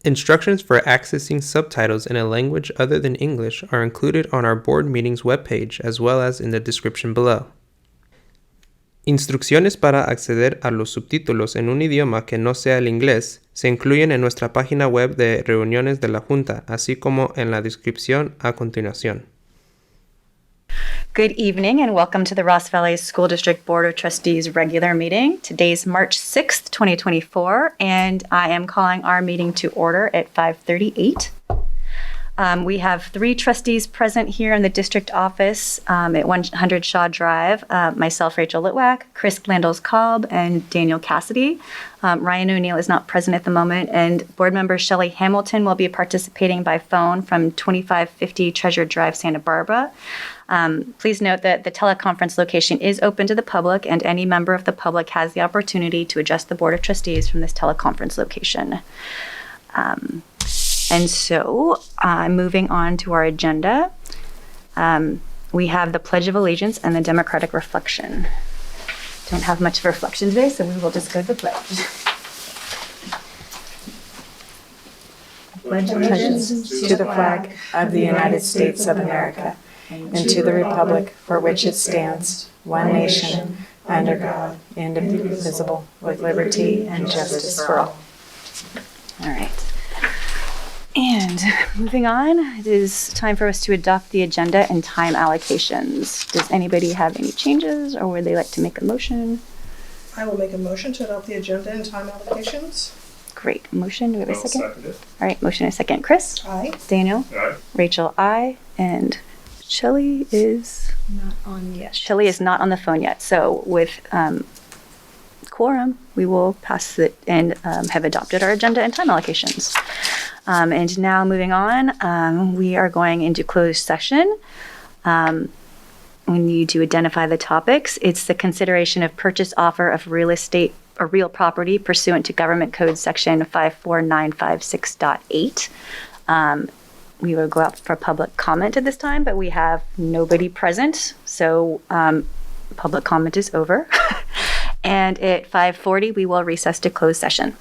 Instructions for accessing subtitles in a language other than English are included on our board meetings webpage as well as in the description below. Instrucciones para acceder a los subtítulos en un idioma que no sea el inglés se incluyen en nuestra página web de reuniones de la Junta, así como en la descripción a continuación. Good evening and welcome to the Ross Valley School District Board of Trustees regular meeting. Today's March 6th, 2024, and I am calling our meeting to order at 5:38. We have 3 trustees present here in the district office at 100 Shaw Drive, myself, Rachel Litwack, Chris Glandles-Cobb, and Daniel Cassidy. Ryan O'Neill is not present at the moment, and board member Shelley Hamilton will be participating by phone from 2550 Treasure Drive, Santa Barbara. Please note that the teleconference location is open to the public, and any member of the public has the opportunity to address the Board of Trustees from this teleconference location. And so, moving on to our agenda, we have the Pledge of Allegiance and the Democratic Reflection. Don't have much of a reflection today, so we will just go to the pledge. Pledge allegiance to the flag of the United States of America and to the republic for which it stands, one nation, under God, indivisible, with liberty and justice for all. All right. And moving on, it is time for us to adopt the agenda and time allocations. Does anybody have any changes, or would they like to make a motion? I will make a motion to adopt the agenda and time allocations. Great. Motion. Do we have a second? Second it. All right. Motion and a second. Chris? Aye. Daniel? Aye. Rachel? Aye. And Shelley is Not on yet. Shelley is not on the phone yet. So with quorum, we will pass it and have adopted our agenda and time allocations. And now moving on, we are going into closed session. We need to identify the topics. It's the consideration of purchase offer of real estate or real property pursuant to Government Code Section 54956.8. We will go out for public comment at this time, but we have nobody present, so public comment is over. And at 5:40, we will recess to closed session.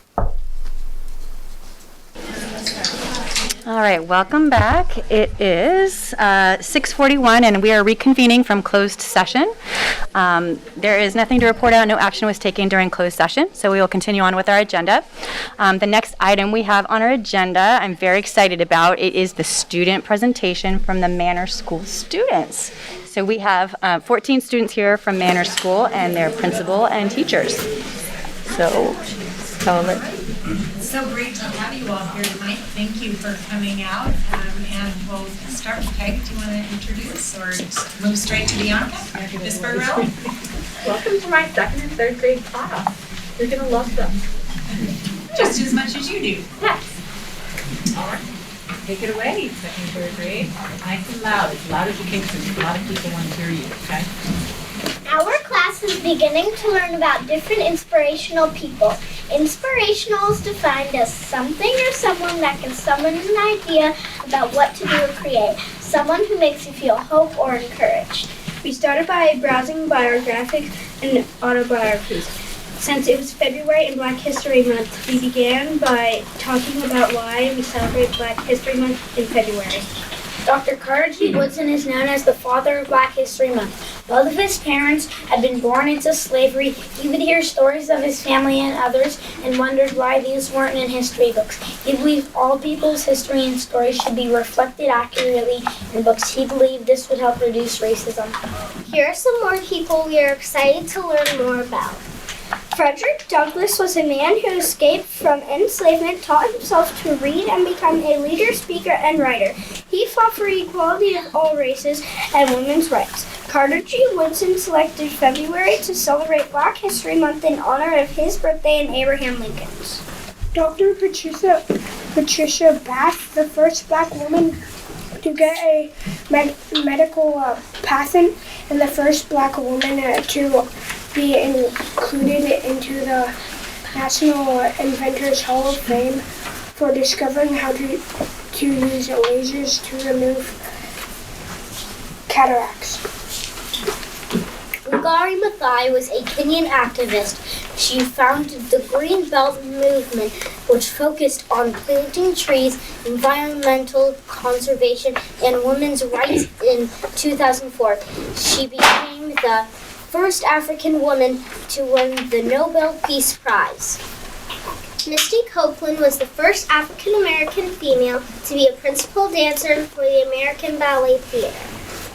All right, welcome back. It is 6:41, and we are reconvening from closed session. There is nothing to report out. No action was taken during closed session, so we will continue on with our agenda. The next item we have on our agenda, I'm very excited about. It is the student presentation from the Manor School students. So we have 14 students here from Manor School and their principal and teachers. So great to have you all here tonight. Thank you for coming out. And we'll start with Peg. Do you want to introduce or just move straight to Bianca? Ms. Burrell? Welcome to my 2nd and 3rd grade class. You're going to love them. Just as much as you do. Yes. All right. Take it away, 2nd and 3rd grade. Nice and loud as you can, because a lot of people want to hear you, okay? Our class is beginning to learn about different inspirational people. Inspirational is defined as something or someone that can summon an idea about what to do or create. Someone who makes you feel hope or encouraged. We started by browsing biographics and autobiographies. Since it was February and Black History Month, we began by talking about why we celebrate Black History Month in February. Dr. Carter G. Woodson is known as the father of Black History Month. Both of his parents had been born into slavery. He would hear stories of his family and others and wondered why these weren't in history books. He believed all people's history and stories should be reflected accurately in books. He believed this would help reduce racism. Here are some more people we are excited to learn more about. Frederick Douglass was a man who escaped from enslavement, taught himself to read, and become a leader, speaker, and writer. He fought for equality of all races and women's rights. Carter G. Woodson selected February to celebrate Black History Month in honor of his birthday and Abraham Lincoln's. Dr. Patricia Bath, the first Black woman to get a medical patent and the first Black woman to be included into the National Inventors Hall of Fame for discovering how to use lasers to remove cataracts. Wangari Maathai was a Kenyan activist. She founded the Green Belt movement, which focused on planting trees, environmental conservation, and women's rights in 2004. She became the first African woman to win the Nobel Peace Prize. Misty Copeland was the first African American female to be a principal dancer for the American Ballet Theatre.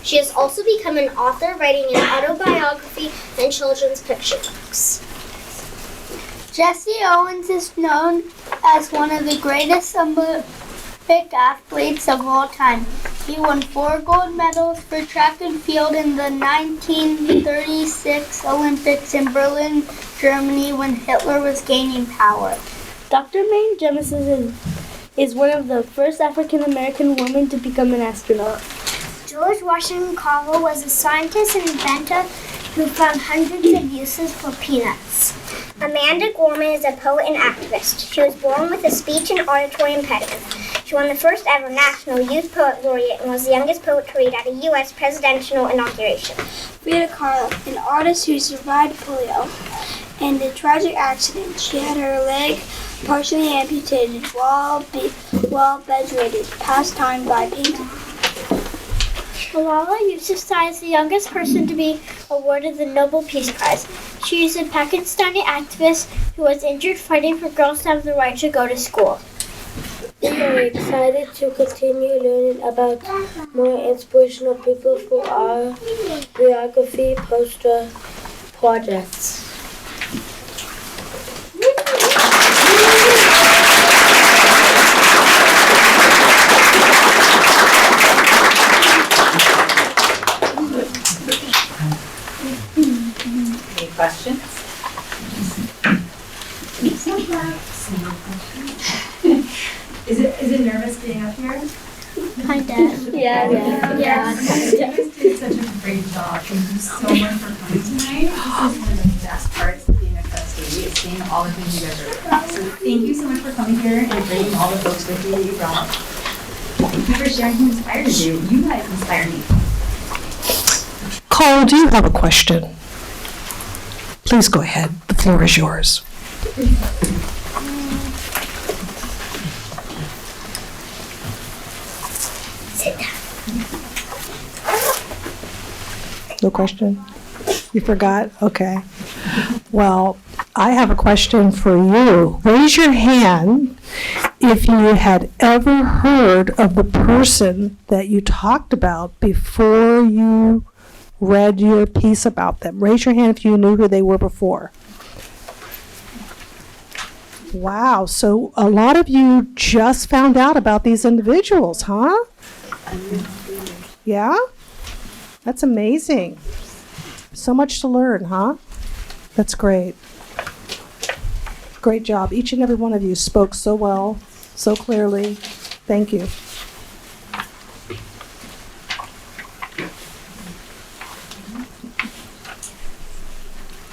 She has also become an author, writing an autobiography and children's picture books. Jesse Owens is known as one of the greatest Olympic athletes of all time. He won 4 gold medals for track and field in the 1936 Olympics in Berlin, Germany, when Hitler was gaining power. Dr. Mae Jemison is one of the first African American women to become an astronaut. George Washington Carver was a scientist and inventor who found hundreds of uses for peanuts. Amanda Gorman is a poet and activist. She was born with a speech and auditory impediment. She won the first ever National Youth Poet Laureate and was the youngest poet to read at a U.S. presidential inauguration. Frida Kahlo, an artist who survived polio and a tragic accident. She had her leg partially amputated while bedridden, past time by painting. Malala Yousafzai is the youngest person to be awarded the Nobel Peace Prize. She is a Pakistani activist who was injured fighting for girls to have the right to go to school. We are excited to continue learning about more inspirational people for our biography poster projects. Any questions? Is it nervous being up here? Kinda. Yeah. You guys did such a great job. Thank you so much for coming tonight. This is one of the best parts of being a trustee, is seeing all the things you guys are doing. So thank you so much for coming here and bringing all the folks with you that you brought. Thank you for sharing who inspired you. You guys inspired me. Carl, do you have a question? Please go ahead. The floor is yours. No question? You forgot? Okay. Well, I have a question for you. Raise your hand if you had ever heard of the person that you talked about before you read your piece about them. Raise your hand if you knew who they were before. Wow, so a lot of you just found out about these individuals, huh? Yeah? That's amazing. So much to learn, huh? That's great. Great job. Each and every one of you spoke so well, so clearly. Thank you.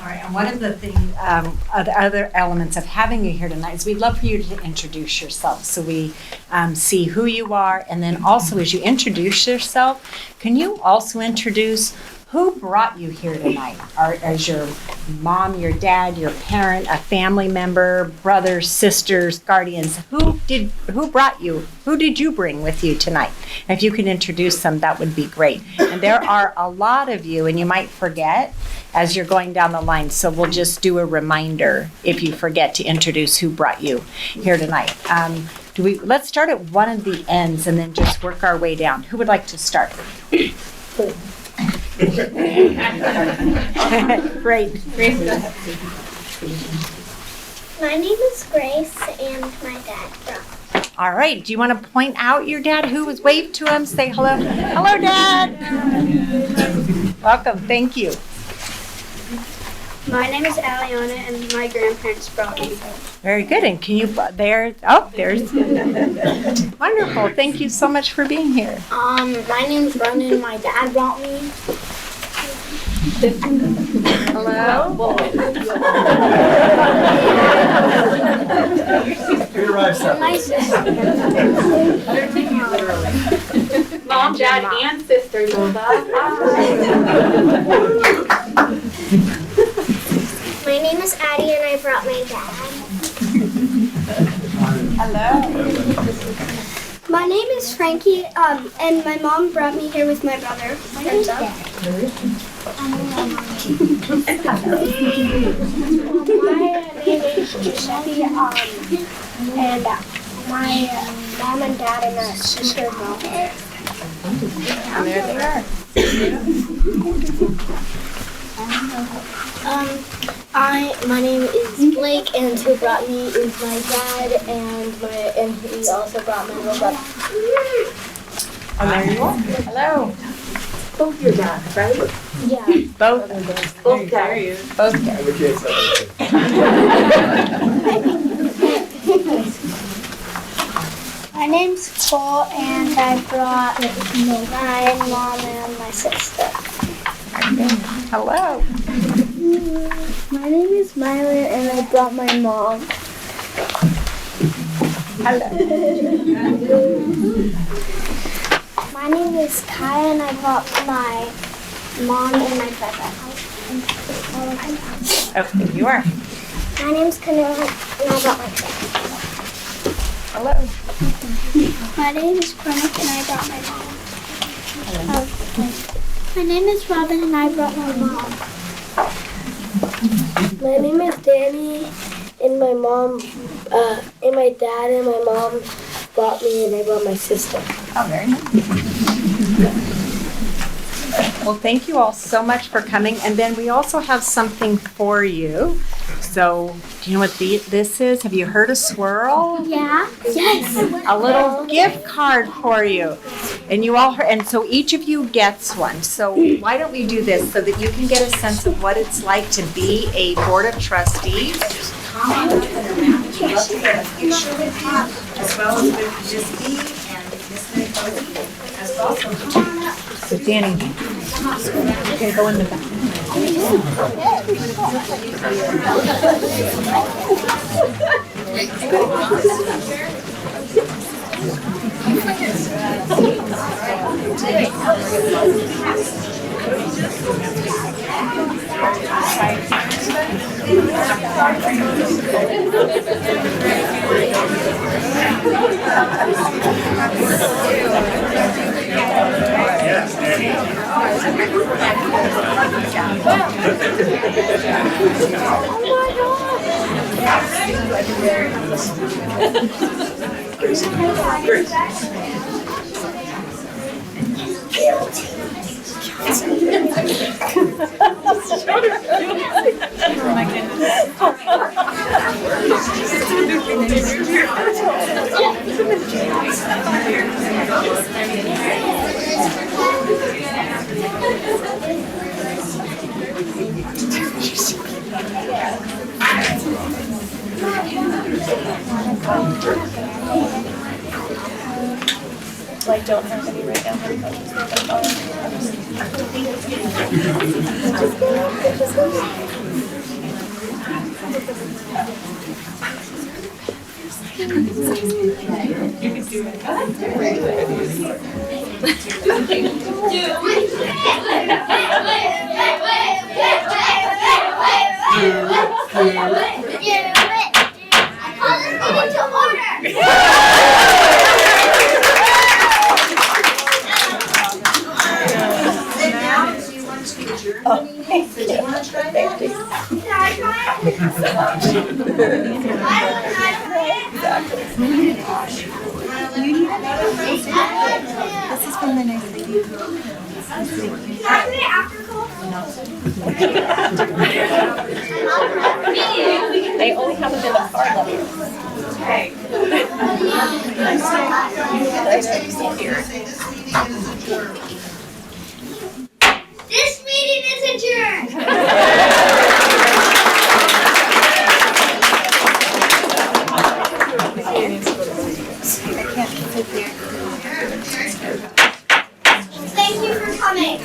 All right, and one of the other elements of having you here tonight is we'd love for you to introduce yourself so we see who you are. And then also, as you introduce yourself, can you also introduce who brought you here tonight? Is your mom, your dad, your parent, a family member, brothers, sisters, guardians? Who brought you? Who did you bring with you tonight? If you could introduce them, that would be great. And there are a lot of you, and you might forget as you're going down the line. So we'll just do a reminder if you forget to introduce who brought you here tonight. Let's start at one of the ends and then just work our way down. Who would like to start? Great. My name is Grace, and my dad brought me. All right. Do you want to point out your dad? Who was? Wave to him. Say hello. Hello, Dad. Welcome. Thank you. My name is Aliana, and my grandparents brought me. Very good. And can you, there's, wonderful. Thank you so much for being here. My name's Brendan, and my dad brought me. Hello. My sister. Mom, dad, and sister. My name is Addie, and I brought my dad. My name is Frankie, and my mom brought me here with my brother. My name is Giuseppe, and my mom and dad and my sister brought me here. And there they are. My name is Blake, and who brought me is my dad, and he also brought my little brother. And there you are. Hello. Both your dads, right? Yeah. Both Dads. Both dads. My name's Cole, and I brought my mom and my sister. Hello. My name is Mylan, and I brought my mom. Hello. My name is Kai, and I brought my mom and my brother. Oh, there you are. My name's Canoe, and I brought my brother. Hello. My name is Cormac, and I brought my mom. My name is Robin, and I brought my mom. My name is Danny, and my mom, and my dad and my mom brought me, and I brought my sister. Oh, very nice. Well, thank you all so much for coming. And then we also have something for you. So, do you know what this is? Have you heard of Swirl? Yeah. Yes. A little gift card for you. And you all heard, and so each of you gets one. So why don't we do this so that you can get a sense of what it's like to be a board of trustees. Come on up and around. We'd love to get a picture with you, as well as with Miss B and Miss Nicole, as well. So come on up. So Danny, okay, go in the back. I don't have any right now. This is from the next lady. They only have a bit of art level. Okay. This meeting is adjourned. Thank you for coming.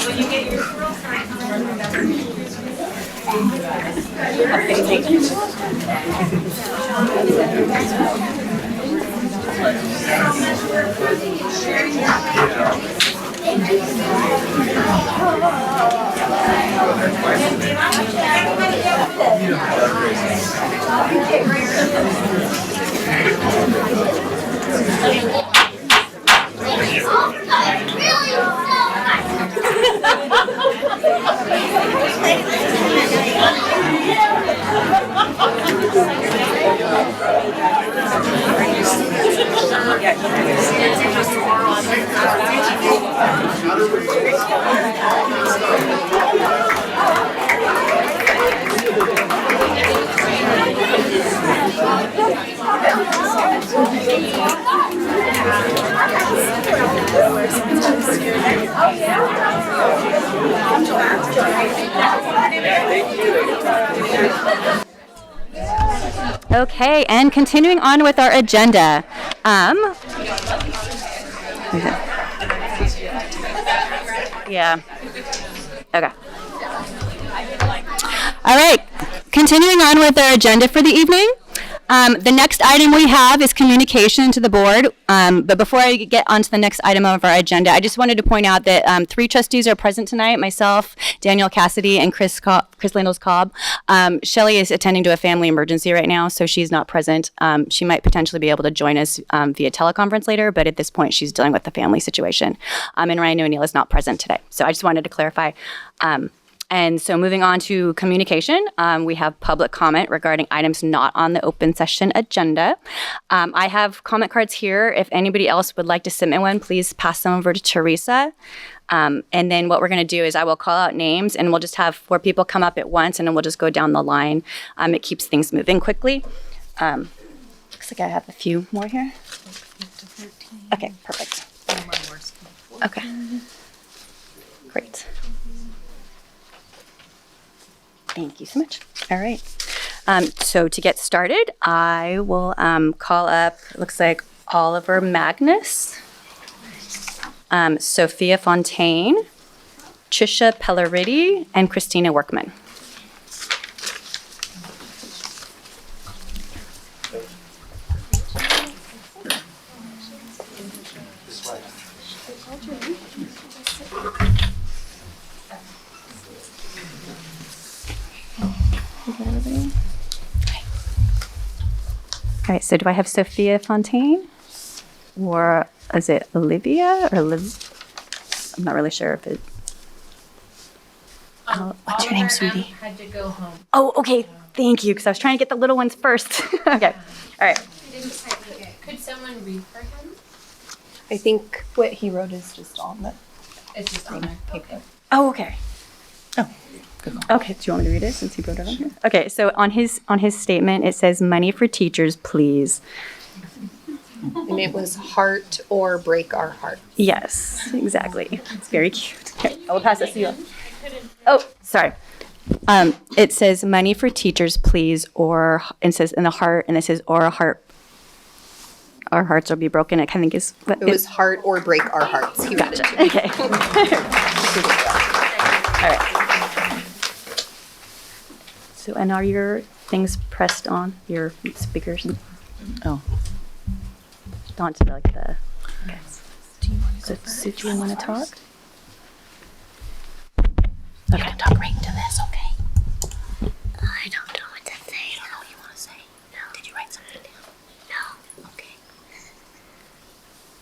Will you get your swirl sign? Okay, thank you. Okay, and continuing on with our agenda. Yeah. Okay. All right, continuing on with our agenda for the evening. The next item we have is communication to the board. But before I get on to the next item of our agenda, I just wanted to point out that 3 trustees are present tonight, myself, Daniel Cassidy, and Chris Landels-Cobb. Shelley is attending to a family emergency right now, so she's not present. She might potentially be able to join us via teleconference later, but at this point, she's dealing with the family situation. And Ryan O'Neill is not present today. So I just wanted to clarify. And so moving on to communication, we have public comment regarding items not on the open session agenda. I have comment cards here. If anybody else would like to submit one, please pass them over to Teresa. And then what we're going to do is I will call out names and we'll just have 4 people come up at once and then we'll just go down the line. It keeps things moving quickly. Looks like I have a few more here. Okay, perfect. Okay, great. Thank you so much. All right. So to get started, I will call up, it looks like Oliver Magnus, Sophia Fontaine, Trisha Pelleriti, and Christina Workman. All right, so do I have Sophia Fontaine? Or is it Olivia? Or I'm not really sure if it... what's your name, sweetie? Had to go home. Oh, okay. Thank you, because I was trying to get the little ones first. Okay. All right. Could someone read for him? I think what he wrote is just on the It's just on there. Okay. Oh, okay. Okay, do you want me to read it since he wrote it on here? Okay, so on his statement, it says, money for teachers, please. And it was heart or break our heart. Yes, exactly. It's very cute. Okay, I will pass this to you. Oh, sorry. It says money for teachers, please, or it says in the heart, and it says or a heart. Our hearts will be broken. I think is what it was heart or break our hearts. He gotcha. Okay. All right. So, and are your things pressed on your speakers? Oh. Don't like the. Okay. So, do you want to talk? Okay. You can talk right into this, okay? I don't know what to say. You don't know what you want to say? No. Did you write something down? No. Okay.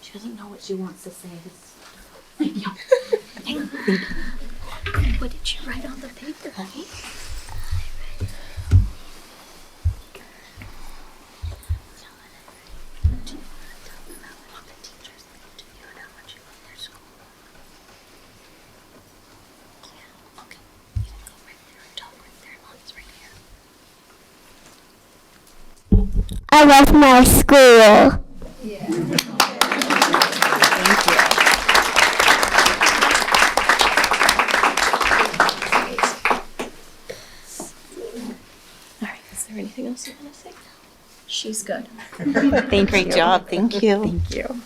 She doesn't know what she wants to say. Thank you. What did you write on the paper, honey? I love my school. Yeah. Thank you. All right. Is there anything else you want to say? She's good. Thank you. Great job. Thank you. Thank you.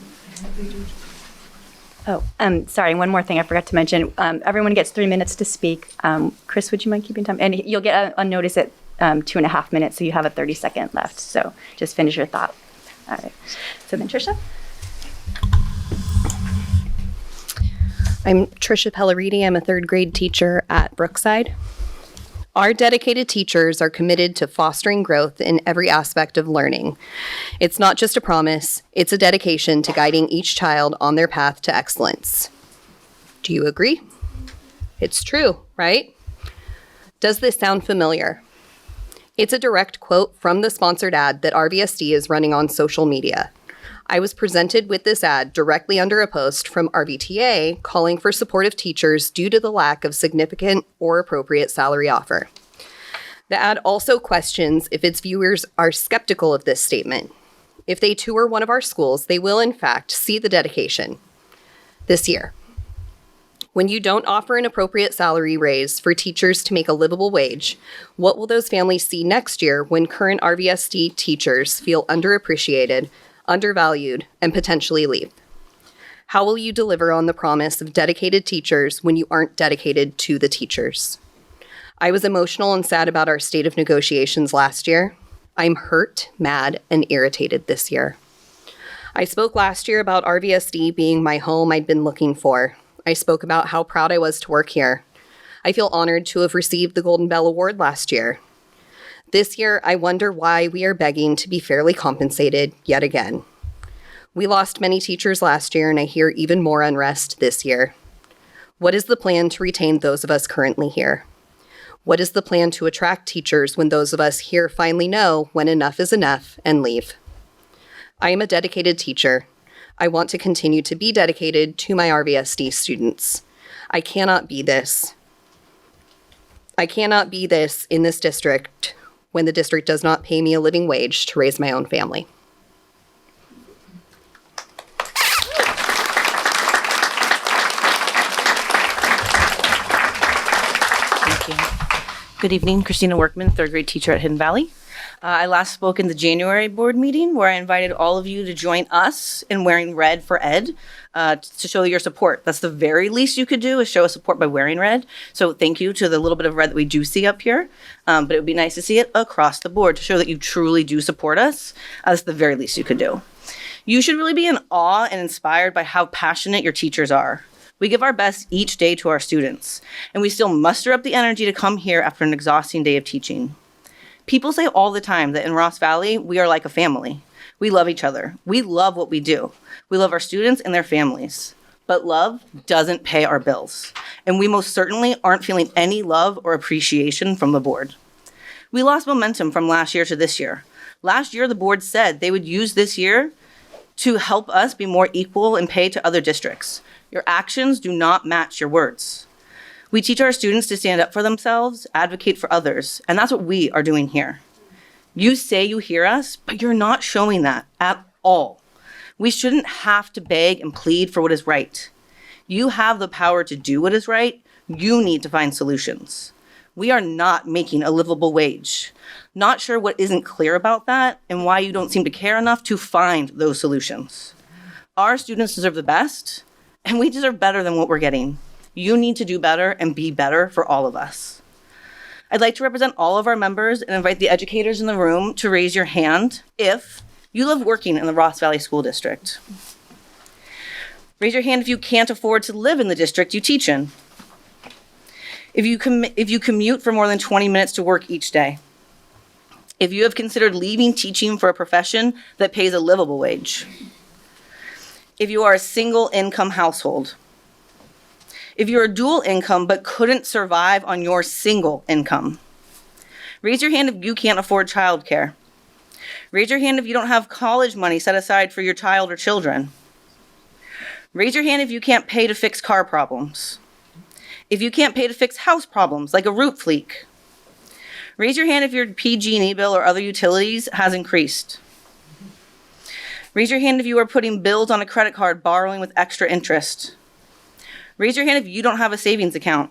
Oh, sorry. One more thing I forgot to mention. Everyone gets 3 minutes to speak. Chris, would you mind keeping time? And you'll get a notice at 2.5 minutes, so you have a 30-second left. So just finish your thought. All right. So then, Trisha. I'm Trisha Pelleriti. I'm a third grade teacher at Brookside. Our dedicated teachers are committed to fostering growth in every aspect of learning. It's not just a promise, it's a dedication to guiding each child on their path to excellence. Do you agree? It's true, right? Does this sound familiar? It's a direct quote from the sponsored ad that RVSD is running on social media. I was presented with this ad directly under a post from RVTA calling for supportive teachers due to the lack of significant or appropriate salary offer. The ad also questions if its viewers are skeptical of this statement. If they tour one of our schools, they will in fact see the dedication this year. When you don't offer an appropriate salary raise for teachers to make a livable wage, what will those families see next year when current RVSD teachers feel underappreciated, undervalued, and potentially leave? How will you deliver on the promise of dedicated teachers when you aren't dedicated to the teachers? I was emotional and sad about our state of negotiations last year. I'm hurt, mad, and irritated this year. I spoke last year about RVSD being my home I'd been looking for. I spoke about how proud I was to work here. I feel honored to have received the Golden Bell Award last year. This year, I wonder why we are begging to be fairly compensated yet again. We lost many teachers last year, and I hear even more unrest this year. What is the plan to retain those of us currently here? What is the plan to attract teachers when those of us here finally know when enough is enough and leave? I am a dedicated teacher. I want to continue to be dedicated to my RVSD students. I cannot be this in this district when the district does not pay me a living wage to raise my own family. Thank you. Good evening, Christina Workman, third grade teacher at Hidden Valley. I last spoke in the January board meeting where I invited all of you to join us in wearing red for Ed to show your support. That's the very least you could do, is show us support by wearing red. So thank you to the little bit of red that we do see up here. But it would be nice to see it across the board to show that you truly do support us. That's the very least you could do. You should really be in awe and inspired by how passionate your teachers are. We give our best each day to our students, and we still muster up the energy to come here after an exhausting day of teaching. People say all the time that in Ross Valley, we are like a family. We love each other. We love what we do. We love our students and their families. But love doesn't pay our bills. And we most certainly aren't feeling any love or appreciation from the board. We lost momentum from last year to this year. Last year, the board said they would use this year to help us be more equal in pay to other districts. Your actions do not match your words. We teach our students to stand up for themselves, advocate for others, and that's what we are doing here. You say you hear us, but you're not showing that at all. We shouldn't have to beg and plead for what is right. You have the power to do what is right. You need to find solutions. We are not making a livable wage. Not sure what isn't clear about that and why you don't seem to care enough to find those solutions. Our students deserve the best, and we deserve better than what we're getting. You need to do better and be better for all of us. I'd like to represent all of our members and invite the educators in the room to raise your hand if you love working in the Ross Valley School District. Raise your hand if you can't afford to live in the district you teach in. If you commute for more than 20 minutes to work each day. If you have considered leaving teaching for a profession that pays a livable wage. If you are a single income household. If you're a dual income but couldn't survive on your single income. Raise your hand if you can't afford childcare. Raise your hand if you don't have college money set aside for your child or children. Raise your hand if you can't pay to fix car problems. If you can't pay to fix house problems like a roof leak. Raise your hand if your PG&E bill or other utilities has increased. Raise your hand if you are putting bills on a credit card borrowing with extra interest. Raise your hand if you don't have a savings account.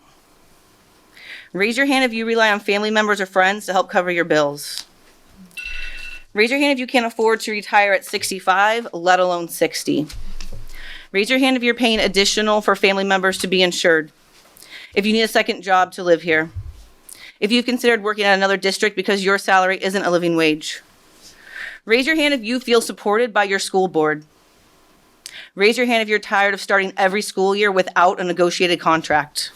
Raise your hand if you rely on family members or friends to help cover your bills. Raise your hand if you can't afford to retire at 65, let alone 60. Raise your hand if you're paying additional for family members to be insured. If you need a second job to live here. If you've considered working at another district because your salary isn't a living wage. Raise your hand if you feel supported by your school board. Raise your hand if you're tired of starting every school year without a negotiated contract.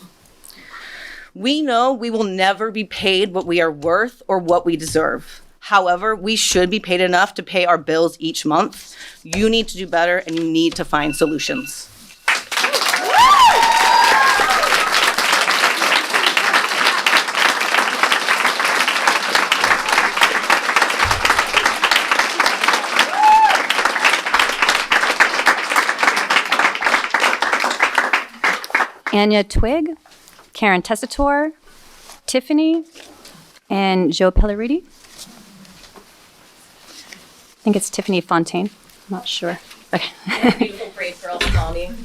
We know we will never be paid what we are worth or what we deserve. However, we should be paid enough to pay our bills each month. You need to do better, and you need to find solutions. Anya Twig, Karen Tessitore, Tiffany, and Joe Pelleriti. I think it's Tiffany Fontaine. I'm not sure. Okay. Beautiful brave girl, Tommy. I'm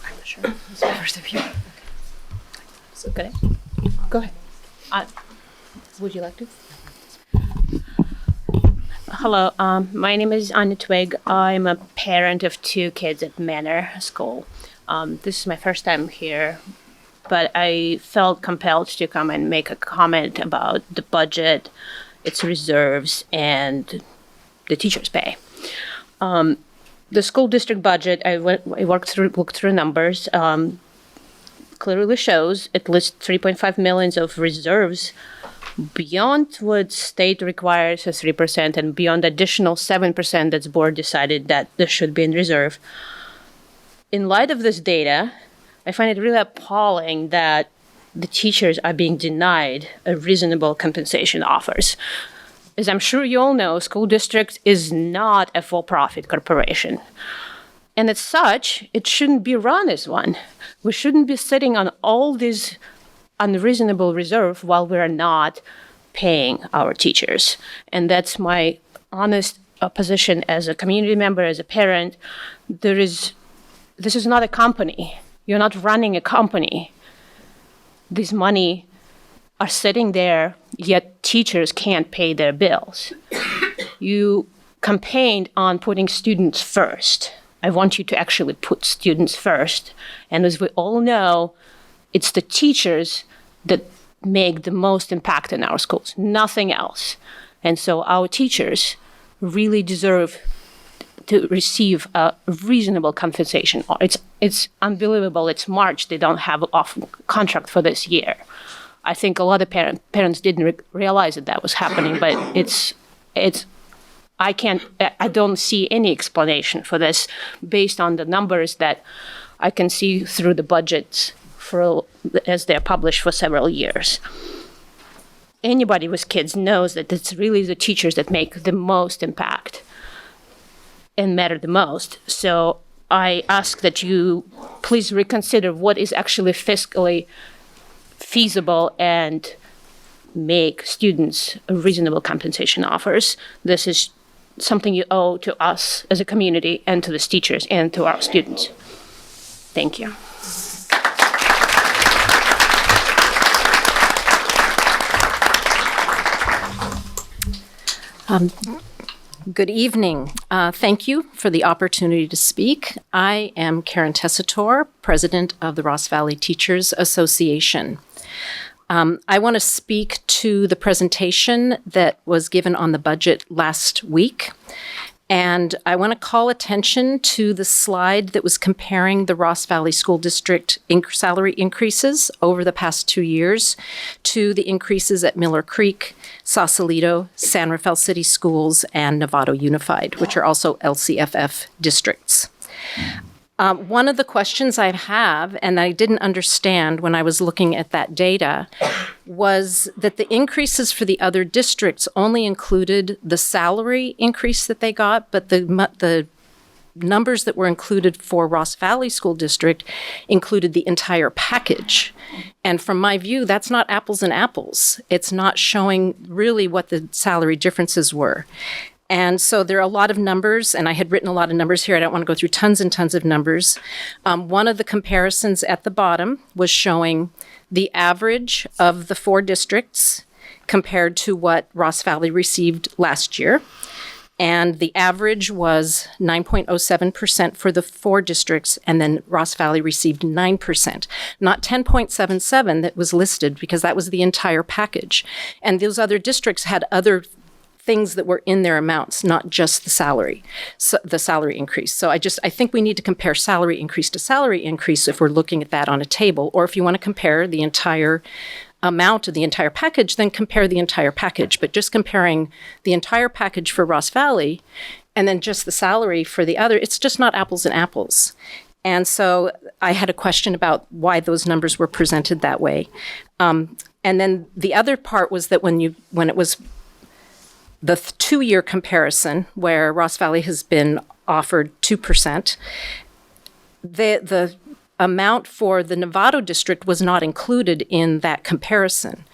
not sure. It's my first of you. So good. Go ahead. Would you like to? Hello, my name is Anna Twig. I'm a parent of 2 kids at Manor School. This is my first time here, but I felt compelled to come and make a comment about the budget, its reserves, and the teachers' pay. The school district budget, I looked through numbers, clearly shows at least 3.5 million of reserves beyond what state requires as 3% and beyond additional 7% that's board decided that this should be in reserve. In light of this data, I find it really appalling that the teachers are being denied a reasonable compensation offers. As I'm sure you all know, school district is not a for-profit corporation. And as such, it shouldn't be run as one. We shouldn't be sitting on all these unreasonable reserve while we're not paying our teachers. And that's my honest position as a community member, as a parent. This is not a company. You're not running a company. This money are sitting there, yet teachers can't pay their bills. You campaigned on putting students first. I want you to actually put students first. And as we all know, it's the teachers that make the most impact in our schools, nothing else. And so our teachers really deserve to receive a reasonable compensation. It's unbelievable. It's March. They don't have a contract for this year. I think a lot of parents didn't realize that was happening, but I don't see any explanation for this based on the numbers that I can see through the budgets as they're published for several years. Anybody with kids knows that it's really the teachers that make the most impact and matter the most. So I ask that you please reconsider what is actually fiscally feasible and make students reasonable compensation offers. This is something you owe to us as a community and to the teachers and to our students. Thank you. Good evening. Thank you for the opportunity to speak. I am Karen Tessitore, president of the Ross Valley Teachers Association. I want to speak to the presentation that was given on the budget last week. And I want to call attention to the slide that was comparing the Ross Valley School District salary increases over the past 2 years to the increases at Miller Creek, Sausalito, San Rafael City Schools, and Novato Unified, which are also LCFF districts. One of the questions I have, and I didn't understand when I was looking at that data, was that the increases for the other districts only included the salary increase that they got, but the numbers that were included for Ross Valley School District included the entire package. And from my view, that's not apples and apples. It's not showing really what the salary differences were. And so there are a lot of numbers, and I had written a lot of numbers here. I don't want to go through tons and tons of numbers. One of the comparisons at the bottom was showing the average of the 4 districts compared to what Ross Valley received last year. And the average was 9.07% for the 4 districts, and then Ross Valley received 9%, not 10.77 that was listed, because that was the entire package. And those other districts had other things that were in their amounts, not just the salary increase. So I think we need to compare salary increase to salary increase if we're looking at that on a table, or if you want to compare the entire amount of the entire package, then compare the entire package. But just comparing the entire package for Ross Valley and then just the salary for the other, it's just not apples and apples. And so I had a question about why those numbers were presented that way. And then the other part was that when it was the 2-year comparison, where Ross Valley has been offered 2%, the amount for the Novato district was not included in that comparison,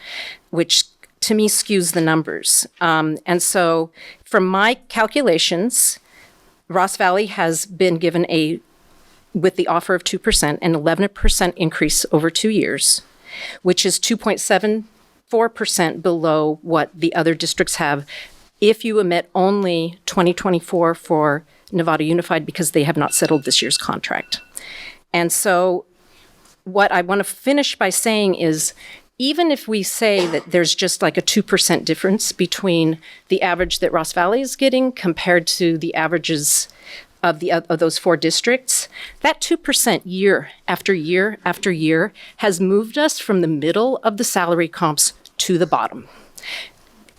which to me skews the numbers. And so from my calculations, Ross Valley has been given with the offer of 2%, an 11% increase over 2 years, which is 2.74% below what the other districts have, if you omit only 2024 for Nevada Unified, because they have not settled this year's contract. And so what I want to finish by saying is, even if we say that there's just like a 2% difference between the average that Ross Valley is getting compared to the averages of those 4 districts, that 2% year after year after year has moved us from the middle of the salary comps to the bottom.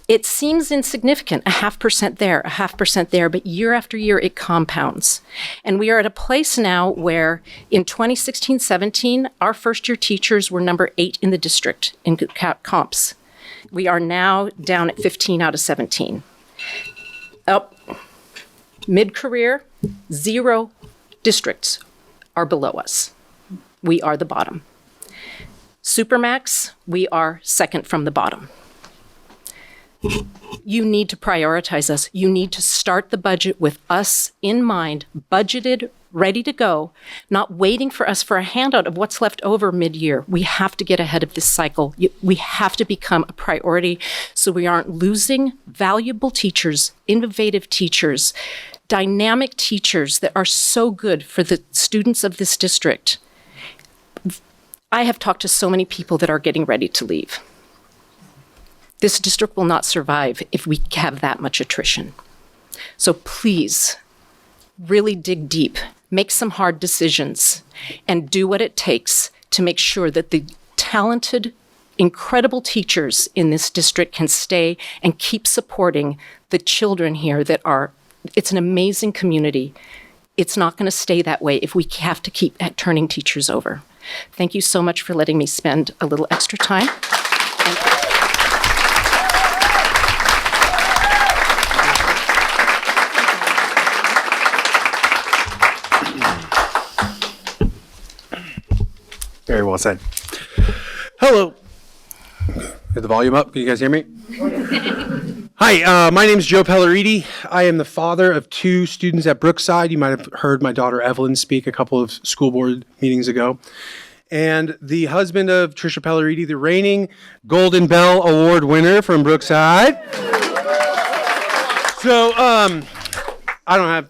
It seems insignificant, 0.5% there, 0.5% there, but year after year it compounds. And we are at a place now where in 2016-17, our first-year teachers were number 8 in the district in comps. We are now down at 15 out of 17. Mid-career, 0 districts are below us. We are the bottom. Supermax, we are second from the bottom. You need to prioritize us. You need to start the budget with us in mind, budgeted, ready to go, not waiting for us for a handout of what's left over mid-year. We have to get ahead of this cycle. We have to become a priority so we aren't losing valuable teachers, innovative teachers, dynamic teachers that are so good for the students of this district. I have talked to so many people that are getting ready to leave. This district will not survive if we have that much attrition. So please, really dig deep, make some hard decisions, and do what it takes to make sure that the talented, incredible teachers in this district can stay and keep supporting the children here it's an amazing community. It's not going to stay that way if we have to keep turning teachers over. Thank you so much for letting me spend a little extra time. Very well said. Hello. Is the volume up? Can you guys hear me? Hi, my name is Joe Pelleriti. I am the father of 2 students at Brookside. You might have heard my daughter Evelyn speak a couple of school board meetings ago. And the husband of Tricia Pelleriti, the reigning Golden Bell Award winner from Brookside. So, I don't have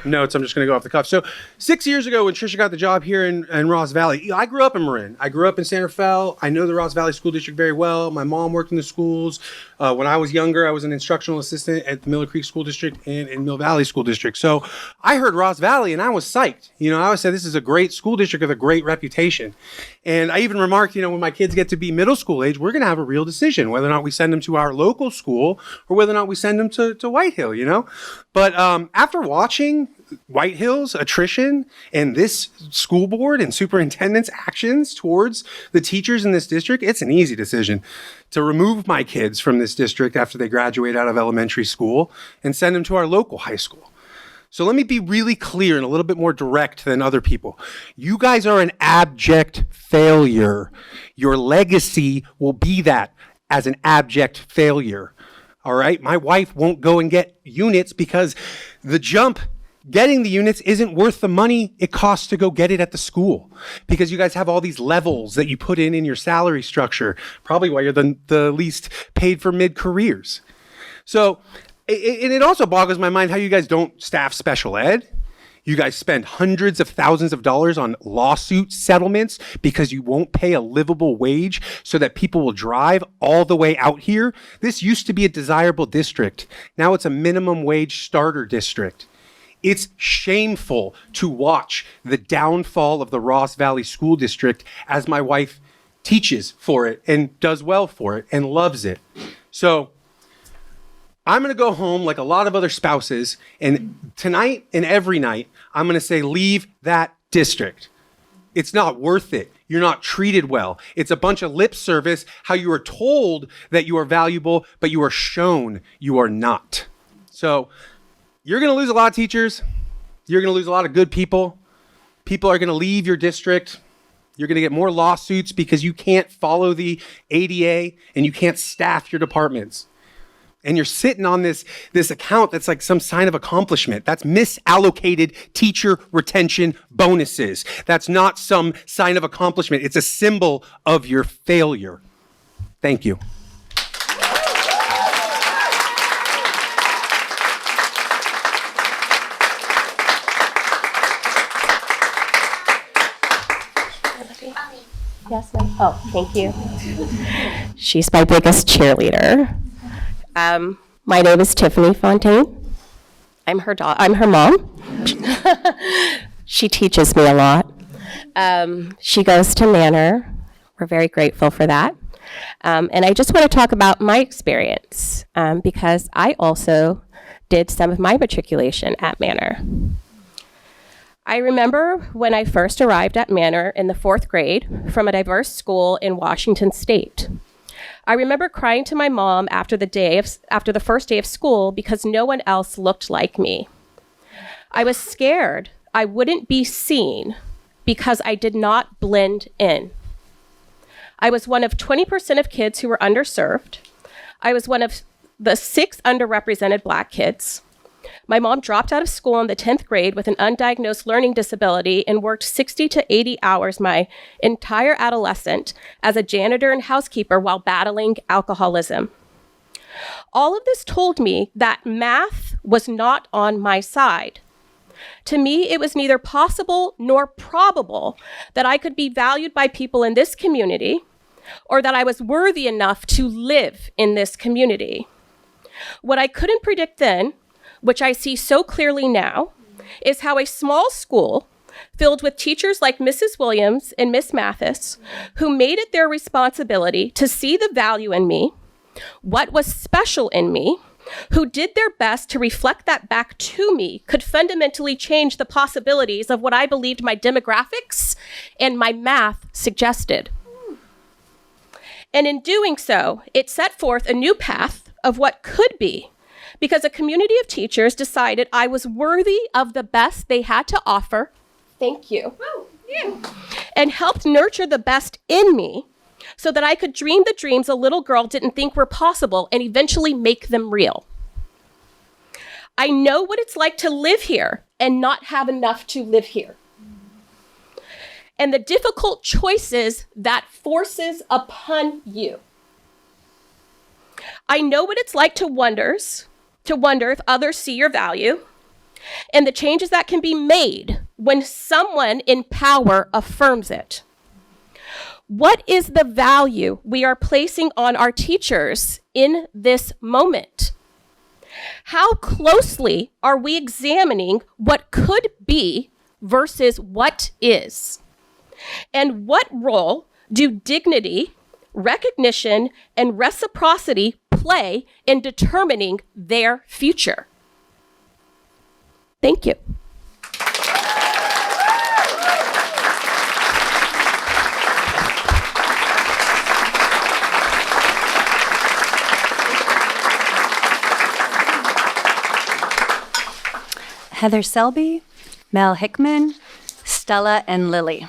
notes. I'm just going to go off the cuff. So 6 years ago when Tricia got the job here in Ross Valley, I grew up in Marin. I grew up in Santa Fe. I know the Ross Valley School District very well. My mom worked in the schools. When I was younger, I was an instructional assistant at the Miller Creek School District and in Mill Valley School District. So I heard Ross Valley and I was psyched. I always said this is a great school district with a great reputation. And I even remarked, when my kids get to be middle school age, we're going to have a real decision whether or not we send them to our local school or whether or not we send them to White Hill, But after watching White Hill's attrition and this school board and superintendent's actions towards the teachers in this district, it's an easy decision to remove my kids from this district after they graduate out of elementary school and send them to our local high school. So let me be really clear and a little bit more direct than other people. You guys are an abject failure. Your legacy will be that as an abject failure. All right? My wife won't go and get units because getting the units isn't worth the money it costs to go get it at the school, because you guys have all these levels that you put in your salary structure, probably why you're the least paid for mid-careers. So And it also boggles my mind how you guys don't staff special ed. You guys spend hundreds of thousands of dollars on lawsuit settlements because you won't pay a livable wage so that people will drive all the way out here. This used to be a desirable district. Now it's a minimum wage starter district. It's shameful to watch the downfall of the Ross Valley School District as my wife teaches for it and does well for it and loves it. So I'm going to go home like a lot of other spouses, and tonight and every night, I'm going to say, leave that district. It's not worth it. You're not treated well. It's a bunch of lip service, how you are told that you are valuable, but you are shown you are not. So you're going to lose a lot of teachers. You're going to lose a lot of good people. People are going to leave your district. You're going to get more lawsuits because you can't follow the ADA and you can't staff your departments. And you're sitting on this account that's like some sign of accomplishment. That's misallocated teacher retention bonuses. That's not some sign of accomplishment. It's a symbol of your failure. Thank you. Yes, ma'am. Oh, thank you. She's my biggest cheerleader. My name is Tiffany Fontaine. I'm her mom. She teaches me a lot. She goes to Manor. We're very grateful for that. And I just want to talk about my experience because I also did some of my matriculation at Manor. I remember when I first arrived at Manor in the 4th grade from a diverse school in Washington State. I remember crying to my mom after the first day of school because no one else looked like me. I was scared I wouldn't be seen because I did not blend in. I was one of 20% of kids who were underserved. I was one of the 6 underrepresented Black kids. My mom dropped out of school in the 10th grade with an undiagnosed learning disability and worked 60 to 80 hours my entire adolescence as a janitor and housekeeper while battling alcoholism. All of this told me that math was not on my side. To me, it was neither possible nor probable that I could be valued by people in this community or that I was worthy enough to live in this community. What I couldn't predict then, which I see so clearly now, is how a small school filled with teachers like Mrs. Williams and Miss Mathis, who made it their responsibility to see the value in me, what was special in me, who did their best to reflect that back to me, could fundamentally change the possibilities of what I believed my demographics and my math suggested. And in doing so, it set forth a new path of what could be, because a community of teachers decided I was worthy of the best they had to offer. Thank you. And helped nurture the best in me so that I could dream the dreams a little girl didn't think were possible and eventually make them real. I know what it's like to live here and not have enough to live here. And the difficult choices that forces upon you. I know what it's like to wonder if others see your value, and the changes that can be made when someone in power affirms it. What is the value we are placing on our teachers in this moment? How closely are we examining what could be versus what is? And what role do dignity, recognition, and reciprocity play in determining their future? Thank you. Heather Selby, Mel Hickman, Stella, and Lily.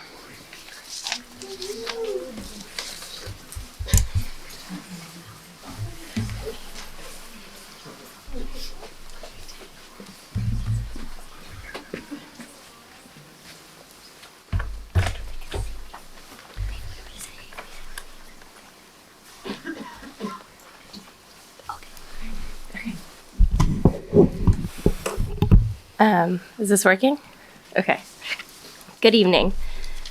Is this working? Okay. Good evening.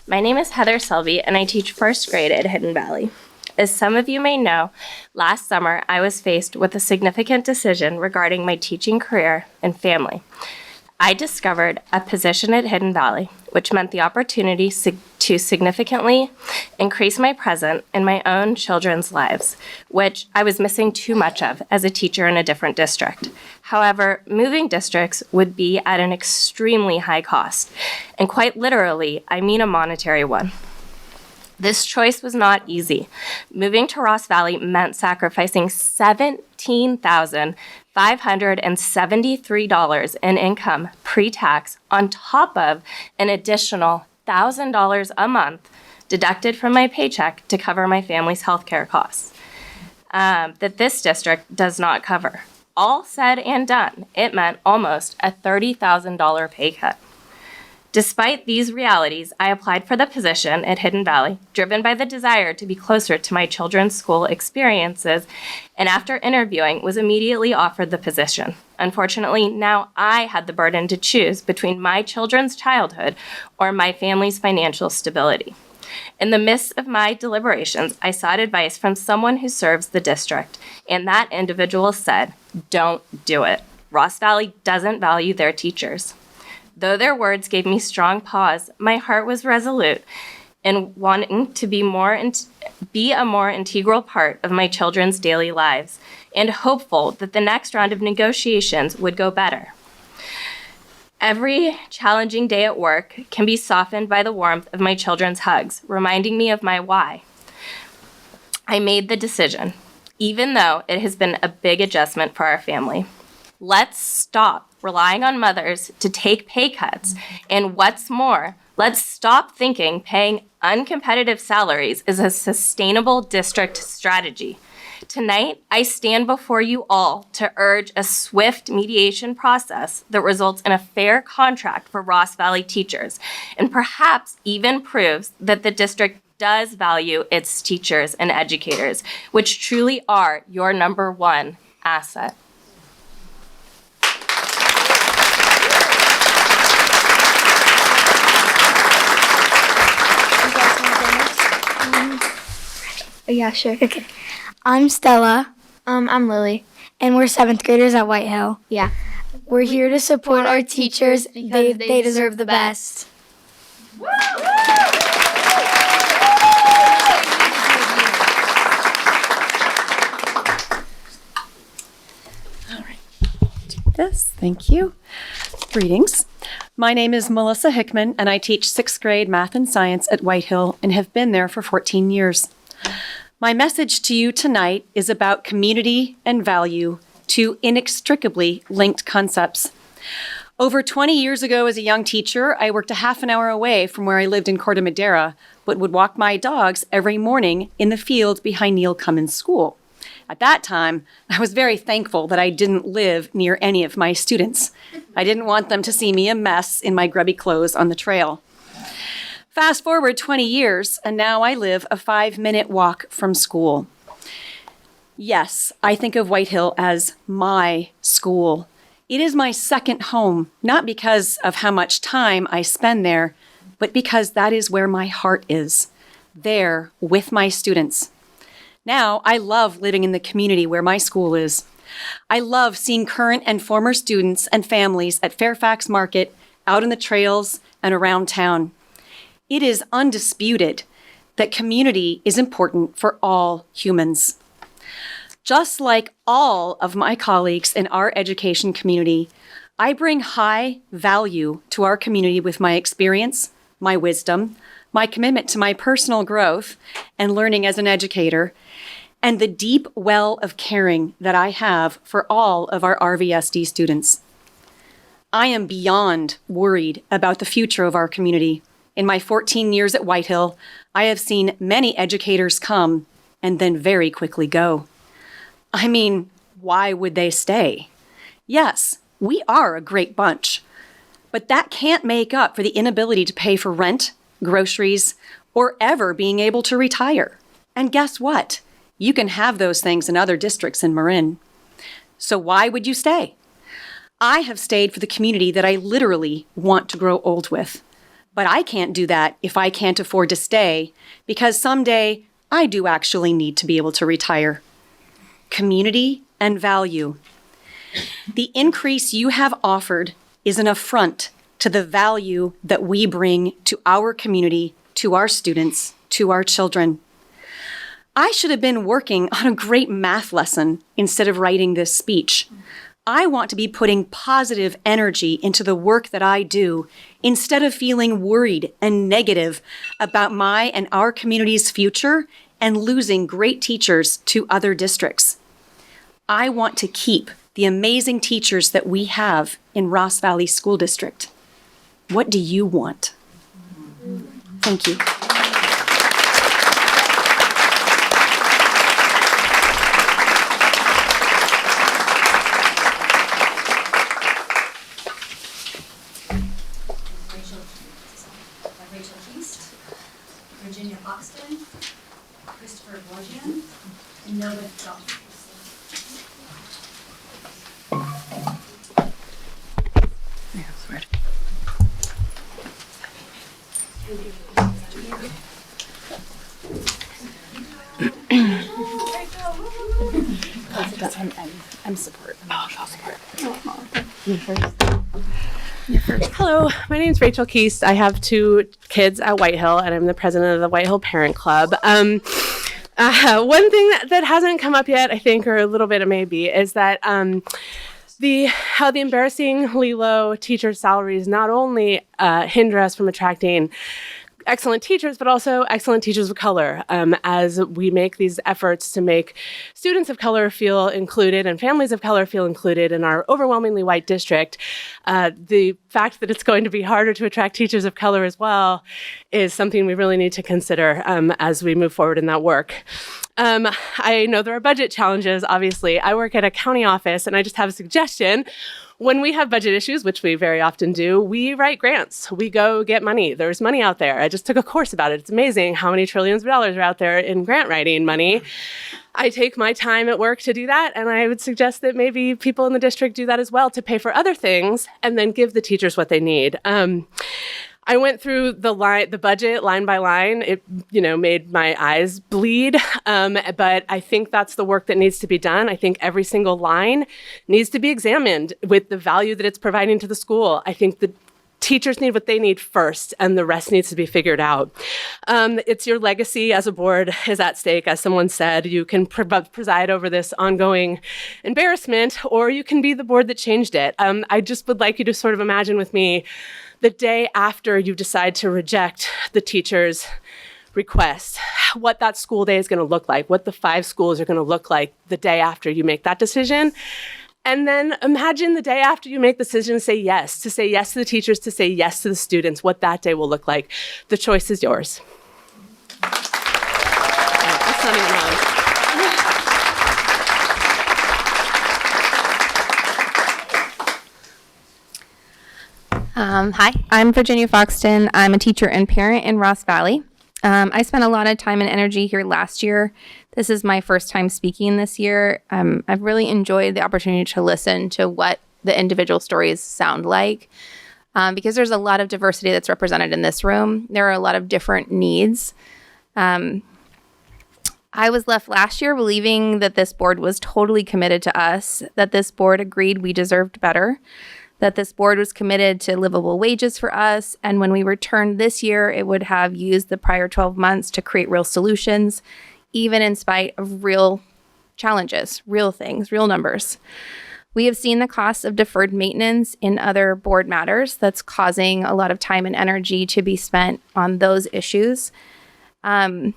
My name is Heather Selby, and I teach first grade at Hidden Valley. As some of you may know, last summer I was faced with a significant decision regarding my teaching career and family. I discovered a position at Hidden Valley, which meant the opportunity to significantly increase my presence in my own children's lives, which I was missing too much of as a teacher in a different district. However, moving districts would be at an extremely high cost, and quite literally, I mean a monetary one. This choice was not easy. Moving to Ross Valley meant sacrificing $17,573 in income pre-tax on top of an additional $1,000 a month deducted from my paycheck to cover my family's healthcare costs that this district does not cover. All said and done, it meant almost a $30,000 pay cut. Despite these realities, I applied for the position at Hidden Valley, driven by the desire to be closer to my children's school experiences, and after interviewing, was immediately offered the position. Unfortunately, now I had the burden to choose between my children's childhood or my family's financial stability. In the midst of my deliberations, I sought advice from someone who serves the district, and that individual said, "Don't do it. Ross Valley doesn't value their teachers." Though their words gave me strong pause, my heart was resolute in wanting to be a more integral part of my children's daily lives, and hopeful that the next round of negotiations would go better. Every challenging day at work can be softened by the warmth of my children's hugs, reminding me of my why. I made the decision, even though it has been a big adjustment for our family. Let's stop relying on mothers to take pay cuts. And what's more, let's stop thinking paying uncompetitive salaries is a sustainable district strategy. Tonight, I stand before you all to urge a swift mediation process that results in a fair contract for Ross Valley teachers, and perhaps even proves that the district does value its teachers and educators, which truly are your number one asset. Yeah, sure. Okay. I'm Stella. I'm Lily. And we're 7th graders at White Hill. Yeah. We're here to support our teachers. They deserve the best. This. Thank you. Greetings. My name is Melissa Hickman, and I teach 6th grade math and science at White Hill and have been there for 14 years. My message to you tonight is about community and value, two inextricably linked concepts. Over 20 years ago as a young teacher, I worked a half an hour away from where I lived in Corte Madera, but would walk my dogs every morning in the field behind Neil Cummins School. At that time, I was very thankful that I didn't live near any of my students. I didn't want them to see me a mess in my grubby clothes on the trail. Fast forward 20 years, and now I live a 5-minute walk from school. Yes, I think of White Hill as my school. It is my second home, not because of how much time I spend there, but because that is where my heart is, there with my students. Now, I love living in the community where my school is. I love seeing current and former students and families at Fairfax Market, out in the trails, and around town. It is undisputed that community is important for all humans. Just like all of my colleagues in our education community, I bring high value to our community with my experience, my wisdom, my commitment to my personal growth and learning as an educator, and the deep well of caring that I have for all of our RVSD students. I am beyond worried about the future of our community. In my 14 years at White Hill, I have seen many educators come and then very quickly go. I mean, why would they stay? Yes, we are a great bunch, but that can't make up for the inability to pay for rent, groceries, or ever being able to retire. And guess what? You can have those things in other districts in Marin. So why would you stay? I have stayed for the community that I literally want to grow old with. But I can't do that if I can't afford to stay, because someday I do actually need to be able to retire. Community and value. The increase you have offered is an affront to the value that we bring to our community, to our students, to our children. I should have been working on a great math lesson instead of writing this speech. I want to be putting positive energy into the work that I do instead of feeling worried and negative about my and our community's future and losing great teachers to other districts. I want to keep the amazing teachers that we have in Ross Valley School District. What do you want? Thank you. Virginia Foxton, Christopher Borgian, and Nova Johnson. I'm support. I'll support. You first. Hello, my name is Rachel Keast. I have 2 kids at Whitehill, and I'm the president of the Whitehill Parent Club. One thing that hasn't come up yet, I think, or a little bit of maybe, is that how the embarrassingly low teacher salaries not only hinder us from attracting excellent teachers, but also excellent teachers of color, as we make these efforts to make students of color feel included and families of color feel included in our overwhelmingly white district. The fact that it's going to be harder to attract teachers of color as well is something we really need to consider as we move forward in that work. I know there are budget challenges, obviously. I work at a county office, and I just have a suggestion. When we have budget issues, which we very often do, we write grants. We go get money. There's money out there. I just took a course about it. It's amazing how many trillions of dollars are out there in grant writing money. I take my time at work to do that, and I would suggest that maybe people in the district do that as well, to pay for other things and then give the teachers what they need. I went through the budget line by line. It, made my eyes bleed. But I think that's the work that needs to be done. I think every single line needs to be examined with the value that it's providing to the school. I think the teachers need what they need first, and the rest needs to be figured out. It's your legacy as a board is at stake. As someone said, you can preside over this ongoing embarrassment, or you can be the board that changed it. I just would like you to sort of imagine with me the day after you decide to reject the teacher's request, what that school day is going to look like, what the 5 schools are going to look like the day after you make that decision. And then imagine the day after you make the decision to say yes to the teachers, to say yes to the students, what that day will look like. The choice is yours. That's not even wrong. Hi, I'm Virginia Foxton. I'm a teacher and parent in Ross Valley. I spent a lot of time and energy here last year. This is my first time speaking this year. I've really enjoyed the opportunity to listen to what the individual stories sound like, because there's a lot of diversity that's represented in this room. There are a lot of different needs. I was left last year believing that this board was totally committed to us, that this board agreed we deserved better, that this board was committed to livable wages for us, and when we returned this year, it would have used the prior 12 months to create real solutions, even in spite of real challenges, real things, real numbers. We have seen the costs of deferred maintenance in other board matters that's causing a lot of time and energy to be spent on those issues. And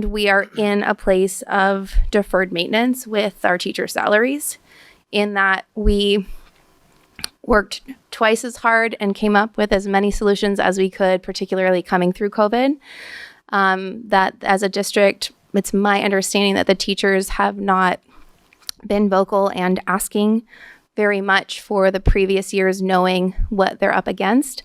we are in a place of deferred maintenance with our teacher salaries, in that we worked twice as hard and came up with as many solutions as we could, particularly coming through COVID. That as a district, it's my understanding that the teachers have not been vocal and asking very much for the previous years, knowing what they're up against.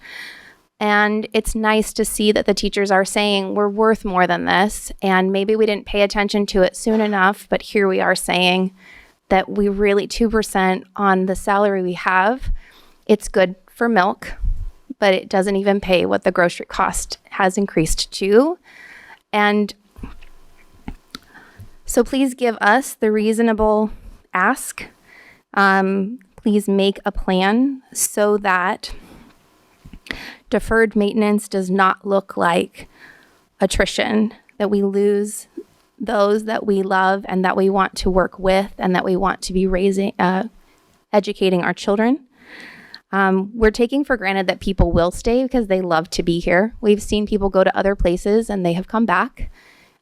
And it's nice to see that the teachers are saying we're worth more than this, and maybe we didn't pay attention to it soon enough, but here we are saying that we really 2% on the salary we have. It's good for milk, but it doesn't even pay what the grocery cost has increased to. And so please give us the reasonable ask. Please make a plan so that deferred maintenance does not look like attrition, that we lose those that we love and that we want to work with and that we want to be educating our children. We're taking for granted that people will stay because they love to be here. We've seen people go to other places and they have come back.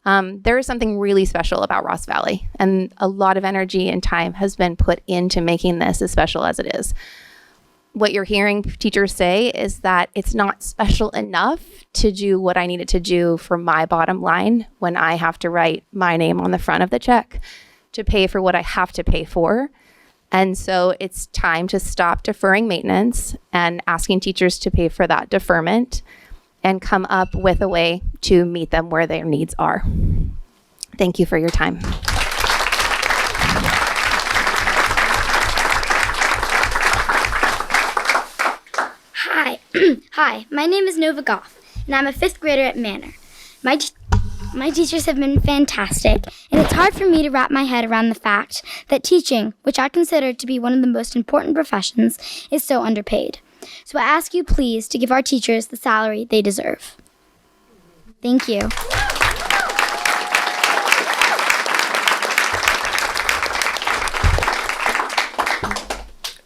There is something really special about Ross Valley, and a lot of energy and time has been put into making this as special as it is. What you're hearing teachers say is that it's not special enough to do what I needed to do for my bottom line when I have to write my name on the front of the check to pay for what I have to pay for. And so it's time to stop deferring maintenance and asking teachers to pay for that deferment and come up with a way to meet them where their needs are. Thank you for your time. Hi, my name is Nova Goff, and I'm a 5th grader at Manor. My teachers have been fantastic, and it's hard for me to wrap my head around the fact that teaching, which I consider to be one of the most important professions, is so underpaid. So I ask you please to give our teachers the salary they deserve. Thank you.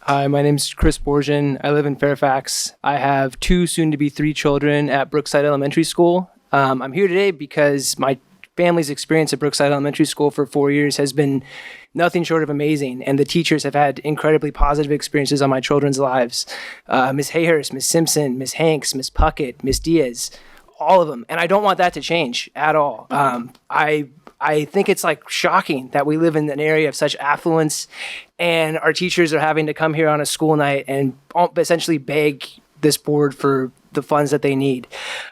Hi, my name is Chris Borgen. I live in Fairfax. I have 2 soon-to-be 3 children at Brookside Elementary School. I'm here today because my family's experience at Brookside Elementary School for 4 years has been nothing short of amazing, and the teachers have had incredibly positive experiences on my children's lives. Ms. Hayhurst, Ms. Simpson, Ms. Hanks, Ms. Puckett, Ms. Diaz, all of them. And I don't want that to change at all. I think it's like shocking that we live in an area of such affluence and our teachers are having to come here on a school night and essentially beg this board for the funds that they need.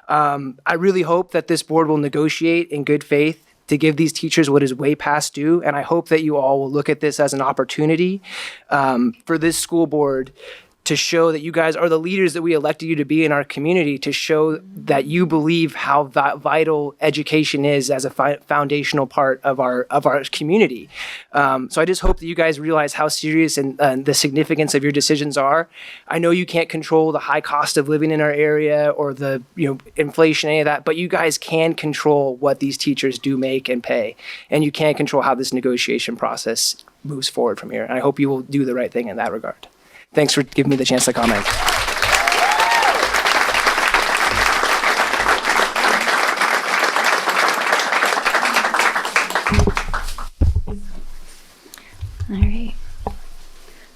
I really hope that this board will negotiate in good faith to give these teachers what is way past due. And I hope that you all will look at this as an opportunity for this school board to show that you guys are the leaders that we elected you to be in our community, to show that you believe how vital education is as a foundational part of our community. So I just hope that you guys realize how serious and the significance of your decisions are. I know you can't control the high cost of living in our area or the inflation, any of that, but you guys can control what these teachers do make and pay, and you can control how this negotiation process moves forward from here. And I hope you will do the right thing in that regard. Thanks for giving me the chance to comment.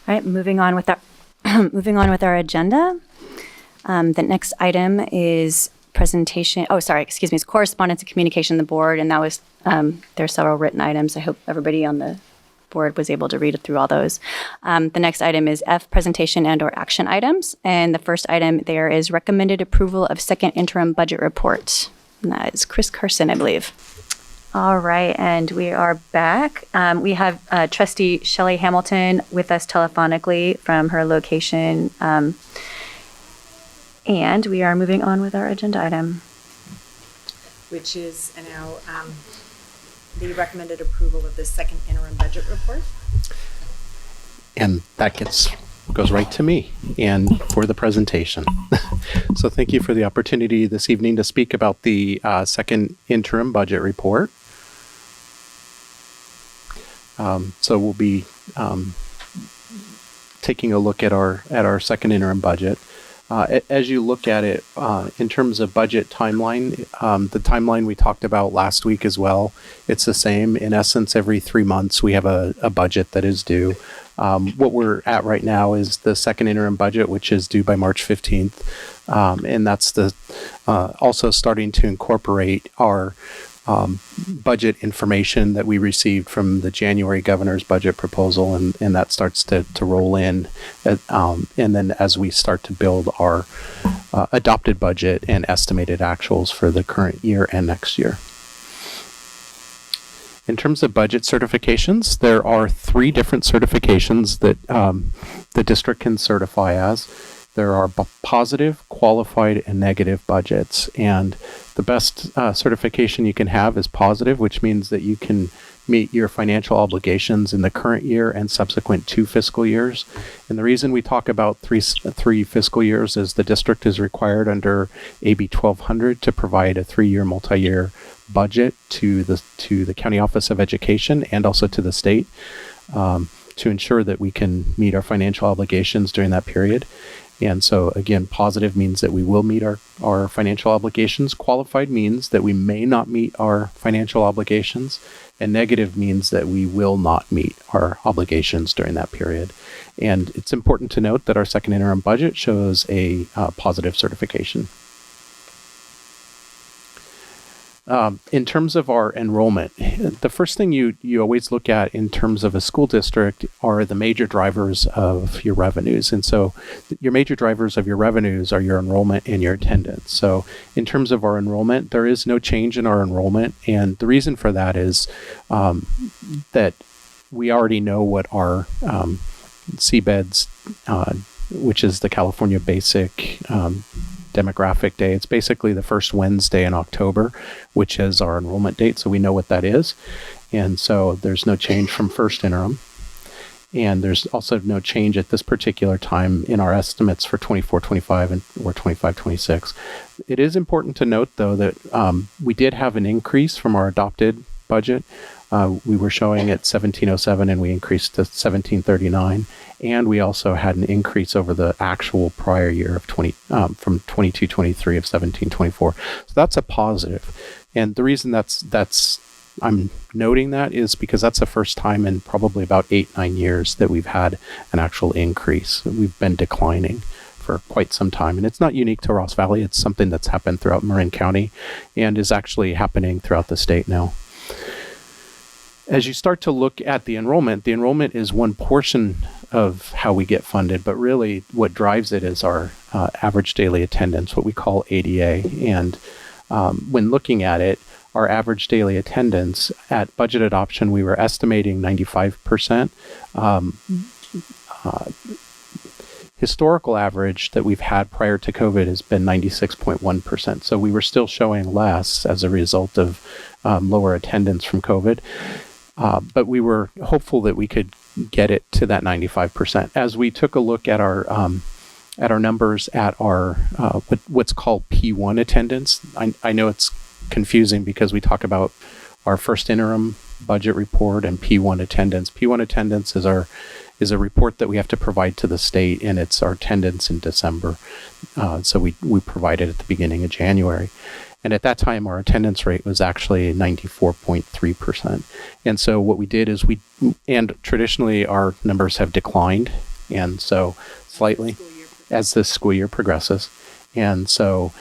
All right, moving on with our agenda. The next item is presentation. Oh, sorry, excuse me. It's correspondence and communication of the board, and that was there are several written items. I hope everybody on the board was able to read through all those. The next item is F, presentation and/or action items, and the first item there is recommended approval of second interim budget report. And that is Chris Carson, I believe. All right, and we are back. We have Trustee Shelley Hamilton with us telephonically from her location, and we are moving on with our agenda item, which is now the recommended approval of the second interim budget report. And that goes right to me and for the presentation. So thank you for the opportunity this evening to speak about the second interim budget report. So we'll be taking a look at our second interim budget. As you look at it, in terms of budget timeline, the timeline we talked about last week as well, it's the same. In essence, every 3 months we have a budget that is due. What we're at right now is the second interim budget, which is due by March 15th. And that's also starting to incorporate our budget information that we received from the January governor's budget proposal, and that starts to roll in. And then as we start to build our adopted budget and estimated actuals for the current year and next year. In terms of budget certifications, there are 3 different certifications that the district can certify as. There are positive, qualified, and negative budgets. And the best certification you can have is positive, which means that you can meet your financial obligations in the current year and subsequent 2 fiscal years. And the reason we talk about three fiscal years is the district is required under AB 1200 to provide a 3-year multi-year budget to the County Office of Education and also to the state to ensure that we can meet our financial obligations during that period. And so, again, positive means that we will meet our financial obligations. Qualified means that we may not meet our financial obligations. And negative means that we will not meet our obligations during that period. And it's important to note that our second interim budget shows a positive certification. In terms of our enrollment, the first thing you always look at in terms of a school district are the major drivers of your revenues. And so your major drivers of your revenues are your enrollment and your attendance. So in terms of our enrollment, there is no change in our enrollment. And the reason for that is that we already know what our CBEDS, which is the California Basic Demographic Day. It's basically the first Wednesday in October, which is our enrollment date. So we know what that is. And so there's no change from first interim. And there's also no change at this particular time in our estimates for 24-25 or 25-26. It is important to note, though, that we did have an increase from our adopted budget. We were showing at 1707 and we increased to 1739. And we also had an increase over the actual prior year of from 22-23 of 1724. So that's a positive. And the reason I'm noting that is because that's the first time in probably about 8-9 years that we've had an actual increase. We've been declining for quite some time. And it's not unique to Ross Valley. It's something that's happened throughout Marin County and is actually happening throughout the state now. As you start to look at the enrollment is one portion of how we get funded, but really what drives it is our average daily attendance, what we call ADA. And when looking at it, our average daily attendance at budget adoption, we were estimating 95%. Historical average that we've had prior to COVID has been 96.1%. So we were still showing less as a result of lower attendance from COVID. But we were hopeful that we could get it to that 95%. As we took a look at our numbers at our what's called P1 attendance, I know it's confusing because we talk about our first interim budget report and P1 attendance. P1 attendance is a report that we have to provide to the state, and it's our attendance in December. So we provide it at the beginning of January. And at that time, our attendance rate was actually 94.3%. And so what we did is and traditionally our numbers have declined, and so slightly as the school year progresses. And so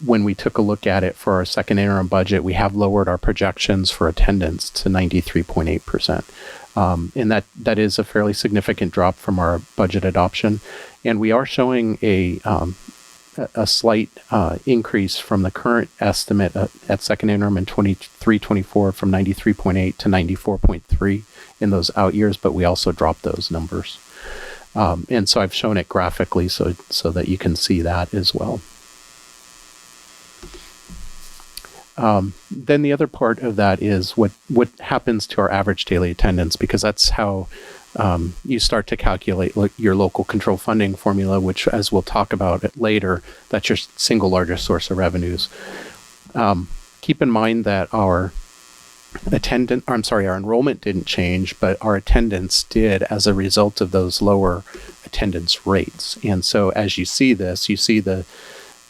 when we took a look at it for our second interim budget, we have lowered our projections for attendance to 93.8%. And that is a fairly significant drop from our budget adoption. And we are showing a slight increase from the current estimate at second interim in 23-24 from 93.8 to 94.3 in those out years, but we also dropped those numbers. And so I've shown it graphically so that you can see that as well. Then the other part of that is what happens to our average daily attendance, because that's how you start to calculate your local control funding formula, which, as we'll talk about it later, that's your single largest source of revenues. Keep in mind that our enrollment didn't change, but our attendance did as a result of those lower attendance rates. And so as you see this, you see the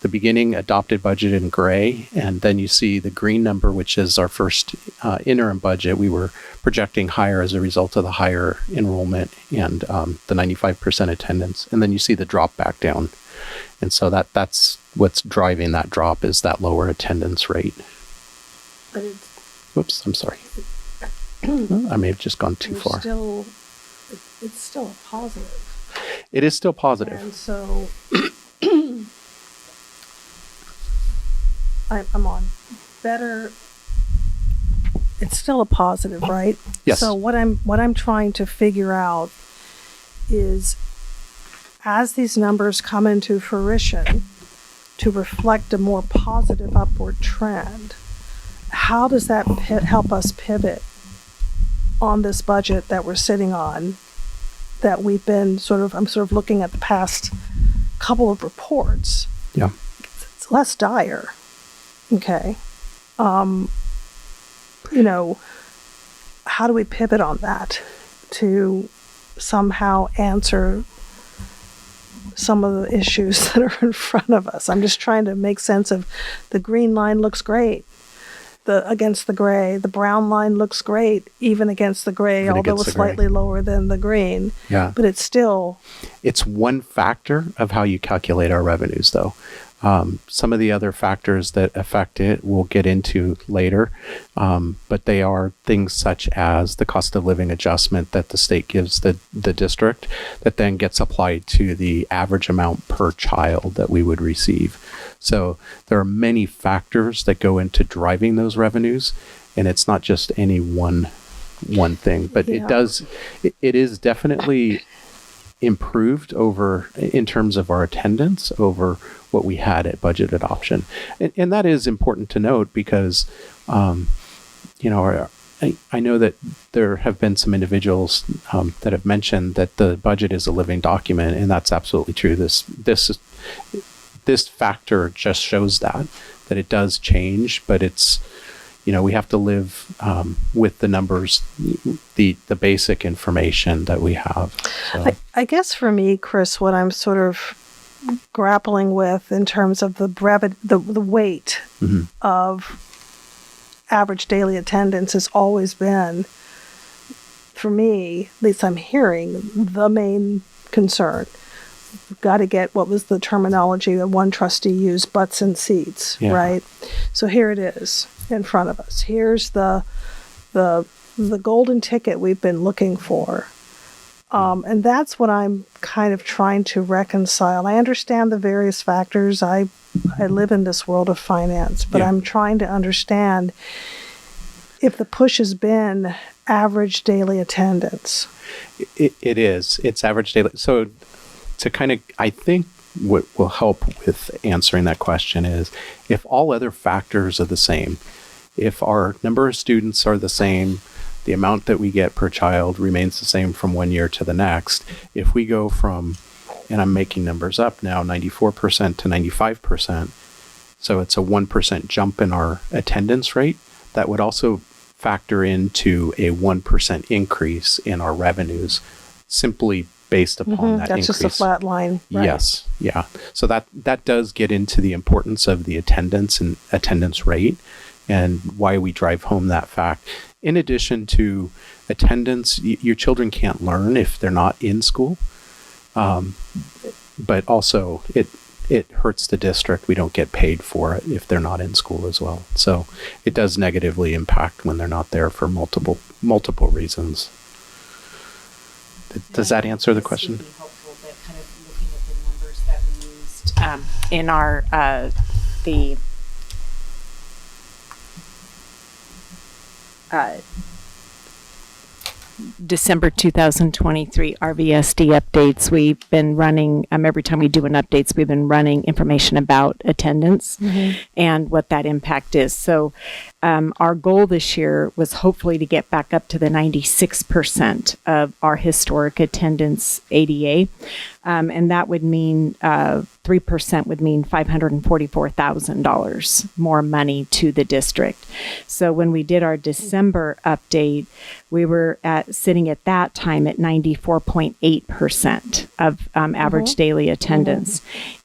beginning adopted budget in gray, and then you see the green number, which is our first interim budget. We were projecting higher as a result of the higher enrollment and the 95% attendance. And then you see the drop back down. And so that's what's driving that drop, is that lower attendance rate. But Whoops, I'm sorry. I may have just gone too far. It's still a positive. It is still positive. And so I'm on better it's still a positive, right? Yes. So what I'm trying to figure out is, as these numbers come into fruition to reflect a more positive upward trend, how does that help us pivot on this budget that we're sitting on, that we've been I'm sort of looking at the past couple of reports. Yeah. It's less dire. Okay. How do we pivot on that to somehow answer some of the issues that are in front of us? I'm just trying to make sense of the green line looks great against the gray. The brown line looks great even against the gray, although it's slightly lower than the green. Yeah. But it's still... It's one factor of how you calculate our revenues, though. Some of the other factors that affect it we'll get into later, but they are things such as the cost of living adjustment that the state gives the district that then gets applied to the average amount per child that we would receive. So there are many factors that go into driving those revenues, and it's not just any one thing, but it is definitely improved over in terms of our attendance over what we had at budget adoption. And that is important to note because, I know that there have been some individuals that have mentioned that the budget is a living document, and that's absolutely true. This factor just shows that it does change, but it's, we have to live with the numbers, the basic information that we have. So. I guess for me, Chris, what I'm sort of grappling with in terms of the weight of average daily attendance has always been, for me, at least I'm hearing, the main concern. We've got to get, what was the terminology that one trustee used, butts in seats, right? So here it is in front of us. Here's the golden ticket we've been looking for. And that's what I'm kind of trying to reconcile. I understand the various factors. I live in this world of finance, but I'm trying to understand if the push has been average daily attendance. It is. It's average daily. So to kind of, I think what will help with answering that question is if all other factors are the same, if our number of students are the same, the amount that we get per child remains the same from one year to the next. If we go from, and I'm making numbers up now, 94% to 95%, so it's a 1% jump in our attendance rate, that would also factor into a 1% increase in our revenues, simply based upon that increase. That's just a flat line, right? Yes, yeah. So that does get into the importance of the attendance and attendance rate and why we drive home that fact. In addition to attendance, your children can't learn if they're not in school, but also it hurts the district. We don't get paid for it if they're not in school as well. So it does negatively impact when they're not there for multiple reasons. Does that answer the question? It would be helpful that kind of looking at the numbers that we used in our the December 2023 RVSD updates. We've been running, every time we do an updates, we've been running information about attendance and what that impact is. So our goal this year was hopefully to get back up to the 96% of our historic attendance ADA. And that would mean 3% would mean $544,000 more money to the district. So when we did our December update, we were sitting at that time at 94.8% of average daily attendance.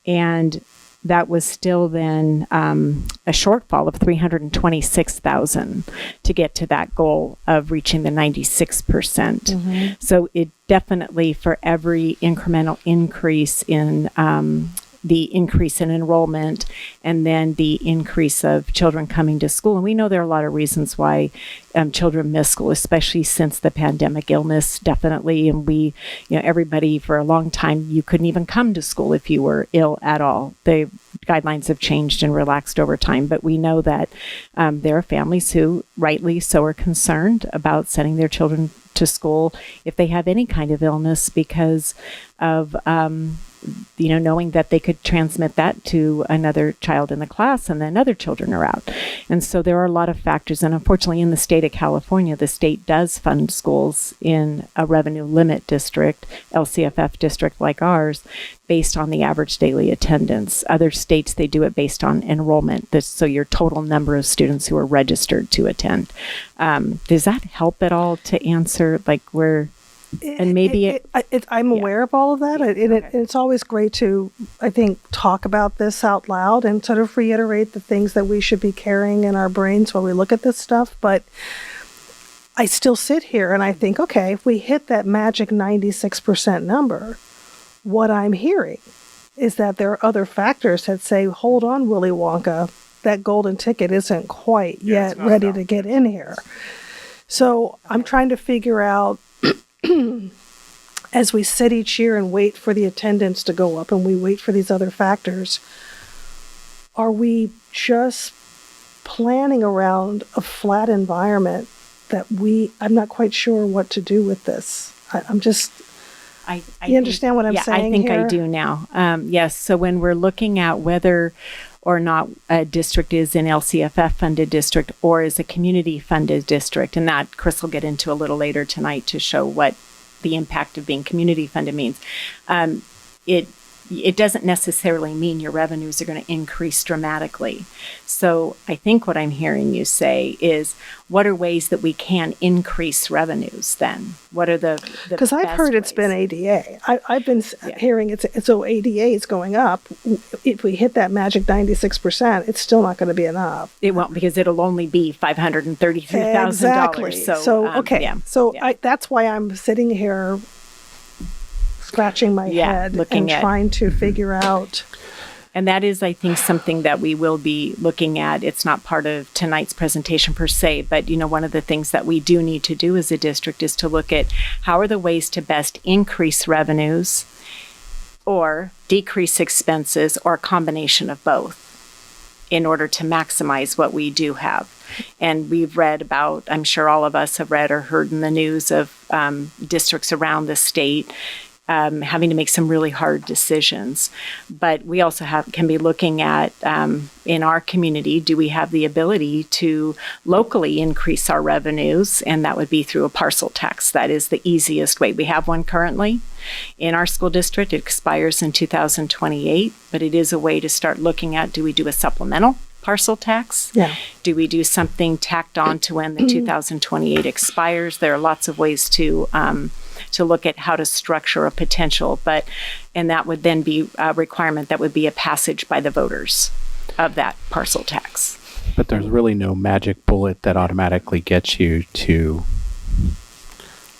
And that was still then a shortfall of $326,000 to get to that goal of reaching the 96%. So it definitely, for every incremental increase in the increase in enrollment and then the increase of children coming to school. And we know there are a lot of reasons why children miss school, especially since the pandemic. Illness, definitely. And everybody for a long time, you couldn't even come to school if you were ill at all. The guidelines have changed and relaxed over time, but we know that there are families who, rightly so, are concerned about sending their children to school if they have any kind of illness because of knowing that they could transmit that to another child in the class and then other children are out. And so there are a lot of factors. And unfortunately, in the state of California, the state does fund schools in a revenue limit district, LCFF district like ours, based on the average daily attendance. Other states, they do it based on enrollment. So your total number of students who are registered to attend. Does that help at all to answer where... And maybe I'm aware of all of that. It's always great to, I think, talk about this out loud and sort of reiterate the things that we should be carrying in our brains while we look at this stuff. But I still sit here and I think, okay, if we hit that magic 96% number, what I'm hearing is that there are other factors that say, hold on, Willy Wonka, that golden ticket isn't quite yet ready to get in here. So I'm trying to figure out, as we sit each year and wait for the attendance to go up and we wait for these other factors, are we just planning around a flat environment that I'm not quite sure what to do with this. You understand what I'm saying? I think here? I do now. Yes. So when we're looking at whether or not a district is an LCFF funded district or is a community funded district, and that Chris will get into a little later tonight to show what the impact of being community funded means. It doesn't necessarily mean your revenues are going to increase dramatically. So I think what I'm hearing you say is, what are ways that we can increase revenues then? What are the because I've heard it's been ADA. I've been hearing so ADA is going up. If we hit that magic 96%, it's still not going to be enough. It won't, because it'll only be $533,000. Exactly. That's why I'm sitting here scratching my head and trying to figure out. And that is, I think, something that we will be looking at. It's not part of tonight's presentation per se, but one of the things that we do need to do as a district is to look at how are the ways to best increase revenues or decrease expenses or a combination of both in order to maximize what we do have. And we've read about, I'm sure all of us have read or heard in the news of districts around the state having to make some really hard decisions. But we also can be looking at, in our community, do we have the ability to locally increase our revenues? And that would be through a parcel tax. That is the easiest way. We have one currently in our school district. It expires in 2028, but it is a way to start looking at, do we do a supplemental parcel tax? Yeah. Do we do something tacked on to when the 2028 expires? There are lots of ways to look at how to structure a potential, and that would then be a requirement that would be a passage by the voters of that parcel tax. But there's really no magic bullet that automatically gets you to,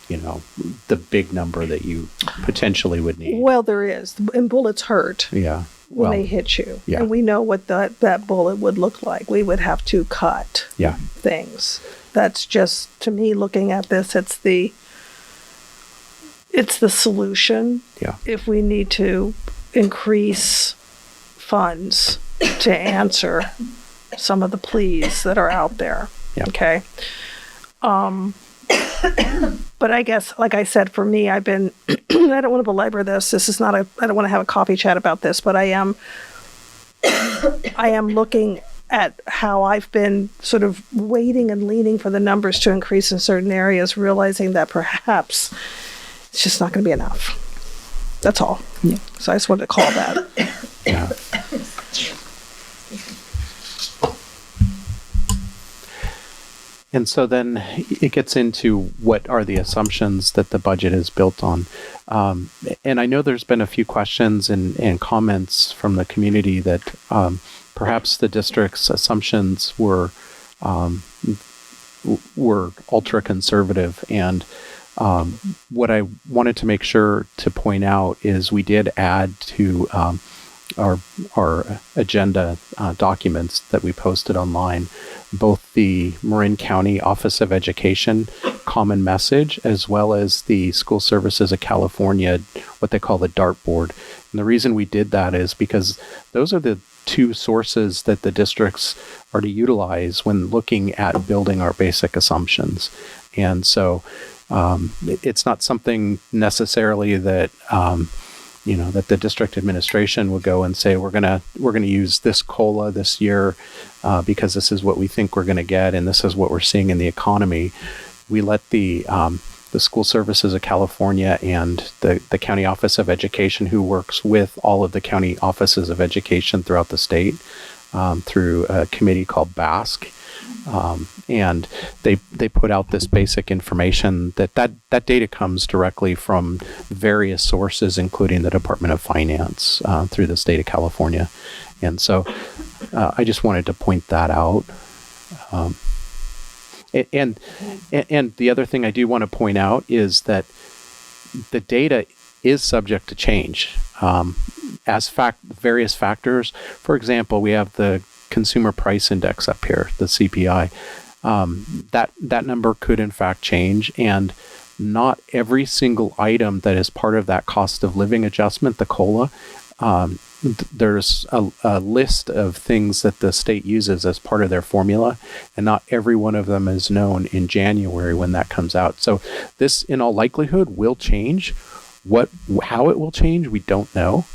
the big number that you potentially would need. Well, there is, and bullets hurt. Yeah. When they hit you. Yeah. And we know what that bullet would look like. We would have to cut things. That's just, to me, looking at this, it's the solution. Yeah. If we need to increase funds to answer some of the pleas that are out there. Yeah. Okay. But I guess, like I said, for me, I've been, I don't want to belabor this. This is not I don't want to have a coffee chat about this, but I am looking at how I've been sort of waiting and leaning for the numbers to increase in certain areas, realizing that perhaps it's just not going to be enough. That's all. Yeah. So I just wanted to call that. Yeah. And so then it gets into what are the assumptions that the budget is built on. And I know there's been a few questions and comments from the community that perhaps the district's assumptions were ultra conservative. And what I wanted to make sure to point out is we did add to our agenda documents that we posted online, both the Marin County Office of Education common message, as well as the School Services of California, what they call the dartboard. And the reason we did that is because those are the two sources that the districts are to utilize when looking at building our basic assumptions. And so it's not something necessarily that that the district administration would go and say we're gonna use this COLA this year because this is what we think we're gonna get and this is what we're seeing in the economy. We let the School Services of California and the County Office of Education, who works with all of the county offices of education throughout the state through a committee called BASC. And they put out this basic information that data comes directly from various sources, including the Department of Finance through the state of California. And so I just wanted to point that out. And the other thing I do want to point out is that the data is subject to change as various factors. For example, we have the Consumer Price Index up here, the CPI. That number could in fact change, and not every single item that is part of that cost of living adjustment, the COLA, there's a list of things that the state uses as part of their formula, and not every one of them is known in January when that comes out. So this, in all likelihood, will change. How it will change, we don't know.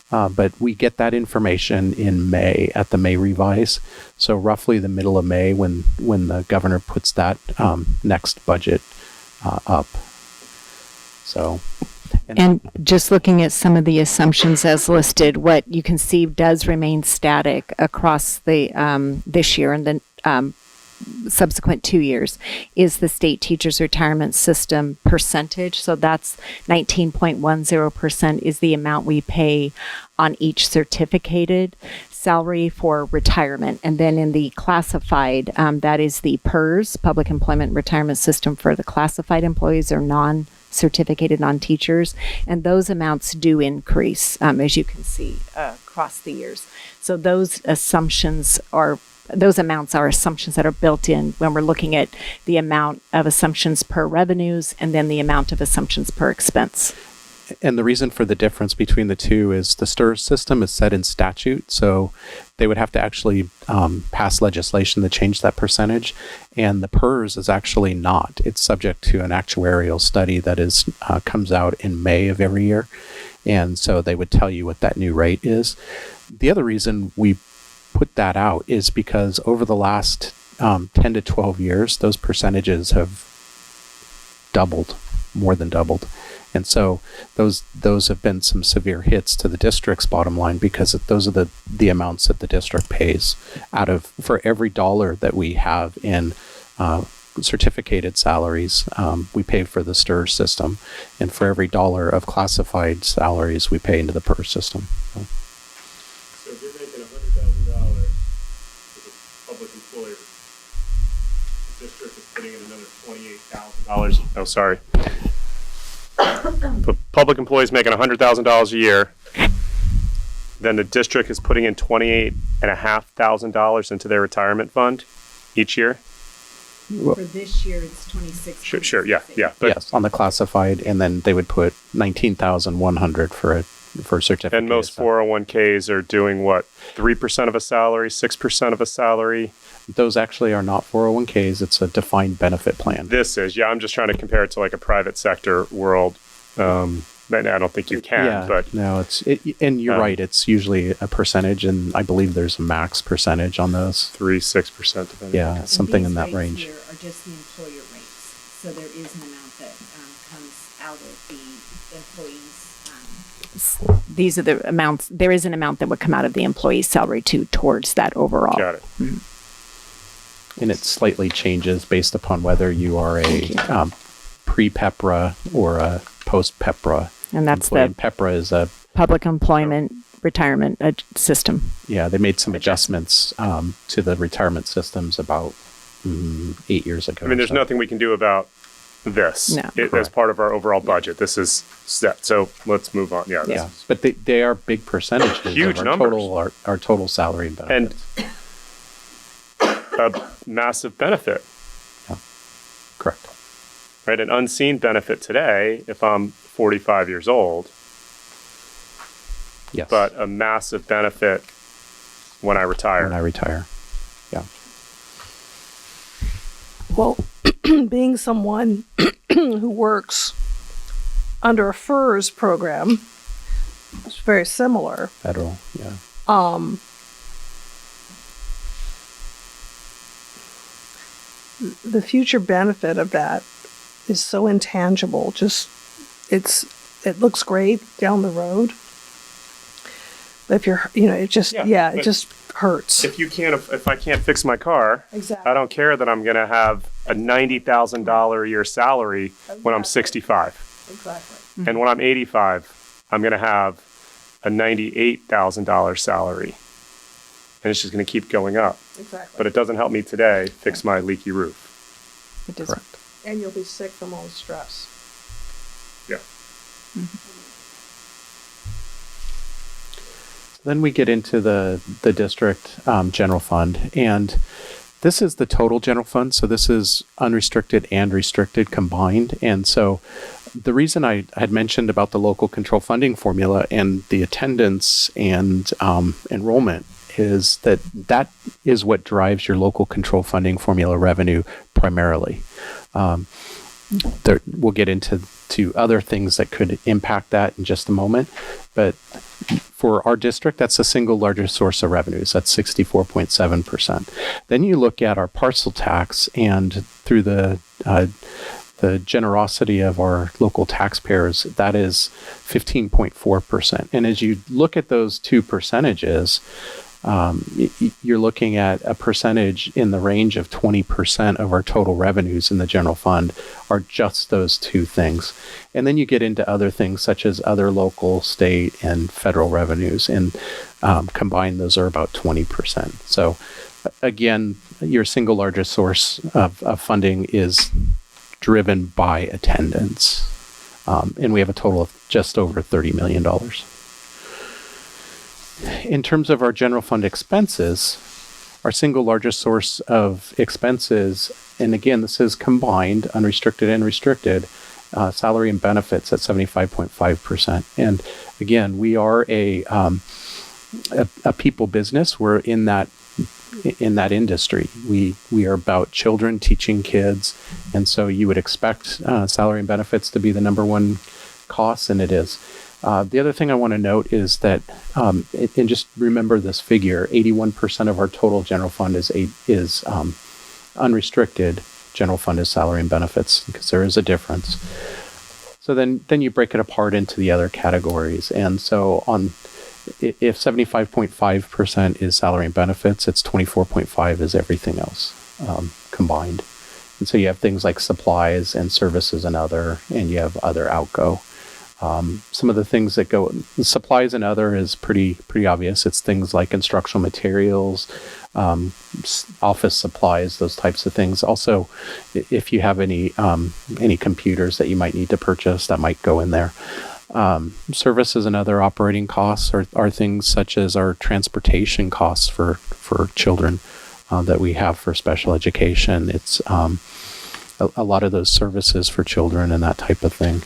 But we get that information in May at the May revise. So roughly the middle of May when the governor puts that next budget up. So. And just looking at some of the assumptions as listed, what you can see does remain static across the this year and then subsequent 2 years is the state teachers retirement system percentage. So that's 19.10% is the amount we pay on each certificated salary for retirement. And then in the classified, that is the PERS, Public Employment Retirement System for the classified employees or non-certificated non-teachers. And those amounts do increase, as you can see, across the years. So those amounts are assumptions that are built in when we're looking at the amount of assumptions per revenues and then the amount of assumptions per expense. And the reason for the difference between the two is the STIR system is set in statute, so they would have to actually pass legislation to change that percentage. And the PERS is actually not. It's subject to an actuarial study that comes out in May of every year. And so they would tell you what that new rate is. The other reason we put that out is because over the last 10 to 12 years, those percentages have doubled, more than doubled. And so those have been some severe hits to the district's bottom line because those are the amounts that the district pays for every dollar that we have in certificated salaries, we pay for the STIR system. And for every dollar of classified salaries, we pay into the PERS system. So if you're making $100,000 as a public employer, the district is putting in another $28,000. Oh, sorry. The public employees making $100,000 a year. Then the district is putting in $28,500 into their retirement fund each year. For this year, it's 26. Sure, yeah. But yes, on the classified, and then they would put $19,100 for certificate. And most 401ks are doing what? 3% of a salary, 6% of a salary. Those actually are not 401ks. It's a defined benefit plan. This is, I'm just trying to compare it to like a private sector world. And I don't think you can, but no, and you're right. It's usually a percentage, and I believe there's a max percentage on those. 3-6%, depending. Yeah, something in that range. Here are just the employer rates, so there is an amount that comes out of the employees. These are the amounts. There is an amount that would come out of the employee's salary towards that overall. Got it. Mm-hmm. And it slightly changes based upon whether you are a pre-PEPRA or a post-PEPRA. And that's employee. PEPRA is a public employment retirement system. Yeah, they made some adjustments to the retirement systems about 8 years ago. I mean, there's nothing we can do about this No. as part of our overall budget. This is set. So let's move on. Yeah. Yeah, but they are big percentages Huge of our numbers. total, our total salary and benefits. And a massive benefit. Correct. Right? An unseen benefit today if I'm 45 years old. Yes. But a massive benefit when I retire. When I retire. Yeah. Well, being someone who works under a FERS program, it's very similar. Federal, yeah. The future benefit of that is so intangible. Just it looks great down the road. But if you're, it just, it just hurts. If I can't fix my car, Exactly. I don't care that I'm going to have a $90,000 a year salary when I'm 65. Exactly. And when I'm 85, I'm going to have a $98,000 salary. And it's just going to keep going up. Exactly. But it doesn't help me today fix my leaky roof. It doesn't. And you'll be sick from all the stress. Yeah. Then we get into the district general fund, and this is the total general fund. So this is unrestricted and restricted combined. And so the reason I had mentioned about the local control funding formula and the attendance and enrollment is that is what drives your local control funding formula revenue primarily. We'll get into other things that could impact that in just a moment, but for our district, that's the single largest source of revenues. That's 64.7%. Then you look at our parcel tax, and through the generosity of our local taxpayers, that is 15.4%. And as you look at those two percentages, you're looking at a percentage in the range of 20% of our total revenues in the general fund are just those two things. And then you get into other things such as other local, state, and federal revenues, and combined those are about 20%. So again, your single largest source of funding is driven by attendance. And we have a total of just over $30 million. In terms of our general fund expenses, our single largest source of expenses, and again, this is combined, unrestricted and restricted, salary and benefits at 75.5%. And again, we are a people business. We're in that industry. We are about children, teaching kids, and so you would expect salary and benefits to be the number one cost, and it is. The other thing I want to note is that, and just remember this figure, 81% of our total general fund is unrestricted. General fund is salary and benefits, because there is a difference. So then you break it apart into the other categories. And so if 75.5% is salary and benefits, it's 24.5 is everything else combined. And so you have things like supplies and services and other, and you have other outgo. Some of the things that go, supplies and other is pretty obvious. It's things like instructional materials, office supplies, those types of things. Also, if you have any computers that you might need to purchase, that might go in there. Services and other operating costs are things such as our transportation costs for children that we have for special education. It's a lot of those services for children and that type of thing.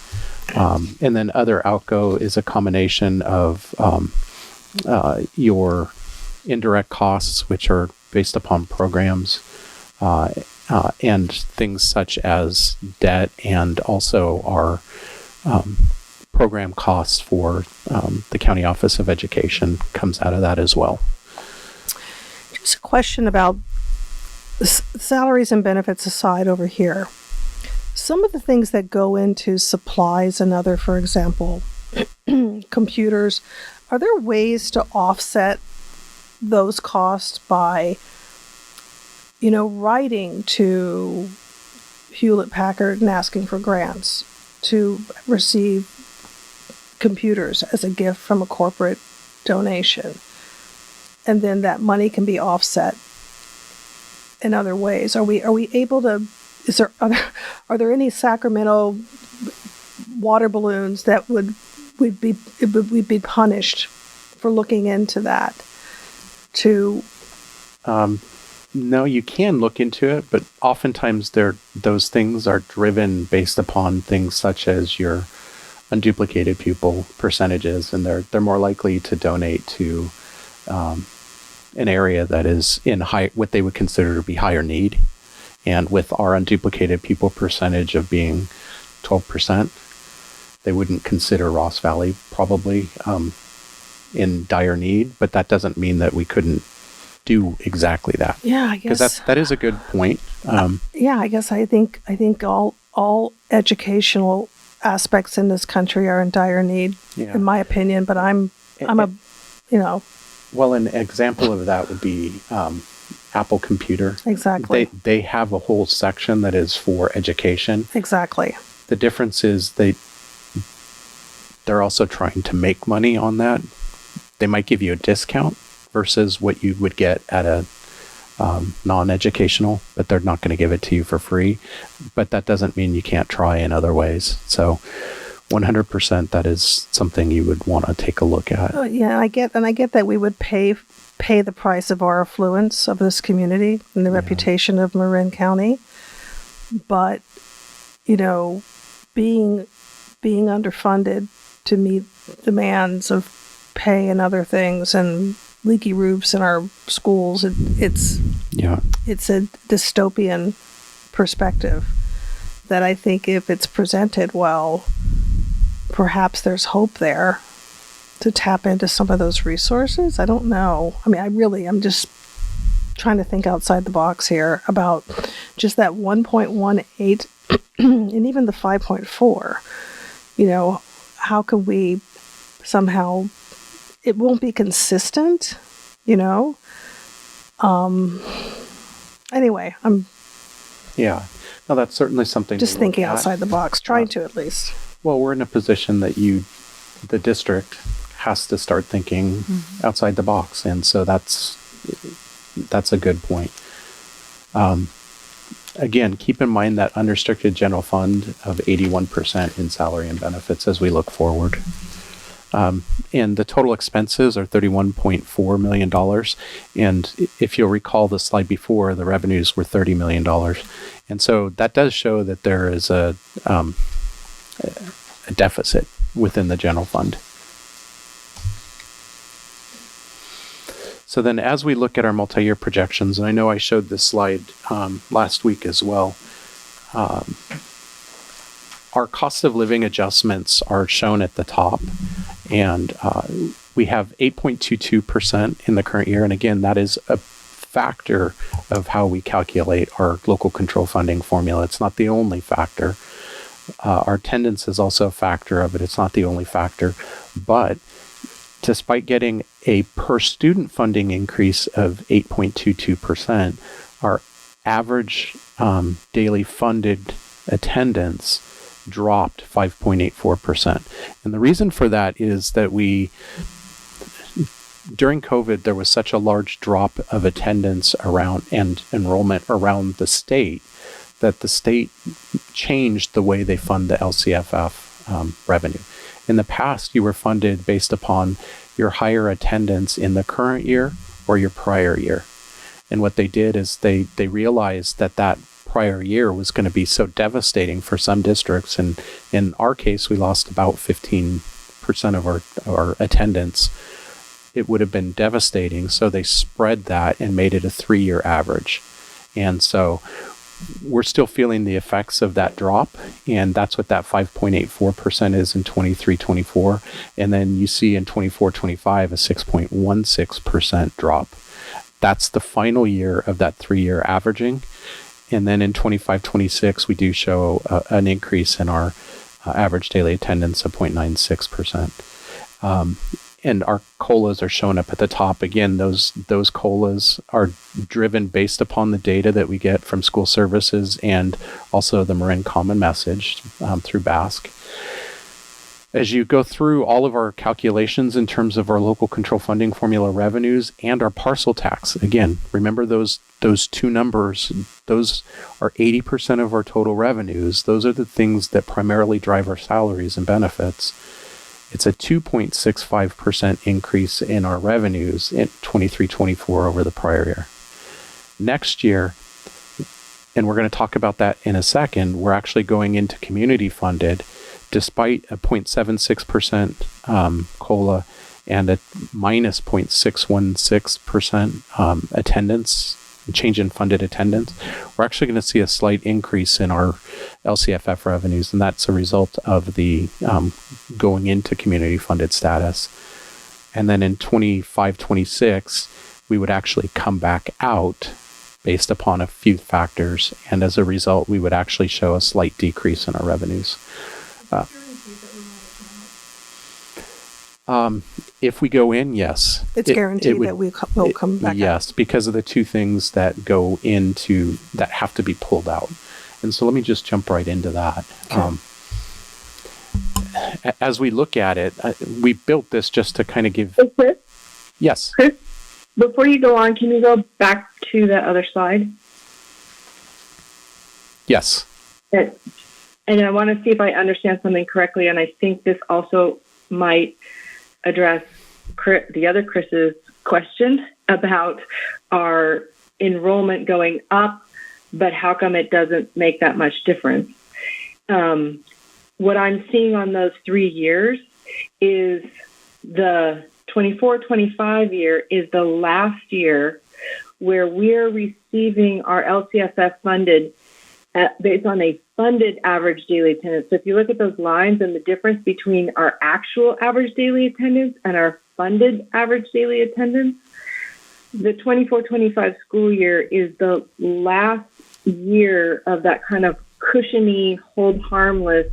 And then other outgo is a combination of your indirect costs, which are based upon programs, and things such as debt, and also our program costs for the County Office of Education comes out of that as well. Just a question about salaries and benefits aside over here. Some of the things that go into supplies and other, for example, computers, are there ways to offset those costs by, writing to Hewlett Packard and asking for grants to receive computers as a gift from a corporate donation? And then that money can be offset in other ways. Are we able to, are there any Sacramento water balloons that we'd be punished for looking into that? No, you can look into it, but oftentimes those things are driven based upon things such as your unduplicated pupil percentages, and they're more likely to donate to an area that is in what they would consider to be higher need. And with our unduplicated pupil percentage of being 12%, they wouldn't consider Ross Valley probably in dire need, but that doesn't mean that we couldn't do exactly that. Yeah, I guess because that is a good point. Yeah, I guess I think all educational aspects in this country are in dire need, in my opinion. But I'm a, Well, an example of that would be Apple Computer. Exactly. They have a whole section that is for education. Exactly. The difference is they're also trying to make money on that. They might give you a discount versus what you would get at a non-educational, but they're not going to give it to you for free. But that doesn't mean you can't try in other ways. So 100% that is something you would want to take a look at. Oh, yeah, I get that we would pay the price of our affluence of this community and the reputation of Marin County. But, being underfunded to meet demands of pay and other things and leaky roofs in our schools, it's a dystopian perspective that I think if it's presented well, perhaps there's hope there to tap into some of those resources. I don't know. I mean, I'm just trying to think outside the box here about just that 1.18 and even the 5.4. How could we somehow, it won't be consistent, Anyway, Yeah. No, that's certainly something just to look thinking at. outside the box, trying to at least. Well, we're in a position that the district has to start thinking outside the box. And so that's a good point. Again, keep in mind that unrestricted general fund of 81% in salary and benefits as we look forward. And the total expenses are $31.4 million. And if you'll recall the slide before, the revenues were $30 million. And so that does show that there is a deficit within the general fund. So then as we look at our multi-year projections, and I know I showed this slide last week as well, our cost of living adjustments are shown at the top, and we have 8.22% in the current year. And again, that is a factor of how we calculate our local control funding formula. It's not the only factor. Our attendance is also a factor of it. It's not the only factor. But despite getting a per student funding increase of 8.22%, our average daily funded attendance dropped 5.84%. And the reason for that is that during COVID, there was such a large drop of attendance around and enrollment around the state that the state changed the way they fund the LCFF revenue. In the past, you were funded based upon your higher attendance in the current year or your prior year. And what they did is they realized that prior year was going to be so devastating for some districts. And in our case, we lost about 15% of our attendance. It would have been devastating. So they spread that and made it a 3-year average. And so we're still feeling the effects of that drop. And that's what that 5.84% is in 23-24. And then you see in 24-25 a 6.16% drop. That's the final year of that 3-year averaging. And then in 25-26, we do show an increase in our average daily attendance of 0.96%. And our COLAs are shown up at the top. Again, those COLAs are driven based upon the data that we get from school services and also the Marin Common Message through Basque. As you go through all of our calculations in terms of our local control funding formula revenues and our parcel tax, again, remember those two numbers, those are 80% of our total revenues. Those are the things that primarily drive our salaries and benefits. It's a 2.65% increase in our revenues in 23-24 over the prior year. Next year, and we're going to talk about that in a second, we're actually going into community funded, despite a 0.76% COLA and a minus 0.616% attendance, change in funded attendance, we're actually going to see a slight increase in our LCFF revenues, and that's a result of the going into community funded status. And then in 25-26, we would actually come back out based upon a few factors, and as a result, we would actually show a slight decrease in our revenues. If we go in, yes. It's guaranteed that we'll come back out. Yes, because of the two things that go into, that have to be pulled out. And so let me just jump right into that. Okay. As we look at it, we built this just to kind of give... Hey, Chris? Yes. Chris, before you go on, can you go back to that other slide? Yes. And I want to see if I understand something correctly, and I think this also might address the other Chris's question about our enrollment going up, but how come it doesn't make that much difference? What I'm seeing on those 3 years is the 24-25 year is the last year where we're receiving our LCFF funded based on a funded average daily attendance. So if you look at those lines and the difference between our actual average daily attendance and our funded average daily attendance, the 24-25 school year is the last year of that kind of cushiony, hold harmless,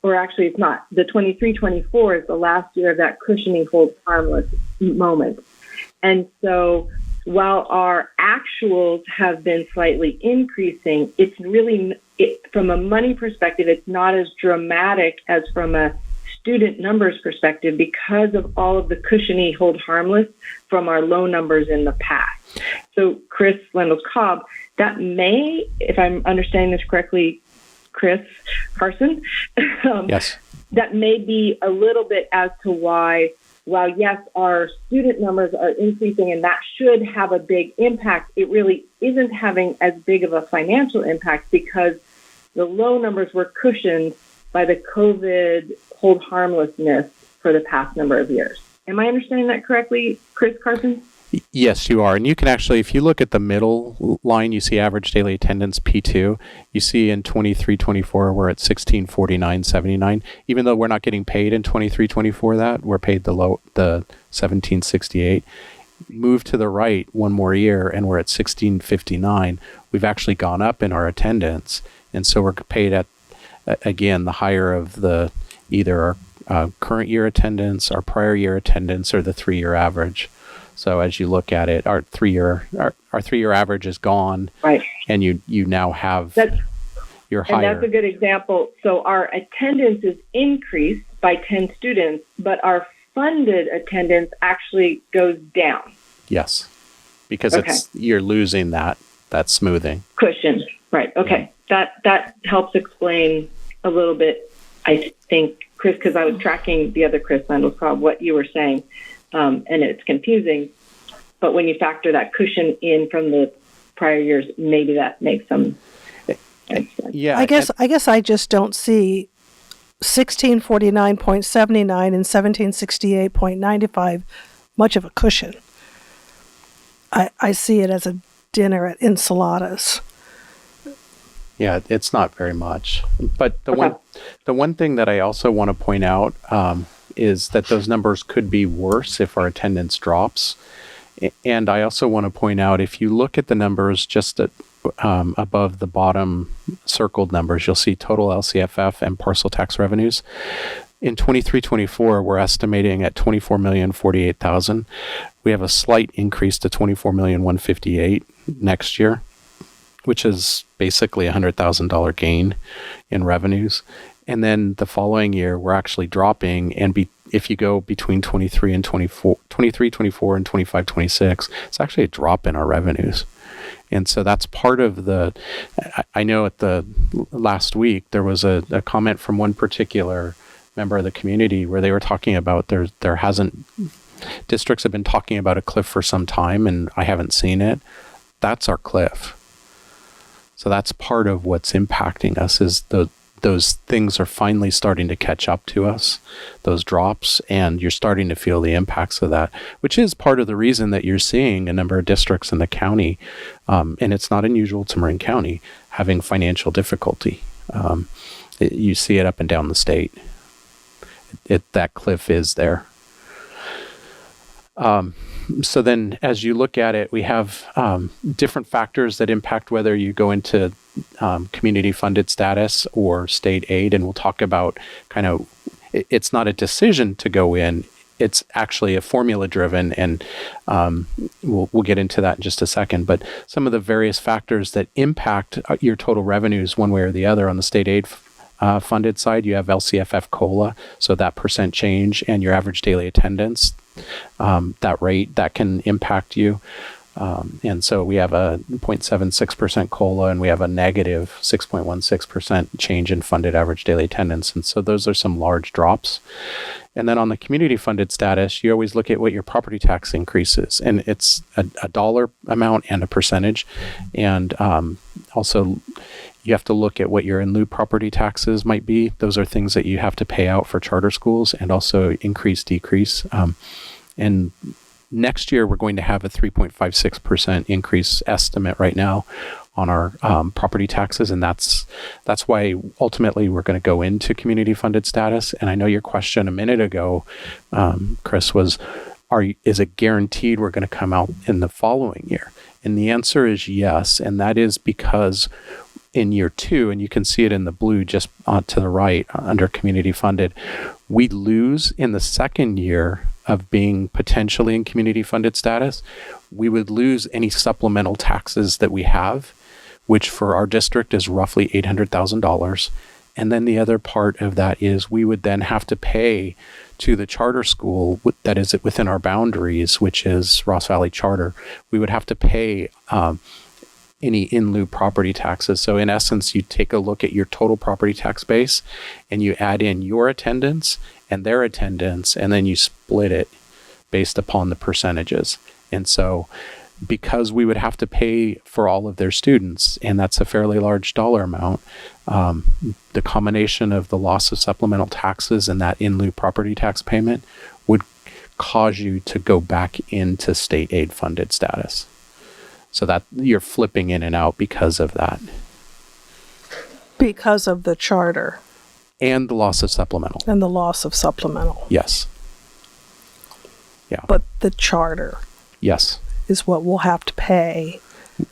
or actually it's not. The 23-24 is the last year of that cushiony, hold harmless moment. And so while our actuals have been slightly increasing, it's really, from a money perspective, it's not as dramatic as from a student numbers perspective because of all of the cushiony hold harmless from our low numbers in the past. So Chris Lendels-Cobb, that may, if I'm understanding this correctly, Chris Carson, yes, that may be a little bit as to why, while yes, our student numbers are increasing and that should have a big impact, it really isn't having as big of a financial impact because the low numbers were cushioned by the COVID hold harmlessness for the past number of years. Am I understanding that correctly, Chris Carson? Yes, you are. And you can actually, if you look at the middle line, you see average daily attendance P2. You see in 23-24, we're at 1649.79. Even though we're not getting paid in 23-24 that, we're paid the 1768. Move to the right one more year and we're at 1659. We've actually gone up in our attendance. And so we're paid at, again, the higher of the either our current year attendance, our prior year attendance, or the 3-year average. So as you look at it, our 3-year average is gone, right? And you now have your higher. And that's a good example. So our attendance is increased by 10 students, but our funded attendance actually goes down. Yes, because you're losing that smoothing cushion, right? Okay, that helps explain a little bit. I think, Chris, because I was tracking the other Chris Lendels-Cobb, what you were saying. And it's confusing, but when you factor that cushion in from the prior years, maybe that makes some sense. Yeah, I guess I just don't see 1649.79 and 1768.95 much of a cushion. I see it as a dinner at Enchiladas. Yeah, it's not very much. But the one thing that I also want to point out is that those numbers could be worse if our attendance drops. And I also want to point out, if you look at the numbers just above the bottom circled numbers, you'll see total LCFF and parcel tax revenues. In 23-24, we're estimating at $24,048,000. We have a slight increase to $24,158,000 next year, which is basically a $100,000 gain in revenues. And then the following year, we're actually dropping. And if you go between 23 and 24, 23, 24, and 25, 26, it's actually a drop in our revenues. And so that's part of I know at the last week, there was a comment from one particular member of the community where they were talking about districts have been talking about a cliff for some time and I haven't seen it. That's our cliff. So that's part of what's impacting us is those things are finally starting to catch up to us, those drops, and you're starting to feel the impacts of that, which is part of the reason that you're seeing a number of districts in the county, and it's not unusual to Marin County, having financial difficulty. You see it up and down the state. That cliff is there. So then as you look at it, we have different factors that impact whether you go into community funded status or state aid. And we'll talk about it's not a decision to go in. It's actually a formula driven. And we'll get into that in just a second. But some of the various factors that impact your total revenues one way or the other on the state aid funded side, you have LCFF COLA, so that percent change and your average daily attendance, that rate, that can impact you. And so we have a 0.76% COLA and we have a negative 6.16% change in funded average daily attendance. And so those are some large drops. And then on the community funded status, you always look at what your property tax increase is. And it's a dollar amount and a percentage. And also you have to look at what your in lieu property taxes might be. Those are things that you have to pay out for charter schools and also increase, decrease. And next year, we're going to have a 3.56% increase estimate right now on our property taxes. And that's why ultimately we're going to go into community funded status. And I know your question a minute ago, Chris, was, is it guaranteed we're going to come out in the following year? And the answer is yes. And that is because in year 2, and you can see it in the blue just to the right under community funded, we lose in the second year of being potentially in community funded status. We would lose any supplemental taxes that we have, which for our district is roughly $800,000. And then the other part of that is we would then have to pay to the charter school that is within our boundaries, which is Ross Valley Charter. We would have to pay any in lieu property taxes. So in essence, you take a look at your total property tax base and you add in your attendance and their attendance, and then you split it based upon the percentages. And so because we would have to pay for all of their students, and that's a fairly large dollar amount, the combination of the loss of supplemental taxes and that in lieu property tax payment would cause you to go back into state aid funded status. So that you're flipping in and out because of that. Because of the charter. And the loss of supplemental. And the loss of supplemental. Yes. Yeah. But the charter. Yes. Is what we'll have to pay.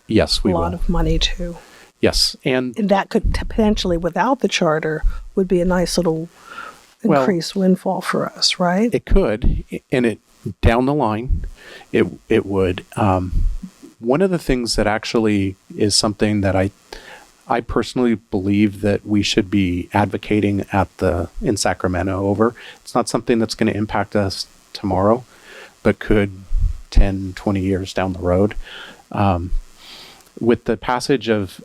Yes, we will. A lot of money to. Yes. And that could potentially, without the charter, would be a nice little increased windfall for us, right? It could. And it down the line, it would. One of the things that actually is something that I personally believe that we should be advocating in Sacramento over. It's not something that's going to impact us tomorrow, but could 10, 20 years down the road. With the passage of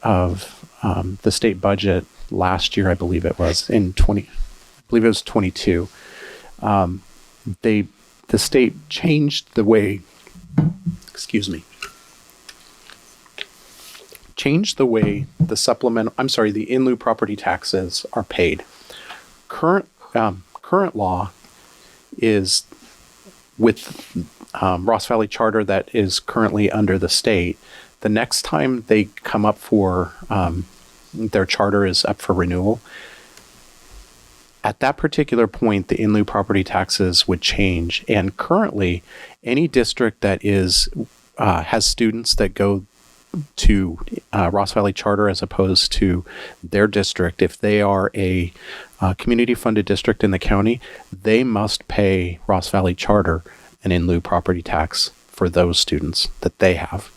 the state budget last year, I believe it was 22. The state changed the way, the in lieu property taxes are paid. Current law is with Ross Valley Charter that is currently under the state. The next time they come up for their charter is up for renewal. At that particular point, the in lieu property taxes would change. And currently, any district that has students that go to Ross Valley Charter as opposed to their district, if they are a community funded district in the county, they must pay Ross Valley Charter an in lieu property tax for those students that they have.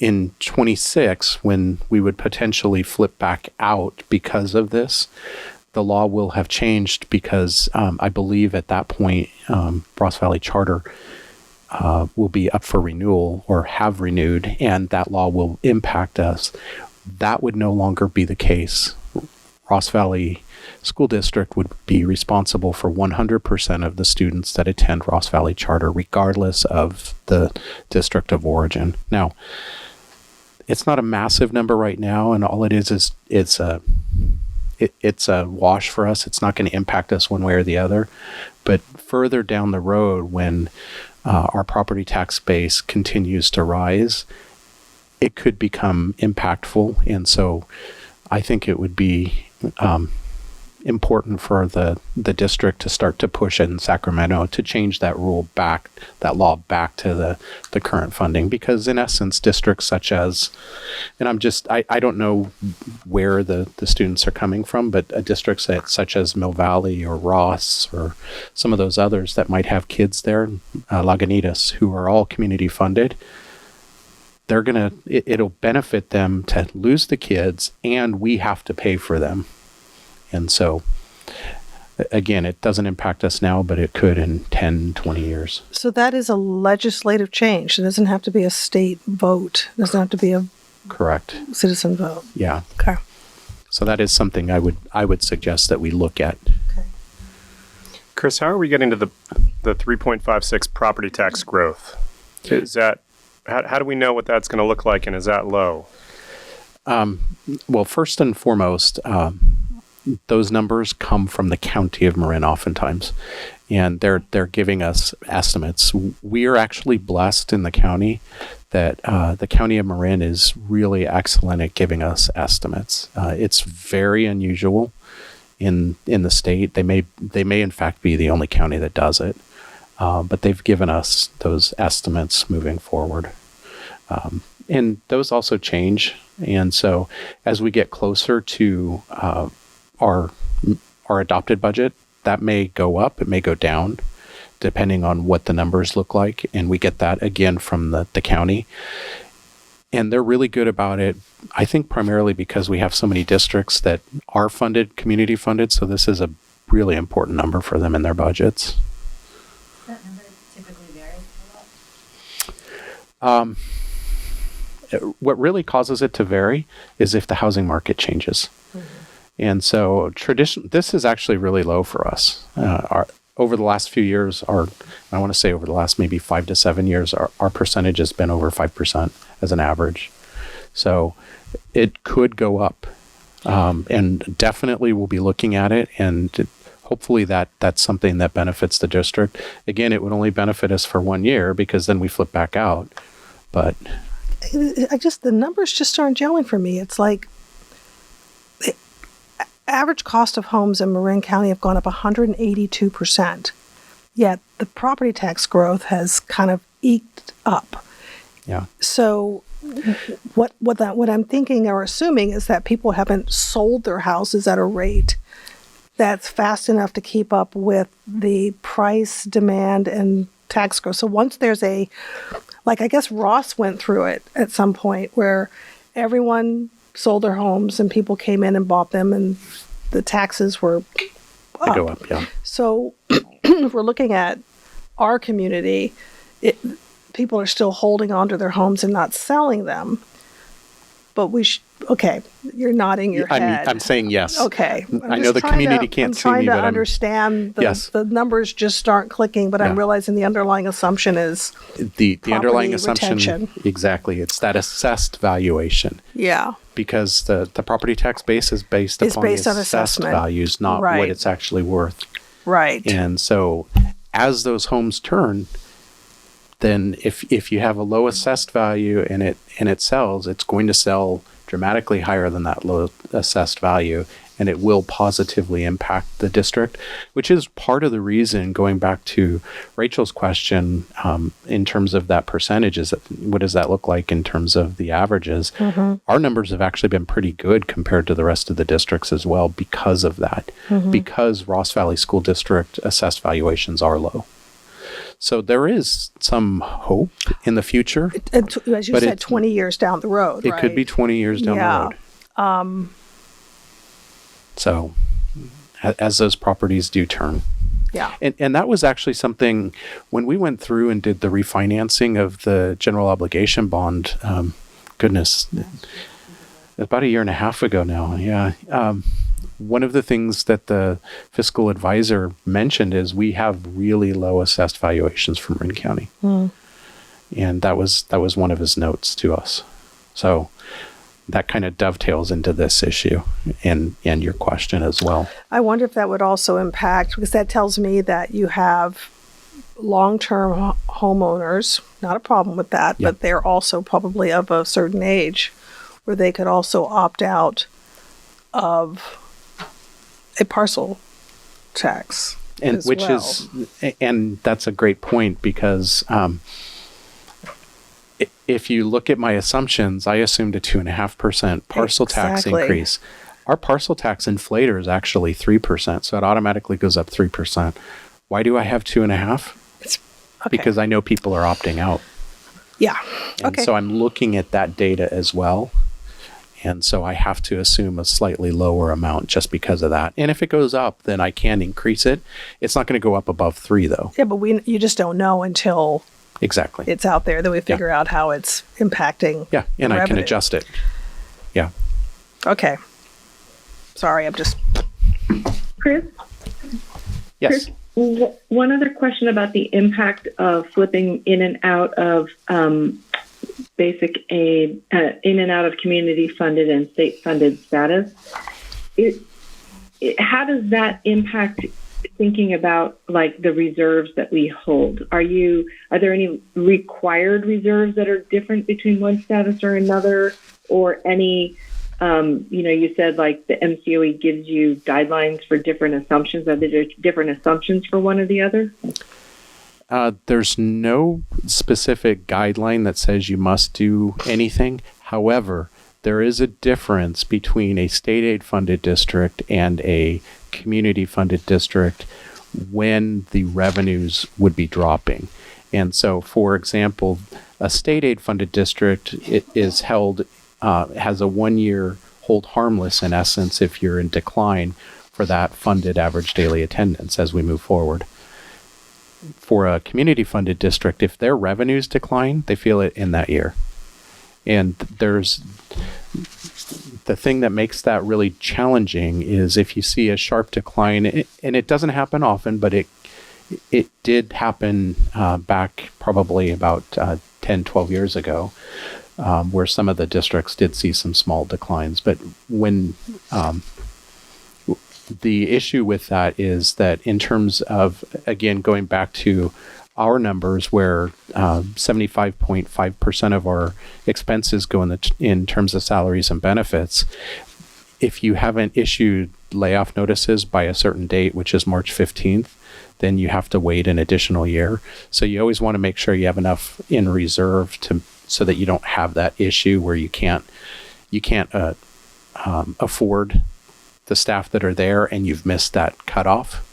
in 26, when we would potentially flip back out because of this, the law will have changed because I believe at that point, Ross Valley Charter will be up for renewal or have renewed, and that law will impact us. That would no longer be the case. Ross Valley School District would be responsible for 100% of the students that attend Ross Valley Charter, regardless of the district of origin. Now, it's not a massive number right now, and all it is it's a wash for us. It's not going to impact us one way or the other. But further down the road, when our property tax base continues to rise, it could become impactful. And so I think it would be important for the district to start to push in Sacramento to change that law back to the current funding, because in essence, districts such as, and I don't know where the students are coming from, but districts such as Mill Valley or Ross or some of those others that might have kids there, Lagunitas, who are all community funded, it'll benefit them to lose the kids, and we have to pay for them. And so, again, it doesn't impact us now, but it could in 10, 20 years. So that is a legislative change. It doesn't have to be a state vote. It doesn't have to be a correct citizen vote. Yeah. Okay. So that is something I would suggest that we look at. Okay. Chris, how are we getting to the 3.56 property tax growth? Is that how do we know what that's going to look like, and is that low? Well, first and foremost, those numbers come from the county of Marin oftentimes, and they're giving us estimates. We are actually blessed in the county that the county of Marin is really excellent at giving us estimates. It's very unusual in the state. They may in fact be the only county that does it, but they've given us those estimates moving forward. And those also change. And so as we get closer to our adopted budget, that may go up, it may go down, depending on what the numbers look like. And we get that again from the county. And they're really good about it, I think primarily because we have so many districts that are funded, community funded. So this is a really important number for them in their budgets. Does that number typically vary a lot? What really causes it to vary is if the housing market changes. Mm-hmm. And so this is actually really low for us. Over the last few years, I want to say over the last maybe 5 to 7 years, our percentage has been over 5% as an average. So it could go up. And definitely we'll be looking at it, and hopefully that's something that benefits the district. Again, it would only benefit us for 1 year because then we flip back out. But the numbers just aren't gelling for me. It's like the average cost of homes in Marin County have gone up 182%. Yet the property tax growth has kind of eked up. Yeah. So what I'm thinking or assuming is that people haven't sold their houses at a rate that's fast enough to keep up with the price, demand, and tax growth. So once there's I guess Ross went through it at some point where everyone sold their homes and people came in and bought them, and the taxes were up. They go up, yeah. So if we're looking at our community, people are still holding on to their homes and not selling them. But okay, you're nodding your head. I'm saying yes. Okay. I know the community can't see me, but I'm trying to understand the numbers just aren't clicking, but I'm realizing the underlying assumption is the underlying assumption. Retention. Exactly. It's that assessed valuation. Yeah. Because the property tax base is based upon the assessed values, not what it's actually worth. Right. And so as those homes turn, then if you have a low assessed value and it sells, it's going to sell dramatically higher than that low assessed value, and it will positively impact the district, which is part of the reason, going back to Rachel's question, in terms of that percentage, what does that look like in terms of the averages? Mm-hmm. Our numbers have actually been pretty good compared to the rest of the districts as well because of that, because Ross Valley School District assessed valuations are low. So there is some hope in the future. As you but said, 20 years down the road, It could be 20 years down the road. So as those properties do turn. Yeah. And that was actually something when we went through and did the refinancing of the general obligation bond, goodness, about a year and a half ago now. Yeah. One of the things that the fiscal advisor mentioned is we have really low assessed valuations for Marin County. And that was one of his notes to us. So that kind of dovetails into this issue and your question as well. I wonder if that would also impact, because that tells me that you have long-term homeowners, not a problem with that, but they're also probably of a certain age where they could also opt out of a parcel tax. And as which well. and that's a great point because if you look at my assumptions, I assumed a 2.5% parcel tax increase. Our parcel tax inflator is actually 3%, so it automatically goes up 3%. Why do I have 2.5%? Because I know people are opting out. Yeah. And so I'm looking at that data as well. And so I have to assume a slightly lower amount just because of that. And if it goes up, then I can increase it. It's not going to go up above 3 though. Yeah, but you just don't know until exactly it's out there that we figure out how it's impacting. Yeah, and I can adjust it. Yeah. Okay. Sorry, I'm just. Chris? Yes. Chris, one other question about the impact of flipping in and out of basic aid, in and out of community funded and state funded status. How does that impact thinking about like the reserves that we hold? Are there any required reserves that are different between one status or another, or any, you said like the MCOE gives you guidelines for different assumptions. Are there different assumptions for one or the other? There's no specific guideline that says you must do anything. However, there is a difference between a state aid funded district and a community funded district when the revenues would be dropping. And so, for example, a state aid funded district is held, has a 1-year hold harmless in essence if you're in decline for that funded average daily attendance as we move forward. For a community funded district, if their revenues decline, they feel it in that year. And there's the thing that makes that really challenging is if you see a sharp decline, and it doesn't happen often, but it did happen back probably about 10, 12 years ago, where some of the districts did see some small declines. But when the issue with that is that in terms of, again, going back to our numbers where 75.5% of our expenses go in terms of salaries and benefits, if you haven't issued layoff notices by a certain date, which is March 15th, then you have to wait an additional year. So you always want to make sure you have enough in reserve so that you don't have that issue where you can't afford the staff that are there and you've missed that cutoff.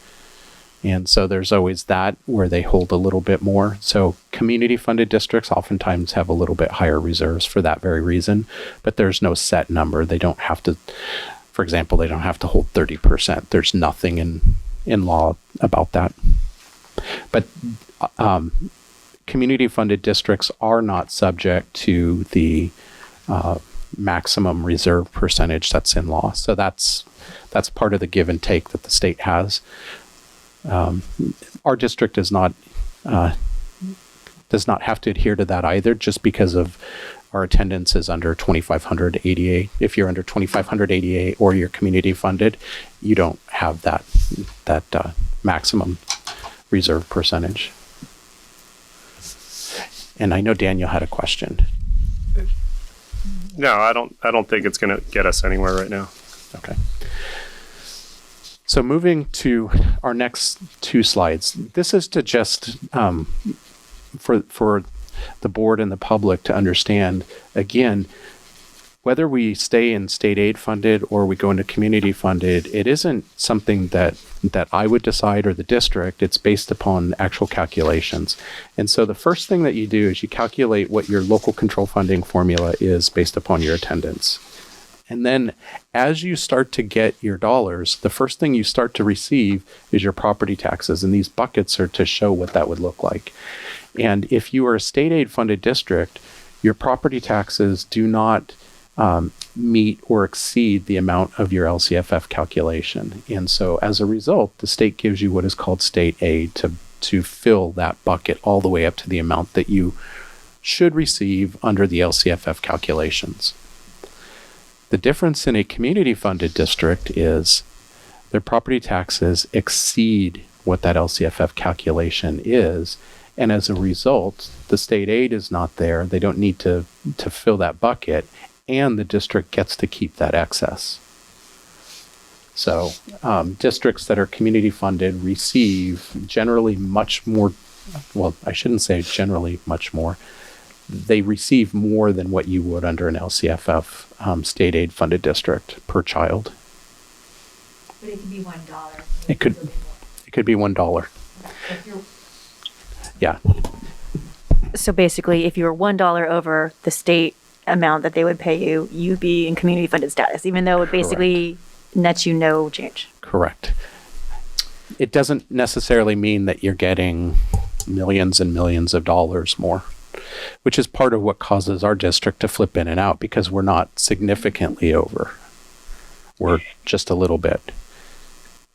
And so there's always that where they hold a little bit more. So community funded districts oftentimes have a little bit higher reserves for that very reason, but there's no set number. They don't have to, for example, they don't have to hold 30%. There's nothing in law about that. But community funded districts are not subject to the maximum reserve percentage that's in law. So that's part of the give and take that the state has. Our district does not have to adhere to that either, just because of our attendance is under 2,500 ADA. If you're under 2,500 ADA or you're community funded, you don't have that maximum reserve percentage. And I know Daniel had a question. No, I don't think it's going to get us anywhere right now. Okay. So moving to our next two slides, this is to just for the board and the public to understand, again, whether we stay in state aid funded or we go into community funded, it isn't something that I would decide or the district. It's based upon actual calculations. And so the first thing that you do is you calculate what your local control funding formula is based upon your attendance. And then as you start to get your dollars, the first thing you start to receive is your property taxes. And these buckets are to show what that would look like. And if you are a state aid funded district, your property taxes do not meet or exceed the amount of your LCFF calculation. And so as a result, the state gives you what is called state aid to fill that bucket all the way up to the amount that you should receive under the LCFF calculations. The difference in a community funded district is their property taxes exceed what that LCFF calculation is. And as a result, the state aid is not there. They don't need to fill that bucket, and the district gets to keep that excess. So districts that are community funded receive generally much more, well, I shouldn't say generally much more. They receive more than what you would under an LCFF state aid funded district per child. But it could be $1. It could be $1. Yeah. So basically, if you were $1 over the state amount that they would pay you, you'd be in community funded status, even though it basically nets you no change. Correct. It doesn't necessarily mean that you're getting millions and millions of dollars more, which is part of what causes our district to flip in and out, because we're not significantly over. We're just a little bit.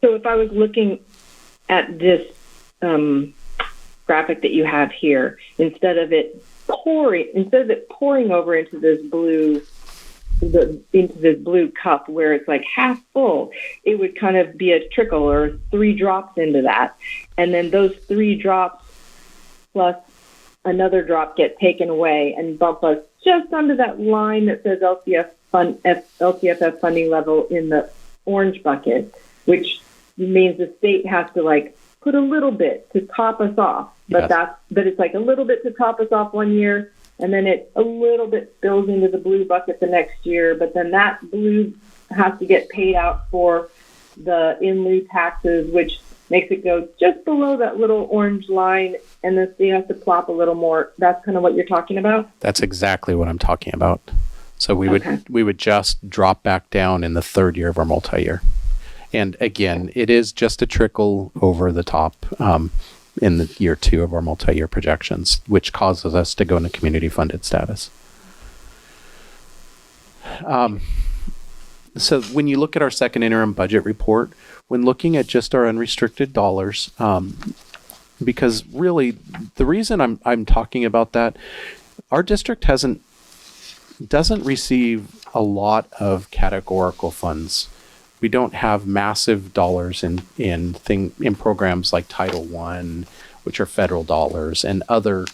So if I was looking at this graphic that you have here, instead of it pouring over into this blue cup where it's like half full, it would kind of be a trickle or 3 drops into that, and then those 3 drops plus another drop get taken away and bump us just under that line that says LCFF funding level in the orange bucket, which means the state has to like put a little bit to top us off. But it's like a little bit to top us off one year, and then it a little bit spills into the blue bucket the next year. But then that blue has to get paid out for the in lieu taxes, which makes it go just below that little orange line, and the state has to plop a little more. That's kind of what you're talking about? That's exactly what I'm talking about. So we would just drop back down in the 3rd year of our multi-year. And again, it is just a trickle over the top in the year 2 of our multi-year projections, which causes us to go into community funded status. So when you look at our second interim budget report, when looking at just our unrestricted dollars, because really the reason I'm talking about that, our district doesn't receive a lot of categorical funds. We don't have massive dollars in programs like Title I, which are federal dollars, and other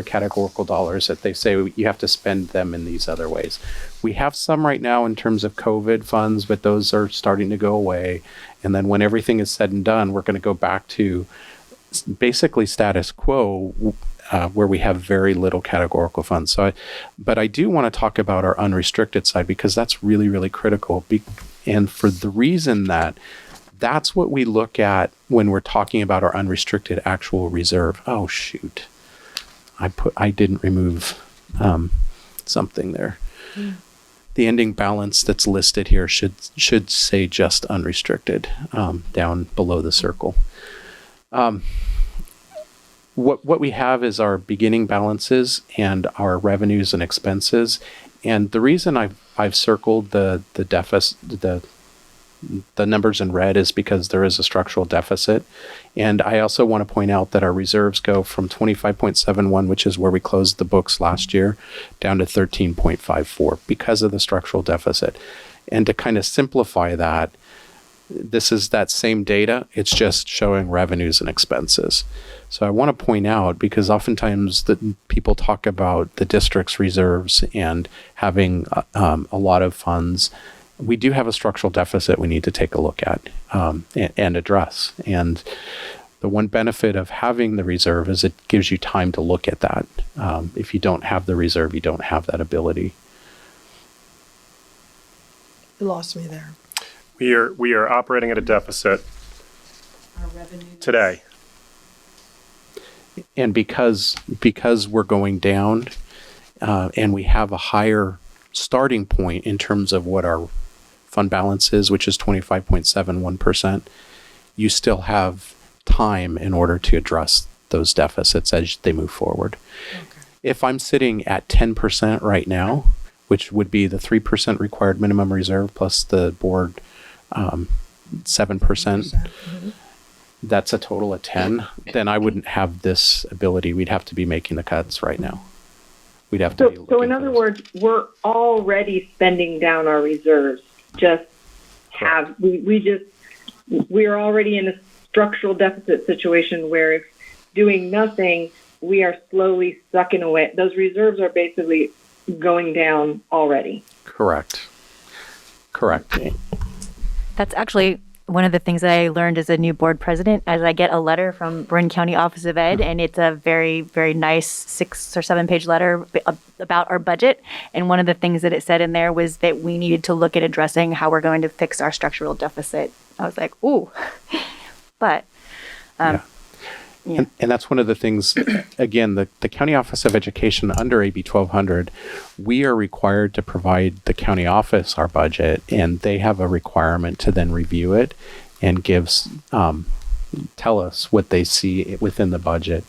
categorical dollars that they say you have to spend them in these other ways. We have some right now in terms of COVID funds, but those are starting to go away. And then when everything is said and done, we're going to go back to basically status quo, where we have very little categorical funds. But I do want to talk about our unrestricted side, because that's really, really critical. And for the reason that that's what we look at when we're talking about our unrestricted actual reserve. Oh, shoot. I didn't remove something there. The ending balance that's listed here should say just unrestricted down below the circle. What we have is our beginning balances and our revenues and expenses. And the reason I've circled the deficit, the numbers in red, is because there is a structural deficit. And I also want to point out that our reserves go from 25.71, which is where we closed the books last year, down to 13.54 because of the structural deficit. And to kind of simplify that, this is that same data, it's just showing revenues and expenses. So I want to point out, because oftentimes people talk about the district's reserves and having a lot of funds. We do have a structural deficit we need to take a look at and address. And the one benefit of having the reserve is it gives you time to look at that. If you don't have the reserve, you don't have that ability. You lost me there. We are operating at a deficit today. And because we're going down, and we have a higher starting point in terms of what our fund balance is, which is 25.71%, you still have time in order to address those deficits as they move forward. Okay. If I'm sitting at 10% right now, which would be the 3% required minimum reserve plus the board 7%, that's a total of 10, then I wouldn't have this ability. We'd have to be making the cuts right now. We'd have to be So in other words, we're already spending down our reserves. We're already in a structural deficit situation where if doing nothing, we are slowly sucking away. Those reserves are basically going down already. Correct. That's actually one of the things that I learned as a new board president, as I get a letter from Marin County Office of Ed, and it's a very, very nice 6 or 7 page letter about our budget. And one of the things that it said in there was that we needed to look at addressing how we're going to fix our structural deficit. I was like, ooh, but yeah. And that's one of the things, again, the County Office of Education under AB 1200, we are required to provide the county office our budget, and they have a requirement to then review it and tell us what they see within the budget.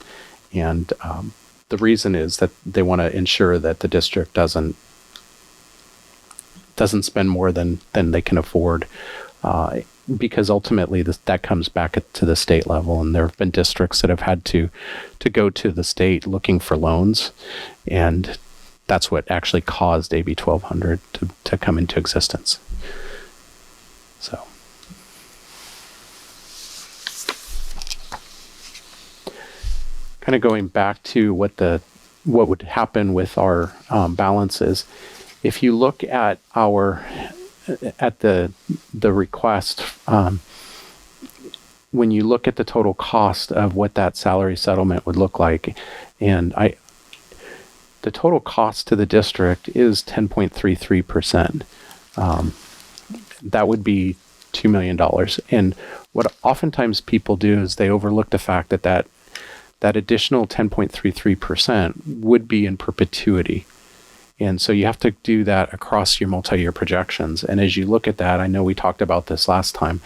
And the reason is that they want to ensure that the district doesn't spend more than they can afford. Because ultimately that comes back to the state level, and there have been districts that have had to go to the state looking for loans, and that's what actually caused AB 1200 to come into existence. So, kind of going back to what would happen with our balances, if you look at the request, when you look at the total cost of what that salary settlement would look like, and the total cost to the district is 10.33%. That would be $2 million. And what oftentimes people do is they overlook the fact that additional 10.33% would be in perpetuity. And so you have to do that across your multi-year projections. And as you look at that, I know we talked about this last time,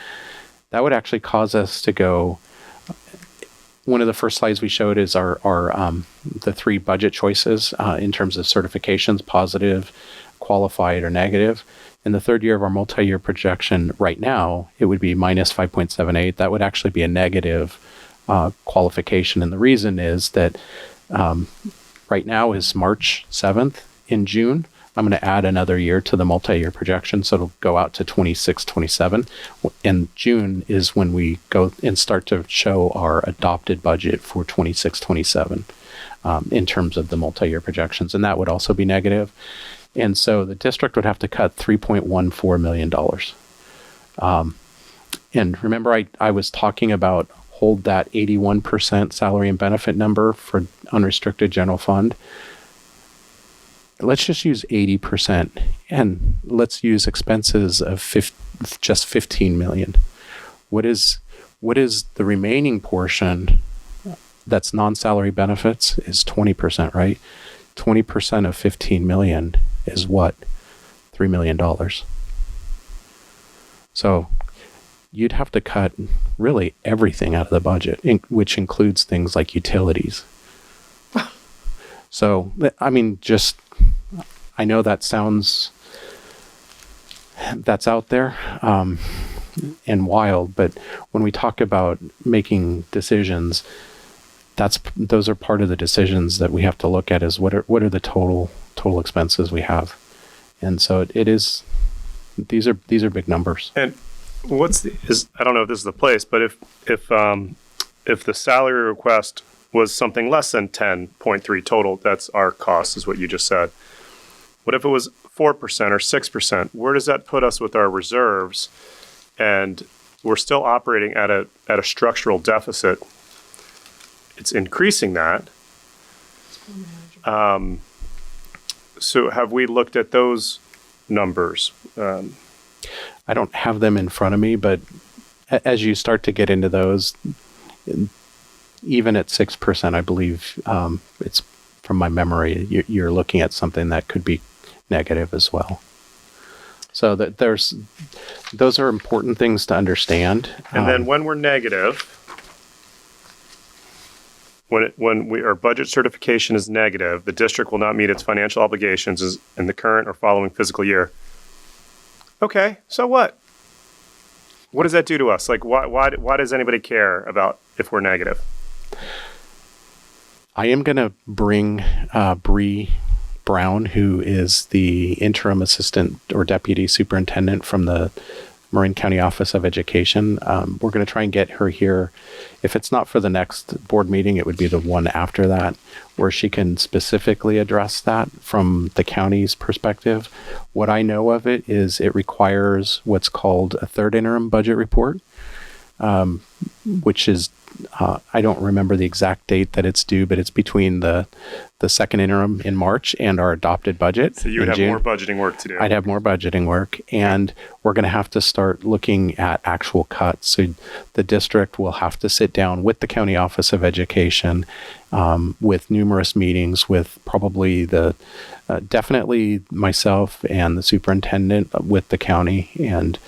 that would actually cause us to go, one of the first slides we showed is our the 3 budget choices in terms of certifications, positive, qualified, or negative. In the third year of our multi-year projection right now, it would be minus 5.78. That would actually be a negative qualification. And the reason is that right now is March 7th. In June, I'm going to add another year to the multi-year projection, so it'll go out to 26-27. And June is when we go and start to show our adopted budget for 26-27 in terms of the multi-year projections, and that would also be negative. And so the district would have to cut $3.14 million. And remember, I was talking about hold that 81% salary and benefit number for unrestricted general fund. Let's just use 80%, and let's use expenses of just $15 million. What is the remaining portion that's non-salary benefits is 20%, right? 20% of 15 million is what? $3 million. So you'd have to cut really everything out of the budget, which includes things like utilities. So, I mean, I know that's out there and wild, but when we talk about making decisions, those are part of the decisions that we have to look at is what are the total expenses we have. And so these are big numbers. And I don't know if this is the place, but if the salary request was something less than 10.3 total, that's our cost, is what you just said. What if it was 4% or 6%? Where does that put us with our reserves? And we're still operating at a structural deficit. It's increasing that. So have we looked at those numbers? I don't have them in front of me, but as you start to get into those, even at 6%, I believe it's from my memory, you're looking at something that could be negative as well. So that those are important things to understand. And then when we're negative, when our budget certification is negative, the district will not meet its financial obligations in the current or following fiscal year. Okay, so what? What does that do to us? Like, why does anybody care about if we're negative? I am going to bring Bree Brown, who is the interim assistant or deputy superintendent from the Marin County Office of Education. We're going to try and get her here. If it's not for the next board meeting, it would be the one after that, where she can specifically address that from the county's perspective. What I know of it is it requires what's called a third interim budget report, which is, I don't remember the exact date that it's due, but it's between the second interim in March and our adopted budget. So you would have June. more budgeting work to do. I'd have more budgeting work, and we're going to have to start looking at actual cuts. So the district will have to sit down with the County Office of Education, with numerous meetings with probably definitely myself and the superintendent with the county, and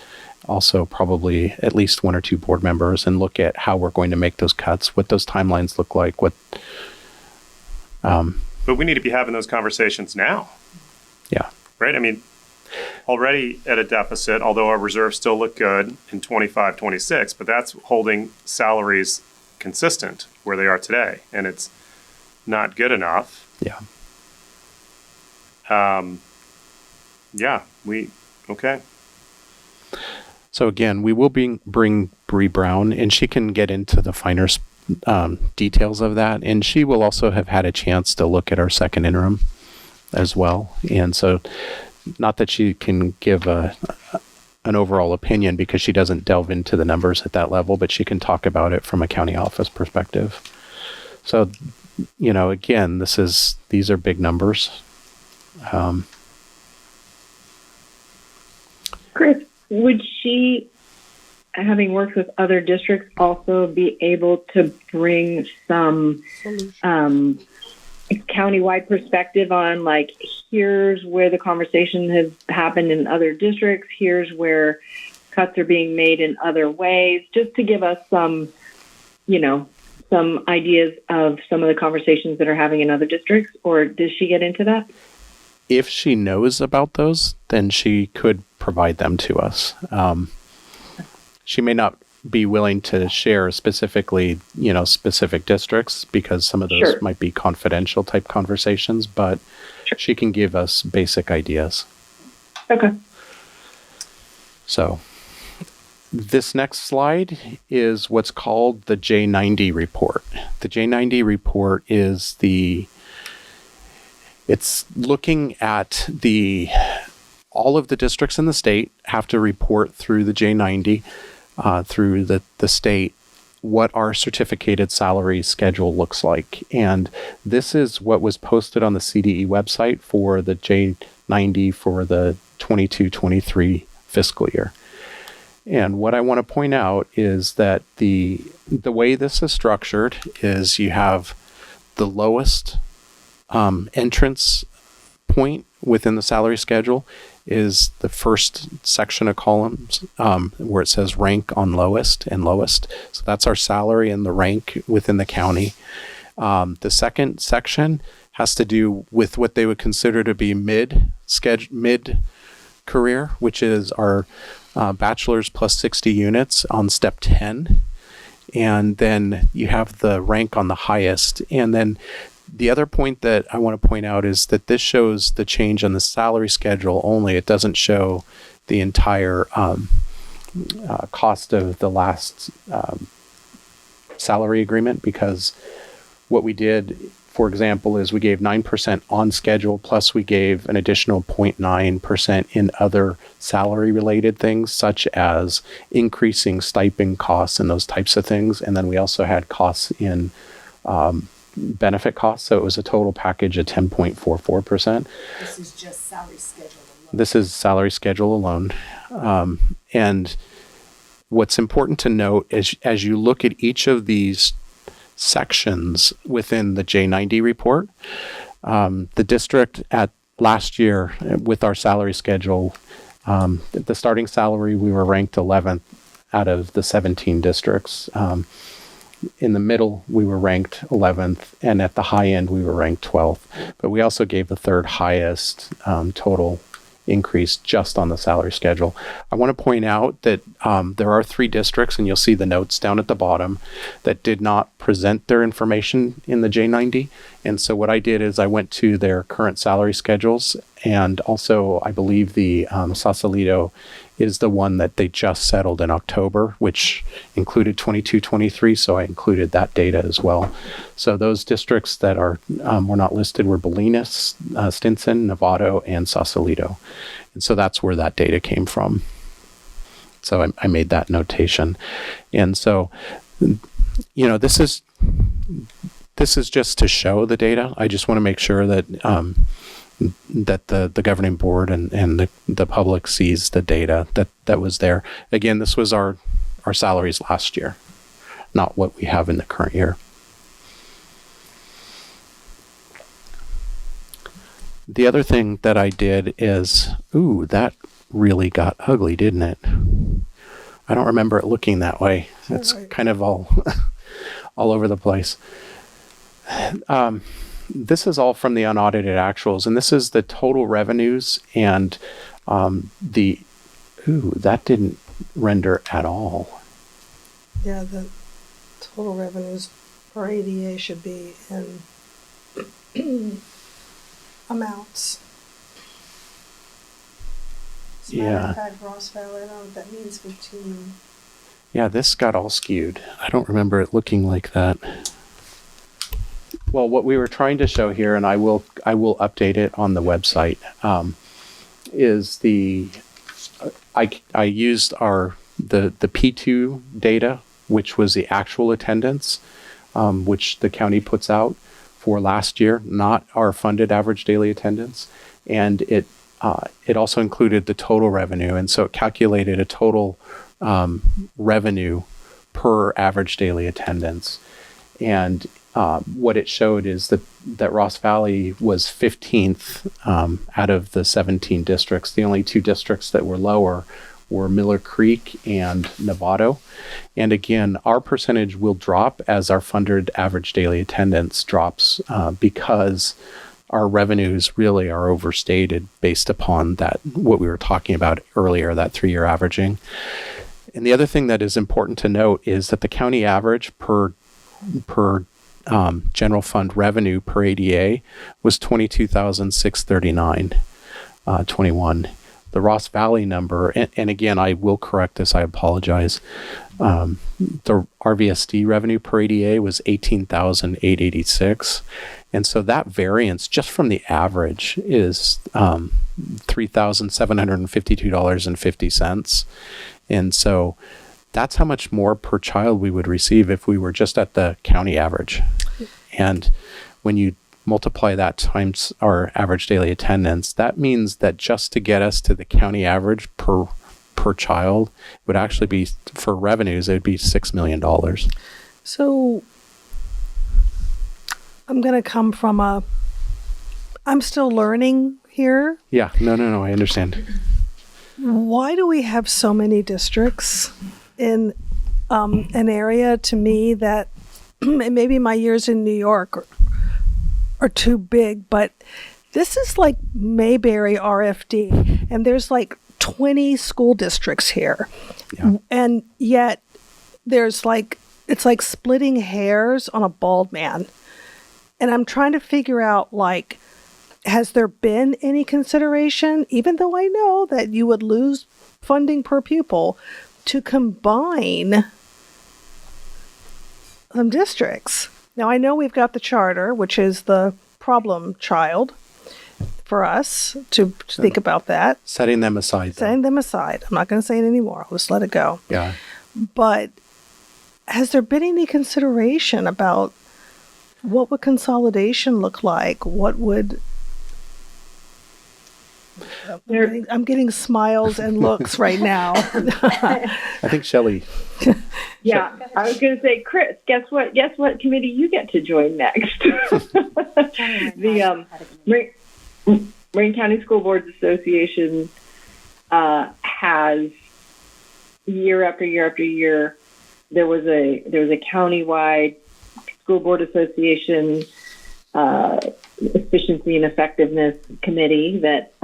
also probably at least one or two board members, and look at how we're going to make those cuts, what those timelines look like, But we need to be having those conversations now. Yeah. Right? I mean, already at a deficit, although our reserves still look good in 25, 26, but that's holding salaries consistent where they are today, and it's not good enough. Yeah. Okay. So again, we will bring Bree Brown, and she can get into the finer details of that. And she will also have had a chance to look at our second interim as well. And so, not that she can give an overall opinion because she doesn't delve into the numbers at that level, but she can talk about it from a county office perspective. So, again, these are big numbers. Chris, would she, having worked with other districts, also be able to bring some countywide perspective on, like, here's where the conversation has happened in other districts, here's where cuts are being made in other ways, just to give us some ideas of some of the conversations that are having in other districts? Or does she get into that? If she knows about those, then she could provide them to us. She may not be willing to share specifically, specific districts, because some of those might be confidential type conversations, but she can give us basic ideas. Okay. So this next slide is what's called the J90 report. The J90 report is it's looking at all of the districts in the state have to report through the J90, through the state, what our certificated salary schedule looks like. And this is what was posted on the CDE website for the J90 for the 22-23 fiscal year. And what I want to point out is that the way this is structured is you have the lowest entrance point within the salary schedule is the first section of columns where it says rank on lowest and lowest. So that's our salary and the rank within the county. The second section has to do with what they would consider to be mid-career, which is our bachelor's plus 60 units on step 10. And then you have the rank on the highest. And then the other point that I want to point out is that this shows the change on the salary schedule only. It doesn't show the entire cost of the last salary agreement, because what we did, for example, is we gave 9% on schedule, plus we gave an additional 0.9% in other salary related things, such as increasing stipend costs and those types of things. And then we also had costs in benefit costs. So it was a total package of 10.44%. This is just salary schedule this is salary schedule alone. And what's important to note is as you look at each of these sections within the J90 report, the district at last year with our salary schedule, the starting salary, we were ranked 11th out of the 17 districts. In the middle, we were ranked 11th, and at the high end, we were ranked 12th. But we also gave the third highest total increase just on the salary schedule. I want to point out that there are 3 districts, and you'll see the notes down at the bottom, that did not present their information in the J90. And so what I did is I went to their current salary schedules, and also I believe the Sausalito is the one that they just settled in October, which included 22-23, so I included that data as well. So those districts that are were not listed were Bolinas, Stinson, Novato, and Sausalito. And so that's where that data came from. So I made that notation. And so, you know, this is just to show the data. I just want to make sure that that the governing board and the public sees the data that was there. Again, this was our salaries last year, not what we have in the current year. The other thing that I did is, ooh, that really got ugly, didn't it? I don't remember it looking that way. It's kind of all over the place. This is all from the unaudited actuals, and this is the total revenues and that didn't render at all. Yeah, the total revenues per ADA should be in amounts. As a matter of fact, Ross Valley, I don't know what that means 15. Yeah, this got all skewed. I don't remember it looking like that. Well, what we were trying to show here, and I will update it on the website, is I used the P2 data, which was the actual attendance, which the county puts out for last year, not our funded average daily attendance, and it also included the total revenue, and so it calculated a total revenue per average daily attendance, and what it showed is that Ross Valley was 15th out of the 17 districts. The only 2 districts that were lower were Miller Creek and Novato. And again, our percentage will drop as our funded average daily attendance drops because our revenues really are overstated based upon that, what we were talking about earlier, that 3-year averaging. And the other thing that is important to note is that the county average per general fund revenue per ADA was $22,639.21. The Ross Valley number, and again, I will correct this, I apologize. The RVSD revenue per ADA was $18,886. And so that variance just from the average is $3,752.50. And so that's how much more per child we would receive if we were just at the county average. And when you multiply that times our average daily attendance, that means that just to get us to the county average per child would actually be, for revenues, it would be $6 million. So I'm going to come from I'm still learning here. Yeah, no, I understand. Why do we have so many districts in an area, to me, that maybe my years in New York are too big, but this is like Mayberry RFD, and there's like 20 school districts here. Yeah. And yet there's it's like splitting hairs on a bald man. And I'm trying to figure out, has there been any consideration, even though I know that you would lose funding per pupil, to combine districts? Now, I know we've got the charter, which is the problem child for us to think about that. Setting them aside. I'm not going to say it anymore. I'll just let it go. Yeah. But has there been any consideration about what would consolidation look like? What would I'm getting smiles and looks right now. I think Shelley. Yeah, I was going to say, Chris, guess what? Guess what committee you get to join next? The Marin County School Boards Association has year after year after year. There was a countywide school board association efficiency and effectiveness committee that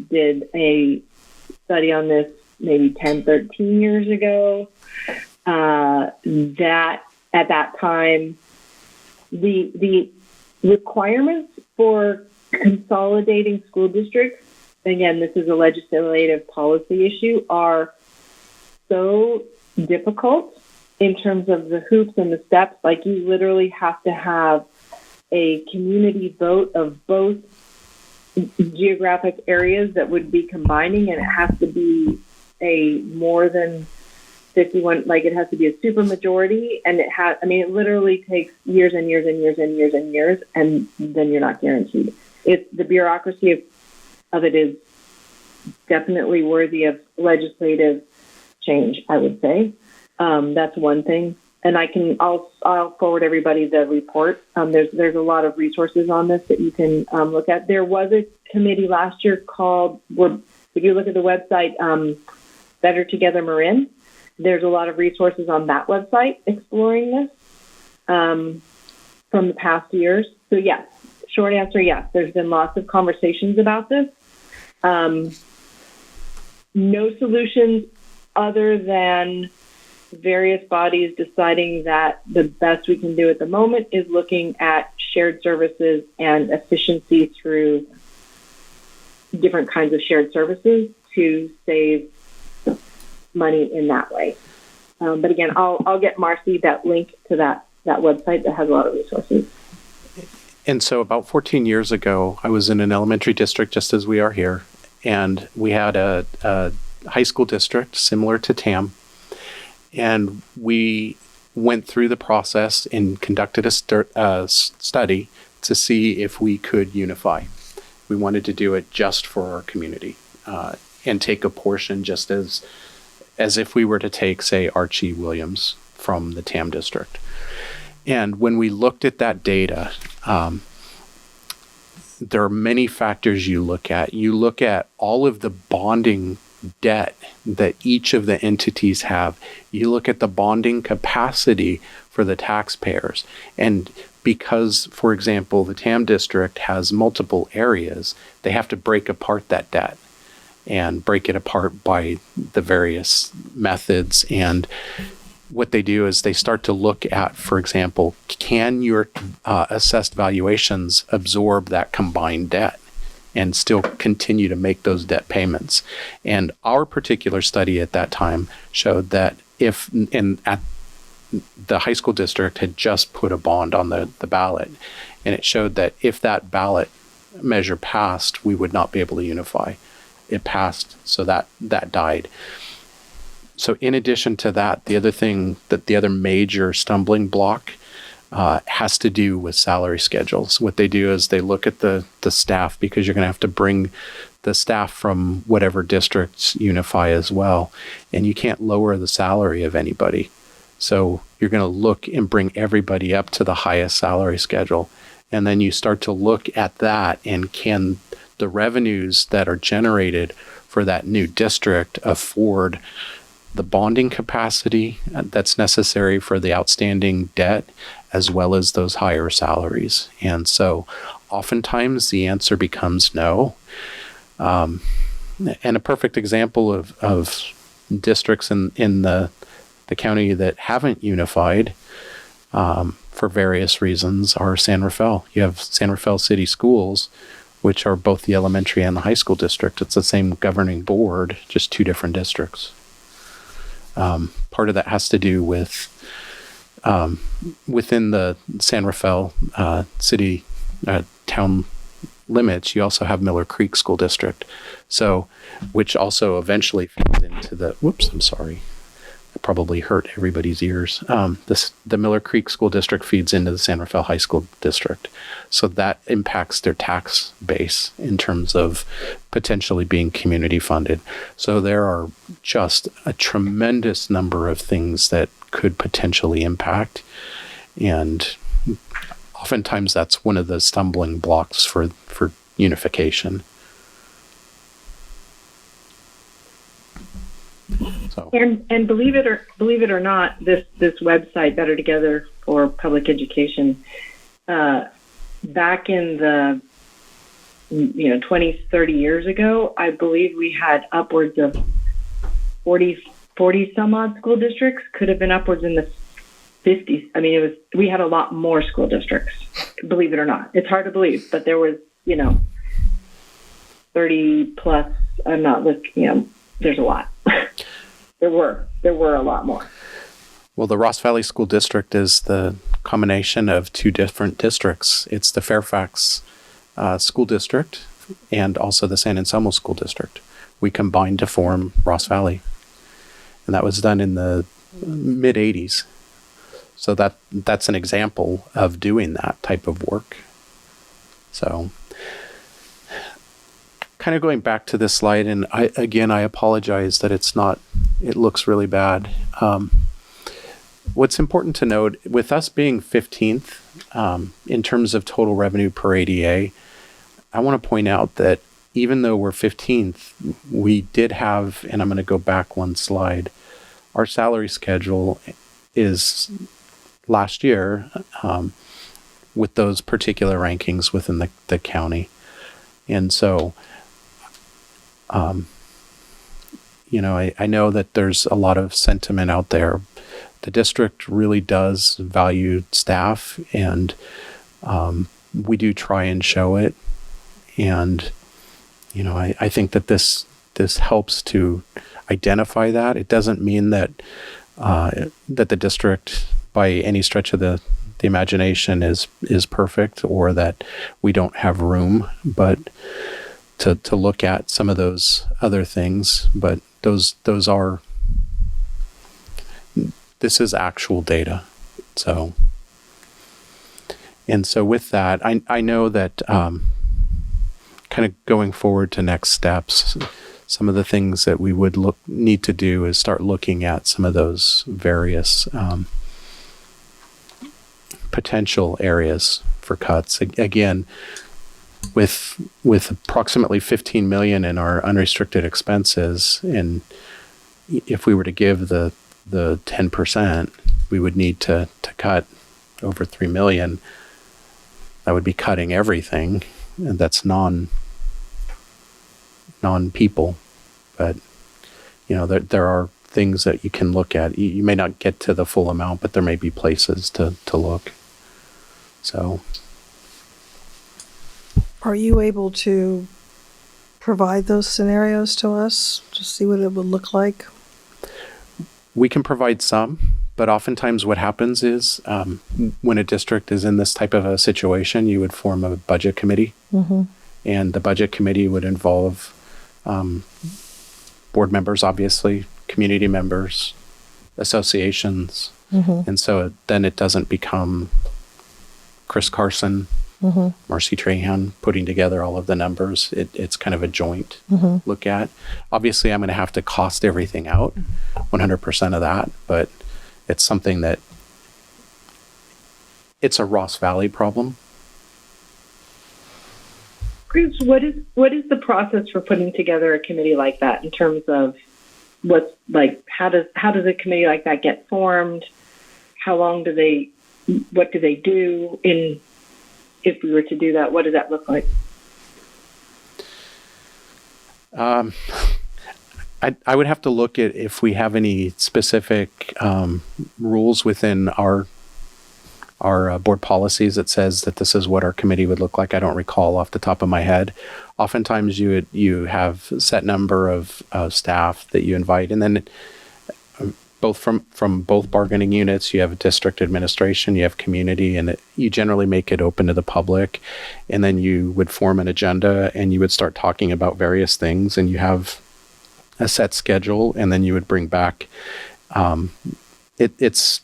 did a study on this maybe 10, 13 years ago. That at that time, the requirements for consolidating school districts, again, this is a legislative policy issue, are so difficult in terms of the hoops and the steps. Like, you literally have to have a community vote of both geographic areas that would be combining, and it has to be a more than 51, like it has to be a super majority, and it literally takes years and years and years and years and years, and then you're not guaranteed. It's the bureaucracy of it is definitely worthy of legislative change, I would say. That's one thing. And I'll forward everybody the report. There's a lot of resources on this that you can look at. There was a committee last year called, if you look at the website, Better Together Marin, there's a lot of resources on that website exploring this from the past years. So yes, short answer, yes. There's been lots of conversations about this. No solutions other than various bodies deciding that the best we can do at the moment is looking at shared services and efficiency through different kinds of shared services to save money in that way. But again, I'll get Marcy that link to that website that has a lot of resources. And so about 14 years ago, I was in an elementary district just as we are here, and we had a high school district similar to TAM. And we went through the process and conducted a study to see if we could unify. We wanted to do it just for our community and take a portion just as if we were to take, say, Archie Williams from the TAM district. And when we looked at that data, there are many factors you look at. You look at all of the bonding debt that each of the entities have. You look at the bonding capacity for the taxpayers. And because, for example, the TAM district has multiple areas, they have to break apart that debt and break it apart by the various methods. And what they do is they start to look at, for example, can your assessed valuations absorb that combined debt and still continue to make those debt payments? And our particular study at that time showed that at the high school district had just put a bond on the ballot, and it showed that if that ballot measure passed, we would not be able to unify. It passed, so that died. So in addition to that, the other major stumbling block has to do with salary schedules. What they do is they look at the staff, because you're going to have to bring the staff from whatever districts unify as well, and you can't lower the salary of anybody. So you're going to look and bring everybody up to the highest salary schedule, and then you start to look at that, and can the revenues that are generated for that new district afford the bonding capacity that's necessary for the outstanding debt, as well as those higher salaries. And so oftentimes the answer becomes no. And a perfect example of districts in the county that haven't unified for various reasons are San Rafael. You have San Rafael City Schools, which are both the elementary and the high school district. It's the same governing board, just two different districts. Part of that has to do with within the San Rafael city town limits, you also have Miller Creek School District, so which also eventually feeds into the. Whoops, I'm sorry. probably hurt everybody's ears. The Miller Creek School District feeds into the San Rafael High School District. So that impacts their tax base in terms of potentially being community funded. So there are just a tremendous number of things that could potentially impact. And oftentimes that's one of the stumbling blocks for unification. So. And believe it or not, this website, Better Together for Public Education, back in the 20, 30 years ago, I believe we had upwards of 40 some odd school districts. Could have been upwards in the 50s. I mean, we had a lot more school districts, believe it or not. It's hard to believe, but there was 30 plus. I'm not looking. There's a lot. There were a lot more. Well, the Ross Valley School District is the combination of two different districts. It's the Fairfax School District and also the San Anselmo School District. We combined to form Ross Valley. And that was done in the mid-'80s. So that's an example of doing that type of work. So kind of going back to this slide, and I apologize that it looks really bad. What's important to note, with us being 15th in terms of total revenue per ADA, I want to point out that even though we're 15th, we did have, and I'm going to go back one slide, our salary schedule is last year with those particular rankings within the county. And so, I know that there's a lot of sentiment out there. The district really does value staff, and we do try and show it. And, I think that this helps to identify that. It doesn't mean that that the district, by any stretch of the imagination, is perfect, or that we don't have room, but to look at some of those other things. But those are, this is actual data. So, and so with that, I know that kind of going forward to next steps, some of the things that we would need to do is start looking at some of those various potential areas for cuts. Again, with approximately 15 million in our unrestricted expenses, and if we were to give the 10%, we would need to cut over 3 million. That would be cutting everything, and that's non-people. But there are things that you can look at. You may not get to the full amount, but there may be places to look. So, are you able to provide those scenarios to us to see what it would look like? We can provide some, but oftentimes what happens is when a district is in this type of a situation, you would form a budget committee. Mm-hmm. And the budget committee would involve board members, obviously, community members, associations. Mm-hmm. And so then it doesn't become Chris Carson, mm-hmm. Marcy Trahan putting together all of the numbers. It's kind of a joint Mm-hmm. look at. Obviously, I'm going to have to cost everything out, 100% of that, but it's something that it's a Ross Valley problem. Chris, what is the process for putting together a committee like that in terms of how does a committee like that get formed? How long what do they do if we were to do that? What does that look like? I would have to look at if we have any specific rules within our board policies that says that this is what our committee would look like. I don't recall off the top of my head. Oftentimes you have a set number of staff that you invite, and then both from both bargaining units, you have district administration, you have community, and you generally make it open to the public. And then you would form an agenda, and you would start talking about various things, and you have a set schedule, and then you would bring back It's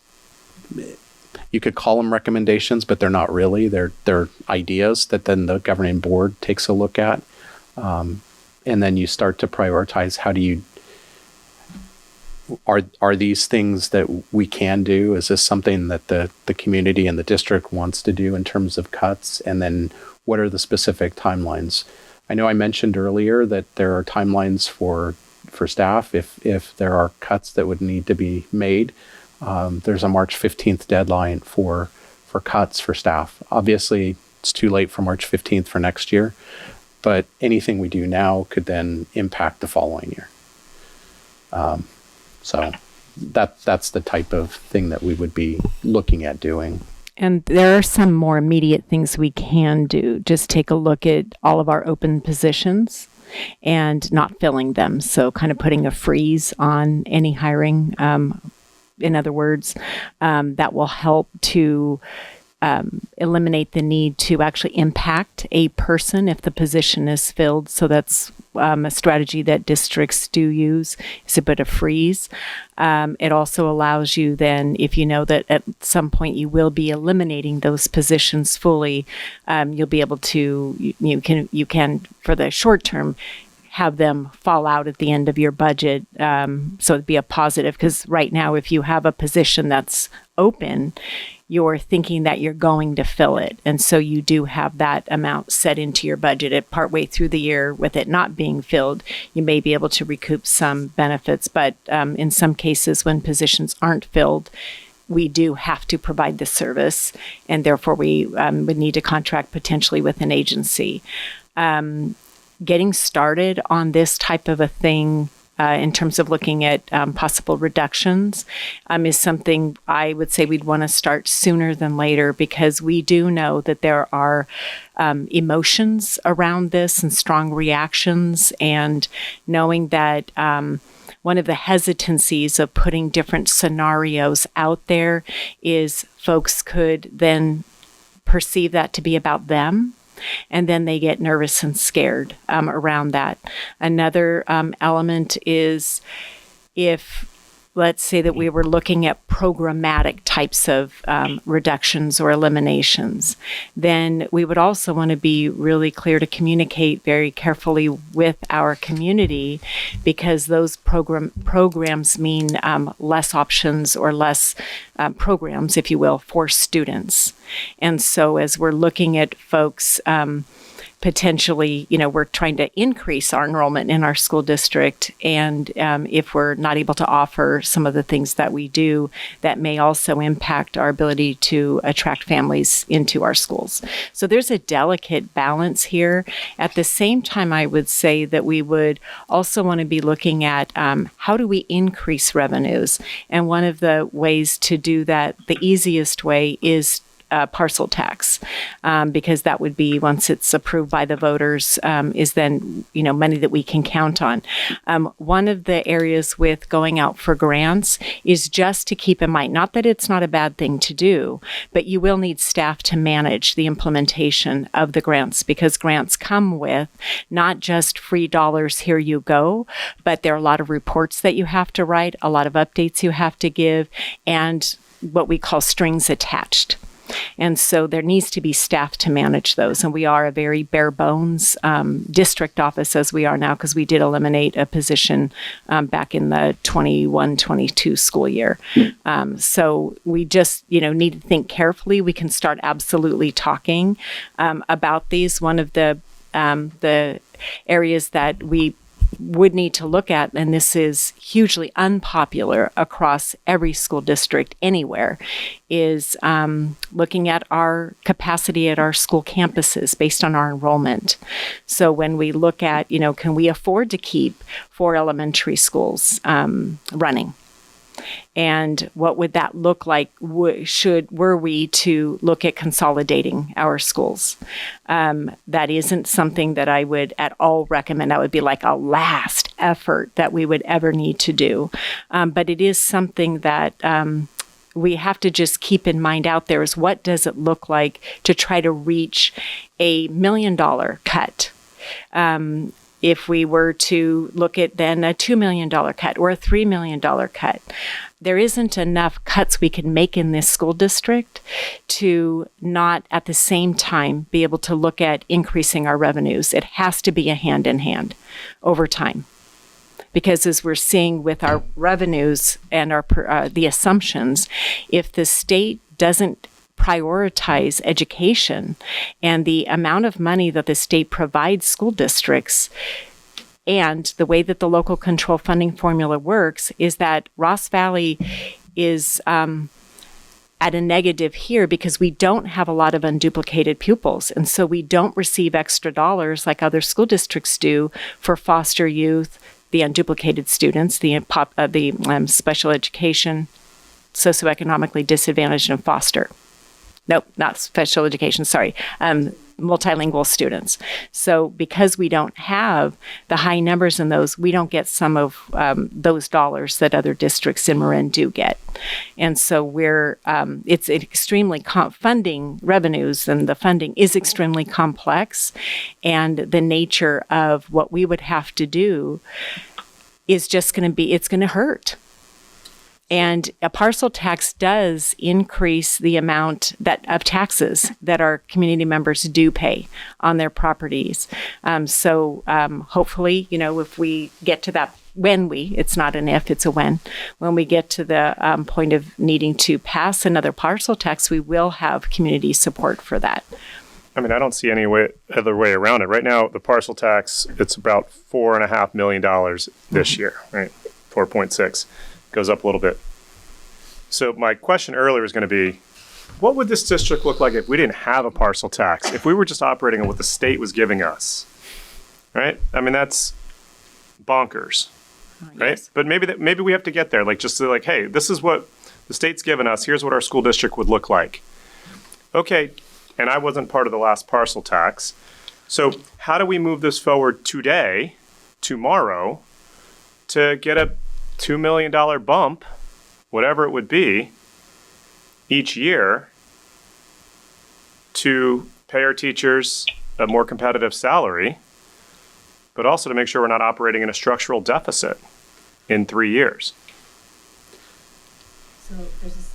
you could call them recommendations, but they're not really. They're ideas that then the governing board takes a look at, and then you start to prioritize. How do you are these things that we can do? Is this something that the community and the district wants to do in terms of cuts? And then what are the specific timelines? I know I mentioned earlier that there are timelines for staff if there are cuts that would need to be made. There's a March 15th deadline for cuts for staff. Obviously, it's too late for March 15th for next year, but anything we do now could then impact the following year. So that's the type of thing that we would be looking at doing. And there are some more immediate things we can do. Just take a look at all of our open positions and not filling them. So kind of putting a freeze on any hiring. In other words, that will help to eliminate the need to actually impact a person if the position is filled. So that's a strategy that districts do use, is to put a freeze. It also allows you then, if you know that at some point you will be eliminating those positions fully, you'll be able to, you can for the short term, have them fall out at the end of your budget. So it'd be a positive, because right now, if you have a position that's open, you're thinking that you're going to fill it. And so you do have that amount set into your budget. At partway through the year, with it not being filled, you may be able to recoup some benefits. But in some cases, when positions aren't filled, we do have to provide the service, and therefore we would need to contract potentially with an agency. Getting started on this type of a thing in terms of looking at possible reductions is something I would say we'd want to start sooner than later, because we do know that there are emotions around this and strong reactions, and knowing that one of the hesitancies of putting different scenarios out there is folks could then perceive that to be about them. And then they get nervous and scared around that. Another element is if, let's say that we were looking at programmatic types of reductions or eliminations, then we would also want to be really clear to communicate very carefully with our community, because those programs mean less options or less programs, if you will, for students. And so as we're looking at folks, potentially, we're trying to increase our enrollment in our school district. And if we're not able to offer some of the things that we do, that may also impact our ability to attract families into our schools. So there's a delicate balance here. At the same time, I would say that we would also want to be looking at how do we increase revenues? And one of the ways to do that, the easiest way, is parcel tax, because that would be, once it's approved by the voters, is then money that we can count on. One of the areas with going out for grants is just to keep in mind, not that it's not a bad thing to do, but you will need staff to manage the implementation of the grants, because grants come with not just free dollars, here you go, but there are a lot of reports that you have to write, a lot of updates you have to give, and what we call strings attached. And so there needs to be staff to manage those. And we are a very bare bones district office as we are now, because we did eliminate a position back in the 21-22 school year. So we just, need to think carefully. We can start absolutely talking about these. One of the areas that we would need to look at, and this is hugely unpopular across every school district anywhere, is looking at our capacity at our school campuses based on our enrollment. So when we look at, can we afford to keep 4 elementary schools running? And what would that look like were we to look at consolidating our schools? That isn't something that I would at all recommend. That would be like a last effort that we would ever need to do. But it is something that we have to just keep in mind out there, is what does it look like to try to reach $1 million cut? if we were to look at then a $2 million cut or a $3 million cut. There isn't enough cuts we can make in this school district to not at the same time be able to look at increasing our revenues. It has to be a hand in hand over time. Because as we're seeing with our revenues and our the assumptions, if the state doesn't prioritize education and the amount of money that the state provides school districts, and the way that the local control funding formula works is that Ross Valley is at a negative here because we don't have a lot of unduplicated pupils. And so we don't receive extra dollars like other school districts do for foster youth, the unduplicated students, the special education, socioeconomically disadvantaged and foster. Nope, not special education, sorry. Multilingual students. So because we don't have the high numbers in those, we don't get some of those dollars that other districts in Marin do get. And so it's extremely funding revenues, and the funding is extremely complex. And the nature of what we would have to do is just going to be, it's going to hurt. And a parcel tax does increase the amount of taxes that our community members do pay on their properties. So hopefully, if we get to that, it's not an if, it's a when we get to the point of needing to pass another parcel tax, we will have community support for that. I mean, I don't see any other way around it. Right now, the parcel tax, it's about $4.5 million this year, right? 4.6. Goes up a little bit. So my question earlier was going to be, what would this district look like if we didn't have a parcel tax? If we were just operating on what the state was giving us, right? I mean, that's bonkers, right? Yes. But maybe we have to get there, just to hey, this is what the state's given us. Here's what our school district would look like. Okay, and I wasn't part of the last parcel tax. So how do we move this forward tomorrow, to get a $2 million bump, whatever it would be, each year to pay our teachers a more competitive salary, but also to make sure we're not operating in a structural deficit in 3 years? So there's this,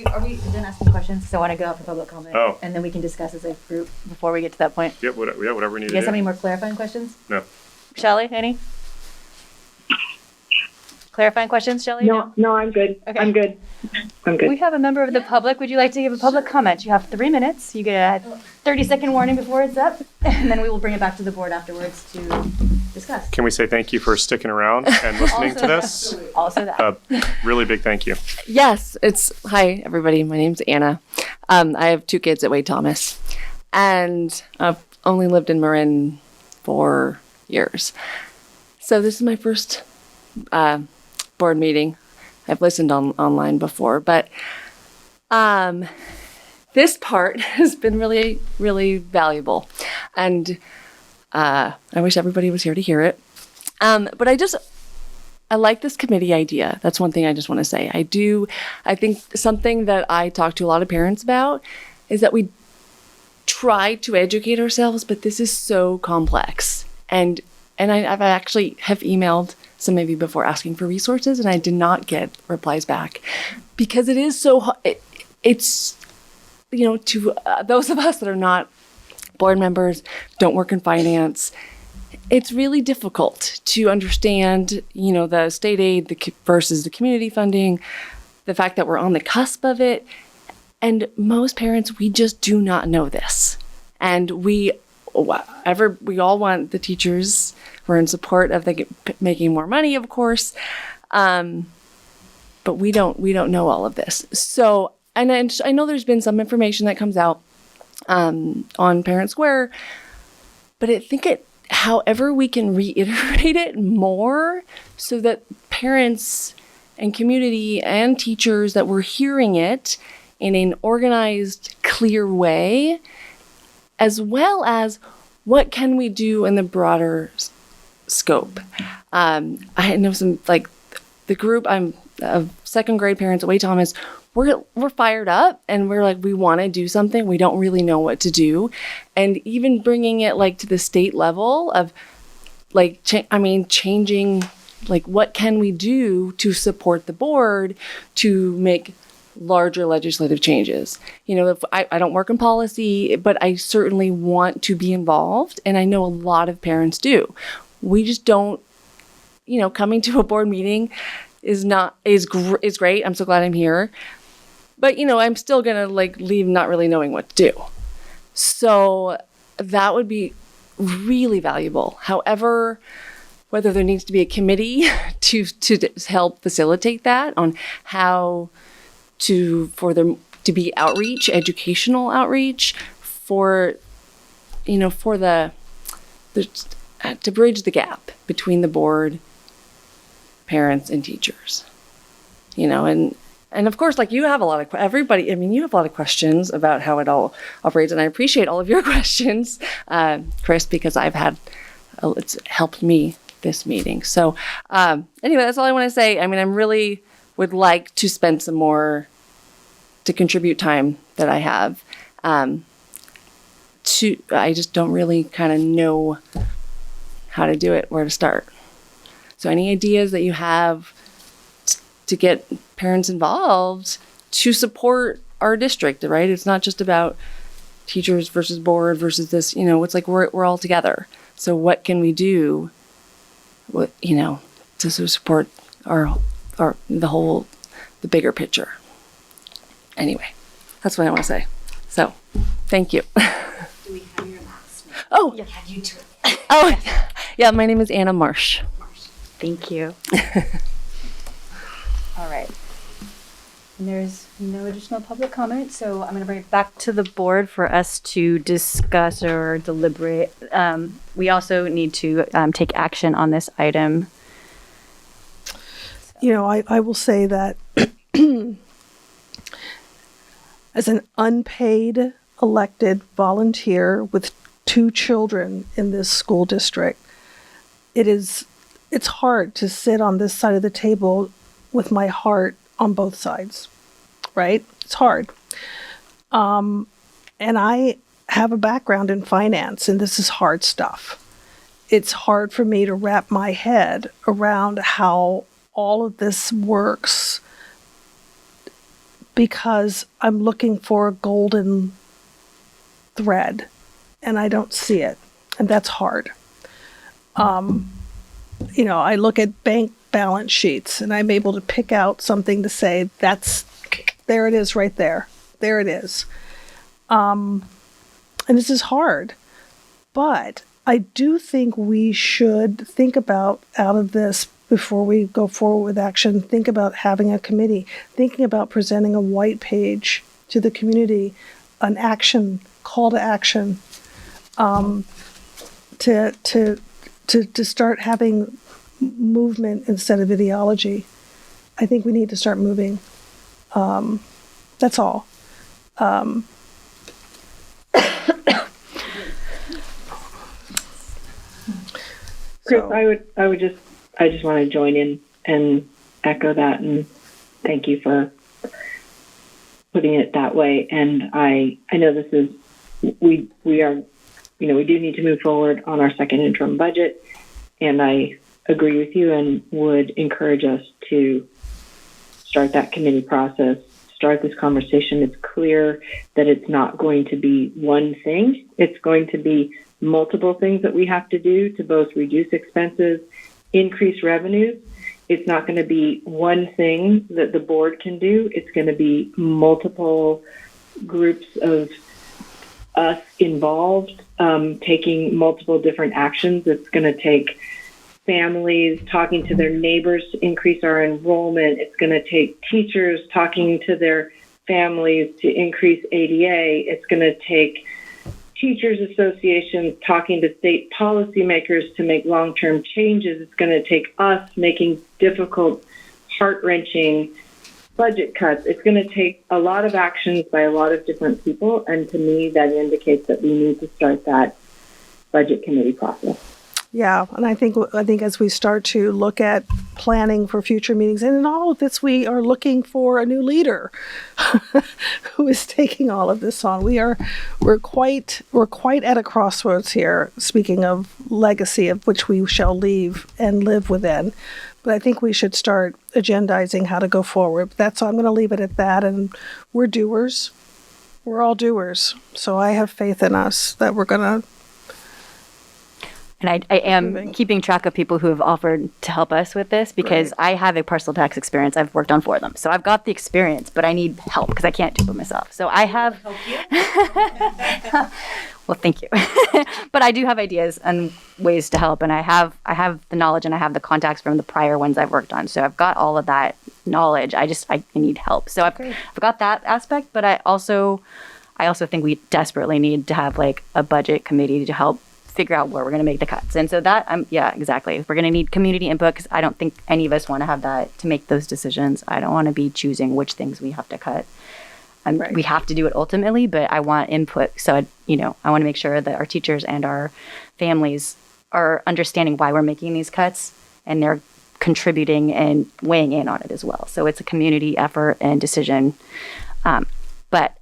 are we done asking questions? So I want to go out for public comment, and then we can discuss as a group before we get to that point. Yep, whatever we need to do. You guys have any more clarifying questions? No. Shelley, any? Clarifying questions, Shelley? No, I'm good. Okay. I'm good. We have a member of the public. Would you like to give a public comment? You have 3 minutes. You get a 30-second warning before it's up, and then we will bring it back to the board afterwards to discuss. Can we say thank you for sticking around and listening to this? Also that. Really big thank you. Yes, hi everybody. My name's Anna. I have 2 kids at Wade Thomas, and I've only lived in Marin for years. So this is my first board meeting. I've listened online before, but this part has been really, really valuable, and I wish everybody was here to hear it. But I like this committee idea. That's one thing I just want to say. I think something that I talk to a lot of parents about is that we try to educate ourselves, but this is so complex. And I've actually have emailed some of you before asking for resources, and I did not get replies back because it is so, it's, to those of us that are not board members, don't work in finance, it's really difficult to understand, the state aid versus the community funding, the fact that we're on the cusp of it. And most parents, we just do not know this. And we all want the teachers, we're in support of making more money, of course, but we don't know all of this. So, and I know there's been some information that comes out on Parent Square, but I think however we can reiterate it more so that parents and community and teachers that we're hearing it in an organized, clear way, as well as what can we do in the broader scope. I know some, the group, I'm of 2nd grade parents at Wade Thomas, we're fired up and we're we want to do something. We don't really know what to do. And even bringing it to the state level of changing, like, what can we do to support the board to make larger legislative changes? If I don't work in policy, but I certainly want to be involved, and I know a lot of parents do. We just don't, coming to a board meeting is great. I'm so glad I'm here. But, I'm still going to leave not really knowing what to do. So that would be really valuable. However, whether there needs to be a committee to help facilitate that on how for there to be outreach, educational outreach for the to bridge the gap between the board, parents, and teachers. And of course, you have a lot of you have a lot of questions about how it all operates, and I appreciate all of your questions, Chris, because it's helped me this meeting. So anyway, that's all I want to say. I really would like to spend some more to contribute time that I have. I just don't really kind of know how to do it, where to start. So any ideas that you have to get parents involved to support our district, right? It's not just about teachers versus board versus this, it's like we're all together. So what can we do, to support the bigger picture? Anyway, that's what I want to say. So, thank you. Do we have your last name? Oh, yeah, you too. Oh, yeah. My name is Anna Marsh. Thank you. All right. And there's no additional public comment, so I'm going to bring it back to the board for us to discuss or deliberate. We also need to take action on this item. I will say that as an unpaid elected volunteer with 2 children in this school district, it's hard to sit on this side of the table with my heart on both sides, right? It's hard. And I have a background in finance, and this is hard stuff. It's hard for me to wrap my head around how all of this works, because I'm looking for a golden thread and I don't see it, and that's hard. I look at bank balance sheets and I'm able to pick out something to say, there it is right there. There it is. And this is hard, but I do think we should think about, out of this, before we go forward with action, think about having a committee, thinking about presenting a white page to the community, an action, call to action, to start having movement instead of ideology. I think we need to start moving. That's all. Chris, I just want to join in and echo that, and thank you for putting it that way. And I know this is, we are, we do need to move forward on our second interim budget, and I agree with you and would encourage us to start that committee process, start this conversation. It's clear that it's not going to be one thing. It's going to be multiple things that we have to do to both reduce expenses, increase revenues. It's not going to be one thing that the board can do. It's going to be multiple groups of us involved, taking multiple different actions. It's going to take families talking to their neighbors to increase our enrollment. It's going to take teachers talking to their families to increase ADA. It's going to take teachers associations talking to state policymakers to make long-term changes. It's going to take us making difficult, heart-wrenching budget cuts. It's going to take a lot of actions by a lot of different people, and to me, that indicates that we need to start that budget committee process. Yeah, and I think as we start to look at planning for future meetings. And in all of this, we are looking for a new leader who is taking all of this on. We're quite at a crossroads here, speaking of legacy of which we shall leave and live within. But I think we should start agendizing how to go forward. So I'm going to leave it at that. And we're doers. We're all doers. So I have faith in us that we're going to. And I am keeping track of people who have offered to help us with this because I have a parcel tax experience I've worked on for them. So I've got the experience, but I need help because I can't do it myself. So I have. Well, thank you. But I do have ideas and ways to help, and I have the knowledge and I have the contacts from the prior ones I've worked on. So I've got all of that knowledge. I need help. So I've got that aspect, but I also think we desperately need to have like a budget committee to help figure out where we're going to make the cuts. And so that, yeah, exactly. We're going to need community input because I don't think any of us want to have that to make those decisions. I don't want to be choosing which things we have to cut. We have to do it ultimately, but I want input. So, I want to make sure that our teachers and our families are understanding why we're making these cuts and they're contributing and weighing in on it as well. So it's a community effort and decision. But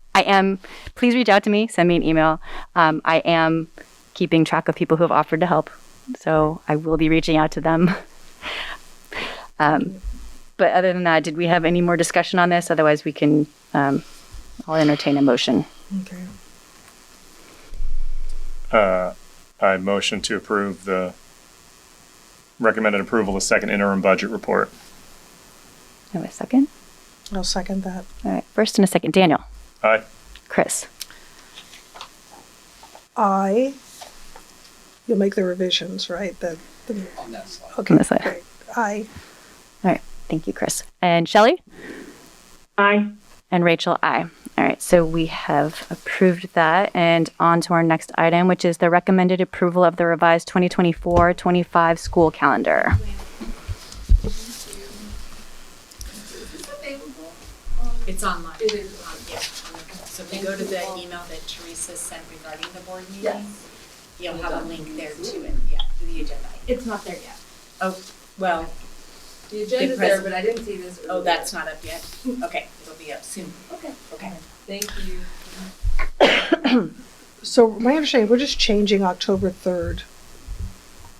please reach out to me, send me an email. I am keeping track of people who have offered to help. So I will be reaching out to them. But other than that, did we have any more discussion on this? Otherwise, we can, I'll entertain a motion. Okay. I motion to approve the recommended approval of the second interim budget report. Have a second? I'll second that. All right, first and a second. Daniel. Aye. Chris. You'll make the revisions, right? On that slide. Okay, On this slide. great. Aye. All right, thank you, Chris. And Shelley? Aye. And Rachel, aye. All right, so we have approved that. And on to our next item, which is the recommended approval of the revised 2024-25 school calendar. It's online. It is yeah. So if you go to the email that Teresa sent regarding the board meeting, you'll have a link there to it. Yeah, to the agenda. It's not there yet. Oh, well. The agenda's there, but I didn't see this. Oh, that's not up yet? Okay, it'll be up soon. Okay. Okay. Thank you. So my understanding, we're just changing October 3rd,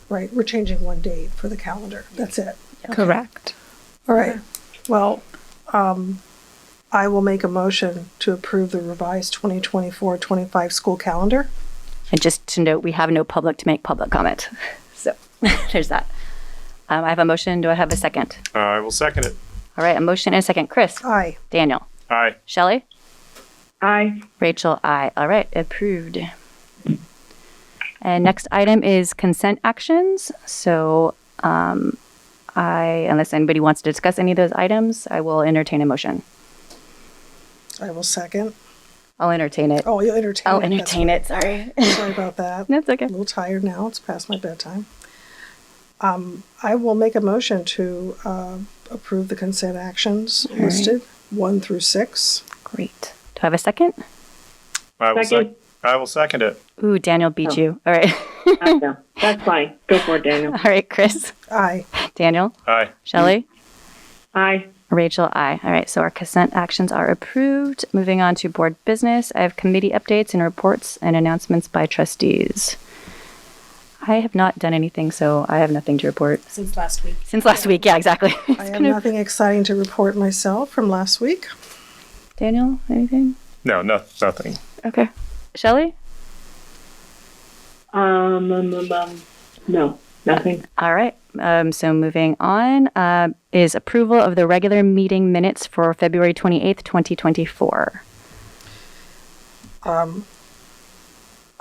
right? We're changing one date for the calendar. That's it. Okay. Correct. All right. Well, I will make a motion to approve the revised 2024-25 school calendar. And just to note, we have no public to make public comment. So there's that. I have a motion. Do I have a second? I will second it. All right, a motion and a second. Chris? Aye. Daniel? Aye. Shelley? Aye. Rachel? Aye. All right, approved. And next item is consent actions. So unless anybody wants to discuss any of those items, I will entertain a motion. I will second. I'll entertain it. Oh, you'll entertain it. I'll entertain it. Sorry. Sorry about that. That's okay. A little tired now. It's past my bedtime. I will make a motion to approve the consent actions listed, 1 through 6. Great. Do I have a second? I will second it. Ooh, Daniel beat you. All right. No, that's fine. Go for it, Daniel. All right, Chris? Aye. Daniel? Aye. Shelley? Aye. Rachel, aye. All right, so our consent actions are approved. Moving on to board business, I have committee updates and reports and announcements by trustees. I have not done anything, so I have nothing to report. Since last week. Since last week, yeah, exactly. I have nothing exciting to report myself from last week. Daniel, anything? No, nothing. Okay. Shelley? No, nothing. All right. So moving on is approval of the regular meeting minutes for February 28th, 2024.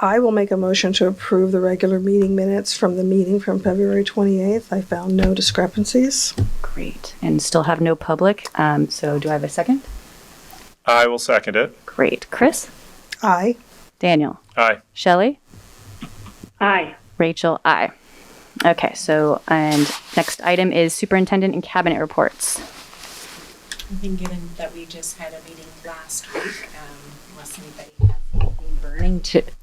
I will make a motion to approve the regular meeting minutes from the meeting from February 28th. I found no discrepancies. Great. And still have no public. So do I have a second? I will second it. Great. Chris? Aye. Daniel? Aye. Shelley? Aye. Rachel? Aye. Okay, so, and next item is superintendent and cabinet reports. I think given that we just had a meeting last week, unless anybody has anything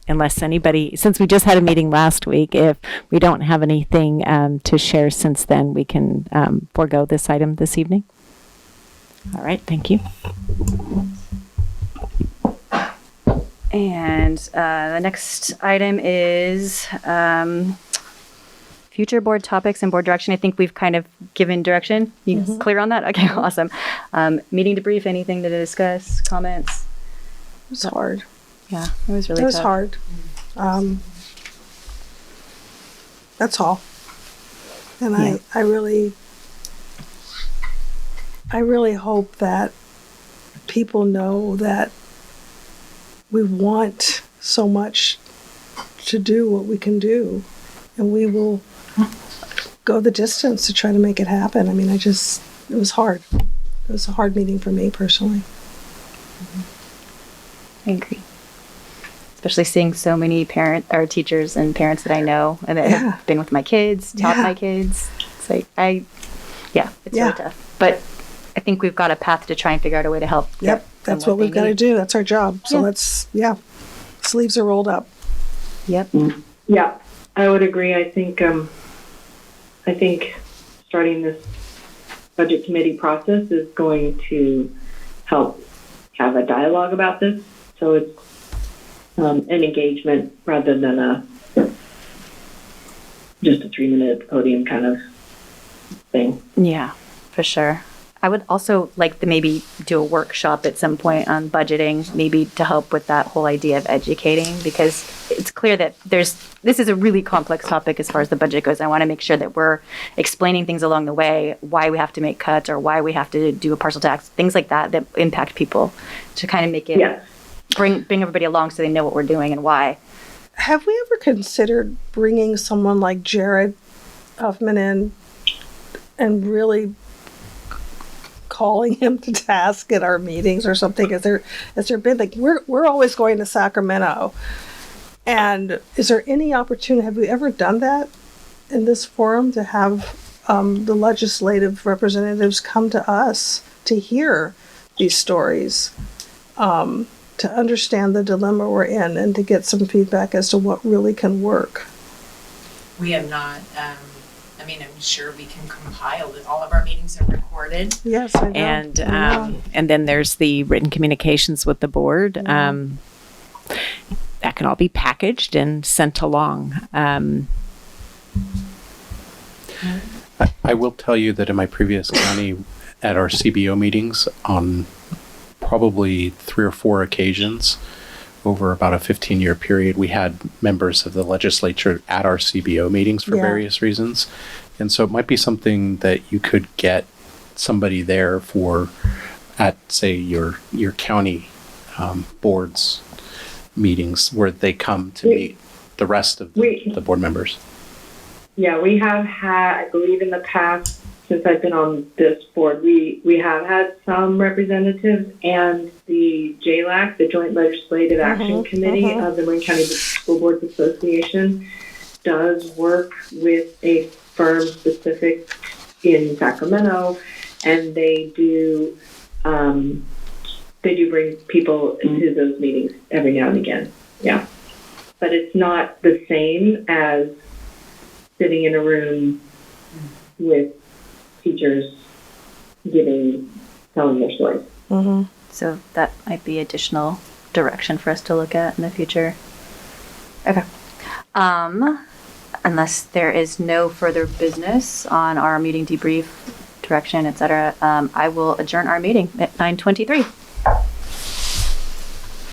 Unless anybody, since we just had a meeting last week, if we don't have anything to share since then, we can forego this item this evening. All right, thank you. And the next item is future board topics and board direction. I think we've kind of given direction. You clear on that? Okay, awesome. Meeting debrief, anything to discuss, comments? It was hard. Yeah, it was really It was tough. hard. That's all. And Yeah. I really hope that people know that we want so much to do what we can do, and we will go the distance to try to make it happen. I mean, it was hard. It was a hard meeting for me personally. I agree. Especially seeing so many teachers and parents that I know and that have been with my kids, taught my kids. It's like, it's really tough. But I think we've got a path to try and figure out a way to help. Yep, that's what we've got to do. That's our job. So let's, sleeves are rolled up. Yep. Yeah, I would agree. I think starting this budget committee process is going to help have a dialogue about this. So it's an engagement rather than just a 3-minute podium kind of thing. Yeah, for sure. I would also like to maybe do a workshop at some point on budgeting, maybe to help with that whole idea of educating, because it's clear that this is a really complex topic as far as the budget goes. I want to make sure that we're explaining things along the way, why we have to make cuts or why we have to do a partial tax, things like that impact people, to kind of make it bring everybody along so they know what we're doing and why. Have we ever considered bringing someone like Jared Huffman in and really calling him to task at our meetings or something? Has there been, like, we're always going to Sacramento, and is there any opportunity, have we ever done that in this forum, to have the legislative representatives come to us to hear these stories, to understand the dilemma we're in and to get some feedback as to what really can work? We have not. I'm sure we can compile it. All of our meetings are recorded. Yes, I know. And then there's the written communications with the board. That can all be packaged and sent along. I will tell you that in my previous county, at our CBO meetings, on probably 3 or 4 occasions over about a 15-year period, we had members of the legislature at our CBO meetings for various reasons. And so it might be something that you could get somebody there for at, say, your county boards meetings, where they come to meet the rest of the board members. Yeah, we have had, I believe in the past, since I've been on this board, we have had some representatives, and the JLAC, the Joint Legislative Action Committee of the Marin County School Boards Association, does work with a firm specific in Sacramento, and they do bring people into those meetings every now and again. Yeah, but it's not the same as sitting in a room with teachers telling their stories. So that might be additional direction for us to look at in the future. Okay. Unless there is no further business on our meeting debrief, direction, etc., I will adjourn our meeting at 9:23.